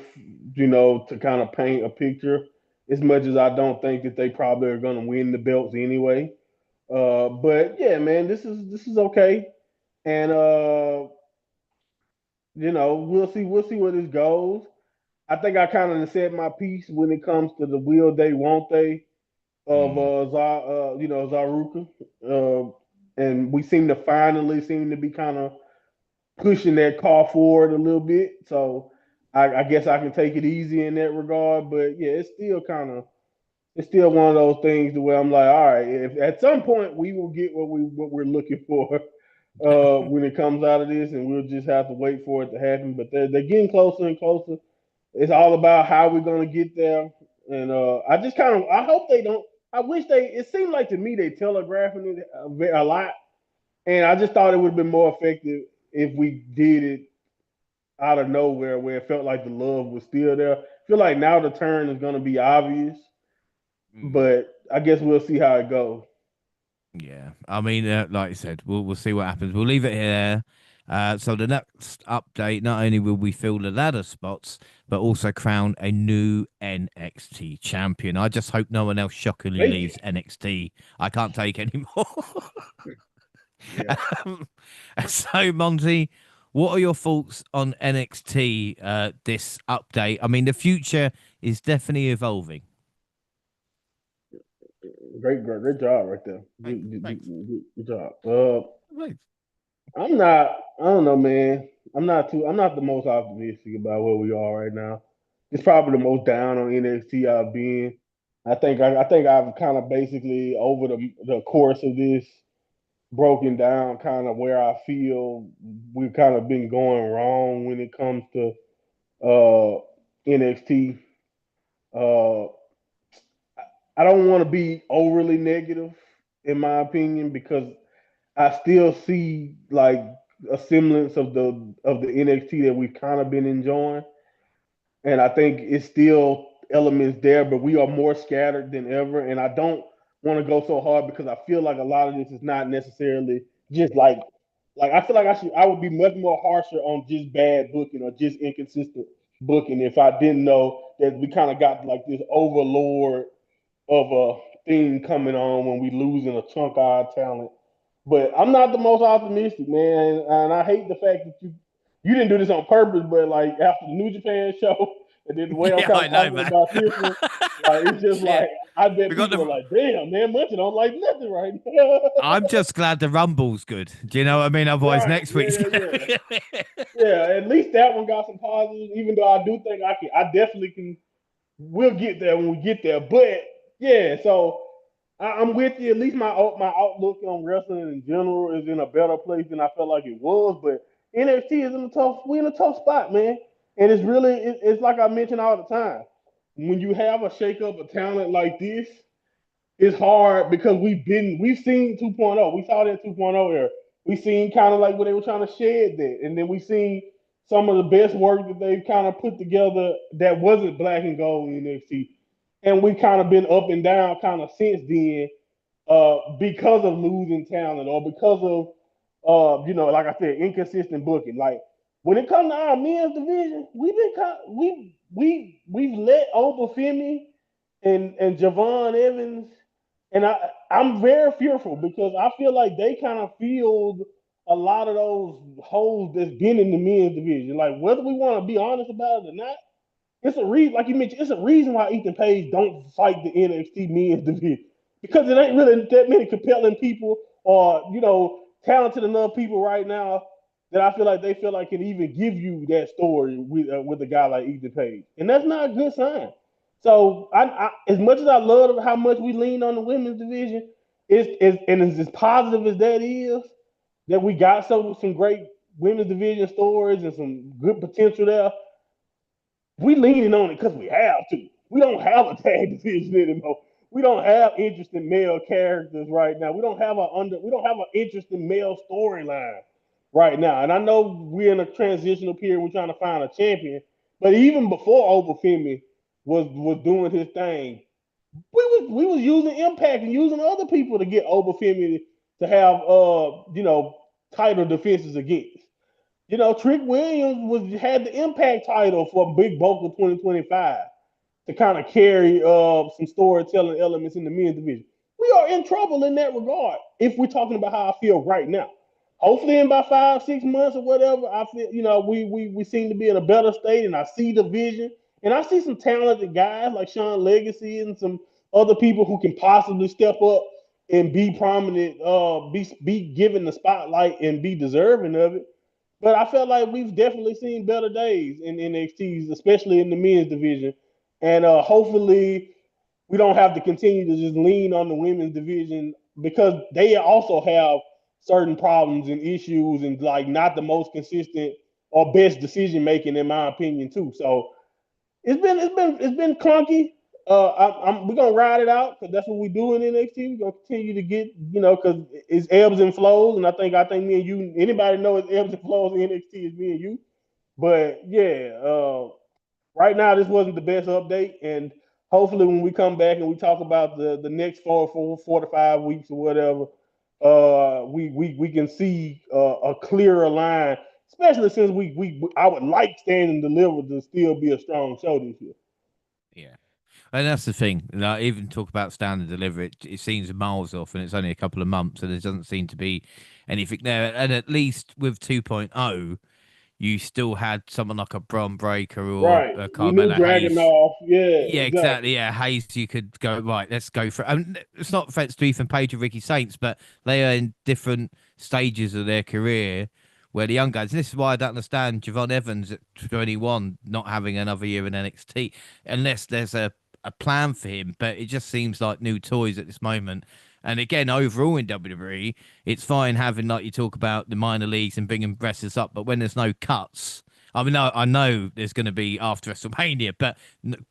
to kind of paint a picture. As much as I don't think that they probably are going to win the belts anyway. But yeah, man, this is okay, and we'll see where this goes. I think I kind of said my piece when it comes to the will they, won't they of Mm. Zaruka, and we seem to be kind of pushing that car forward a little bit. So I guess I can take it easy in that regard. But yeah, it's still one of those things to where I'm like, all right, if at some point we will get what we're looking for when it comes out of this, and we'll just have to wait for it to happen. But they're getting closer and closer. It's all about how we're gonna get there. And I hope they don't. I wish they. It seemed like to me they telegraphing it a lot, and I just thought it would have been more effective if we did it out of nowhere, where it felt like the love was still there. I feel like now the turn is gonna be obvious, Mm. but I guess we'll see how it goes. Yeah, I mean, like I said, we'll see what happens. We'll leave it here. So the next update, not only will we fill the ladder spots, but also crown a new NXT champion. I just hope no one else shockingly Maybe. leaves NXT. I can't take anymore. Yeah. um, so Monty, what are your thoughts on NXT? This update. I mean, the future is definitely evolving. Great job right there. Thanks. Thanks. Good job. Thanks. I'm not. I don't know, man. I'm not the most optimistic about where we are right now. It's probably the most down on NXT I've been. I think I've kind of basically over the course of this. broken down kind of where I feel we've kind of been going wrong when it comes to NXT. Uh, I don't want to be overly negative in my opinion because I still see like a semblance of the NXT that we've kind of been enjoying, and I think it's still elements there, but we are more scattered than ever. And I don't want to go so hard because I feel like a lot of this is not necessarily just like I feel like I would be much more harsher on just bad booking or just inconsistent booking if I didn't know that we kind of got like this overlord of a thing coming on when we losing a chunk of our talent. But I'm not the most optimistic, man, and I hate the fact that you didn't do this on purpose. But like after the New Japan show, and then the way I'm Yeah, kind I of know, talking man. about this one, like it's just Shit. like I bet We got people are the. like, "Damn, man, Munson don't like nothing right now." I'm just glad the Rumble's good. Do you know what I mean? Otherwise, Right? next Yeah, week's yeah, gonna yeah. be. Yeah, at least that one got some positives. Even though I do think I definitely can. We'll get there when we get there. But yeah, so I'm with you. At least my outlook on wrestling in general is in a better place than I felt like it was. But NXT is in a tough. We're in a tough spot, man. And it's really it's like I mention all the time. When you have a shakeup of talent like this, it's hard because we've seen 2.0. We saw that 2.0 era. We seen kind of like what they were trying to shed that, and then we seen some of the best work that they've kind of put together that wasn't black and gold in NXT, and we kind of been up and down kind of since then because of losing talent or because of like I said, inconsistent booking. Like when it comes to our men's division, we've let Obafemi and Javon Evans, and I'm very fearful because I feel like they kind of filled a lot of those holes that's been in the men's division. Like whether we want to be honest about it or not, it's a reason, like you mentioned, it's a reason why Ethan Page don't fight the NXT men's division because it ain't really that many compelling people or talented enough people right now that I feel like they feel like can even give you that story with a guy like Ethan Page, and that's not a good sign. So as much as I love how much we lean on the women's division, and it's as positive as that is, that we got some great women's division stories and some good potential there, we leaning on it because we have to. We don't have a tag division anymore. We don't have interesting male characters right now. We don't have an interesting male storyline right now. And I know we're in a transitional period. We're trying to find a champion. But even before Obafemi was doing his thing, we was using Impact and using other people to get Obafemi to have title defenses against. Trick Williams had the Impact title for a big bulk of 2025 to kind of carry some storytelling elements in the men's division. We are in trouble in that regard if we're talking about how I feel right now. Hopefully, in about 5, 6 months or whatever, I feel we seem to be in a better state, and I see the vision, and I see some talented guys like Sean Legacy and some other people who can possibly step up and be prominent, be given the spotlight and be deserving of it. But I felt like we've definitely seen better days in NXTs, especially in the men's division. And hopefully we don't have to continue to just lean on the women's division because they also have certain problems and issues and like not the most consistent or best decision making in my opinion too. So it's been clunky. We're gonna ride it out because that's what we do in NXT. We're gonna continue to get because it's ebbs and flows, and I think me and you, anybody know it's ebbs and flows in NXT is me and you. But yeah, right now this wasn't the best update, and hopefully when we come back and we talk about the next 4 to 5 weeks or whatever, we can see a clearer line. Especially since I would like Stand and Deliver to still be a strong show this year. Yeah. And that's the thing. Like, even talk about standard delivery, it seems miles off, and it's only a couple of months, and there doesn't seem to be anything there. And at least with 2.0, you still had someone like a Bron Breaker or Right. a We knew Carmella Hayes. Dragunov. Yeah, Yeah, exactly. exactly. Yeah, Hayes, you could go right. Let's go for. It's not offense to Ethan Page or Ricky Saints, but they are in different stages of their career. Where the young guys, and this is why I don't understand Javon Evans at 21 not having another year in NXT, unless there's a plan for him. But it just seems like new toys at this moment. And again, overall in WWE, it's fine having, like you talk about, the minor leagues and bringing wrestlers up, but when there's no cuts, I mean, I know there's going to be after WrestleMania, but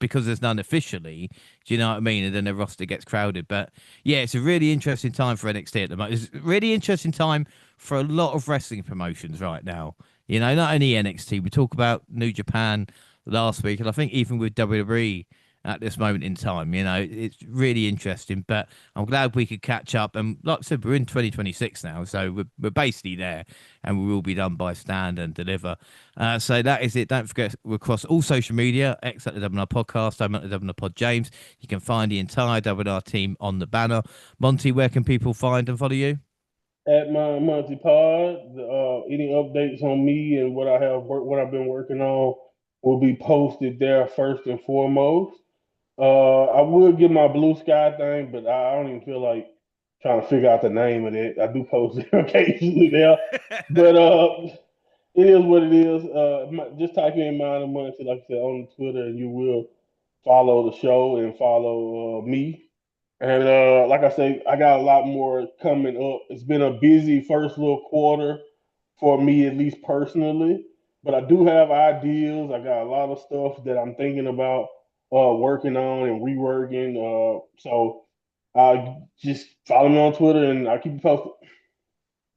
because there's none officially, do you know what I mean? And then the roster gets crowded. But yeah, it's a really interesting time for NXT at the moment. It's a really interesting time for a lot of wrestling promotions right now. You know, not only NXT, we talk about New Japan last week, and I think even with WWE at this moment in time, you know, it's really interesting. But I'm glad we could catch up. And like I said, we're in 2026 now, so we're basically there, and we will be done by stand and deliver. So that is it. Don't forget, we're across all social media, X at the WNR Podcast, I'm at the WNR Pod James. You can find the entire WNR team on the banner. Monty, where can people find and follow you? At my Monty Pod, any updates on me and what I've been working on will be posted there first and foremost. I would get my blue sky thing, but I don't even feel like trying to figure out the name of it. I do post it occasionally there, but it is what it is. Just type in Mind and Money, like I said, on Twitter, and you will follow the show and follow me. And like I say, I got a lot more coming up. It's been a busy first little quarter for me, at least personally. But I do have ideas. I got a lot of stuff that I'm thinking about working on and reworking. So just follow me on Twitter and I'll keep you posted.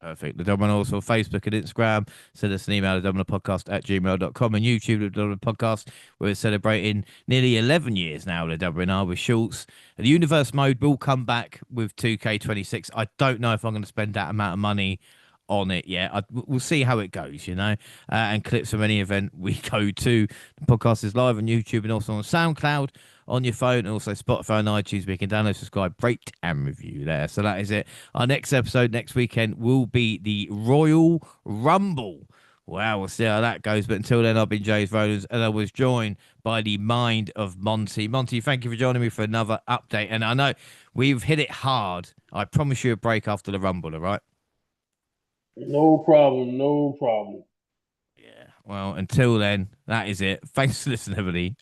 Perfect. The Dublin also Facebook and Instagram. Send us an email at dublinpodcast at gmail.com and YouTube at Dublin Podcast. We're celebrating nearly 11 years now with WNR with Schultz. The Universe mode will come back with 2K26. I don't know if I'm going to spend that amount of money on it yet. We'll see how it goes, you know. And clips from any event we go to. The podcast is live on YouTube and also on SoundCloud on your phone, and also Spotify and iTunes. We can download, subscribe, rate, and review there. So that is it. Our next episode next weekend will be the Royal Rumble. Wow, we'll see how that goes. But until then, I've been James Rowlands, and I was joined by the mind of Monty. Monty, thank you for joining me for another update. And I know we've hit it hard. I promise you a break after the Rumble, all right? No problem. No problem. Yeah. Well, until then, that is it. Thanks for listening, everybody.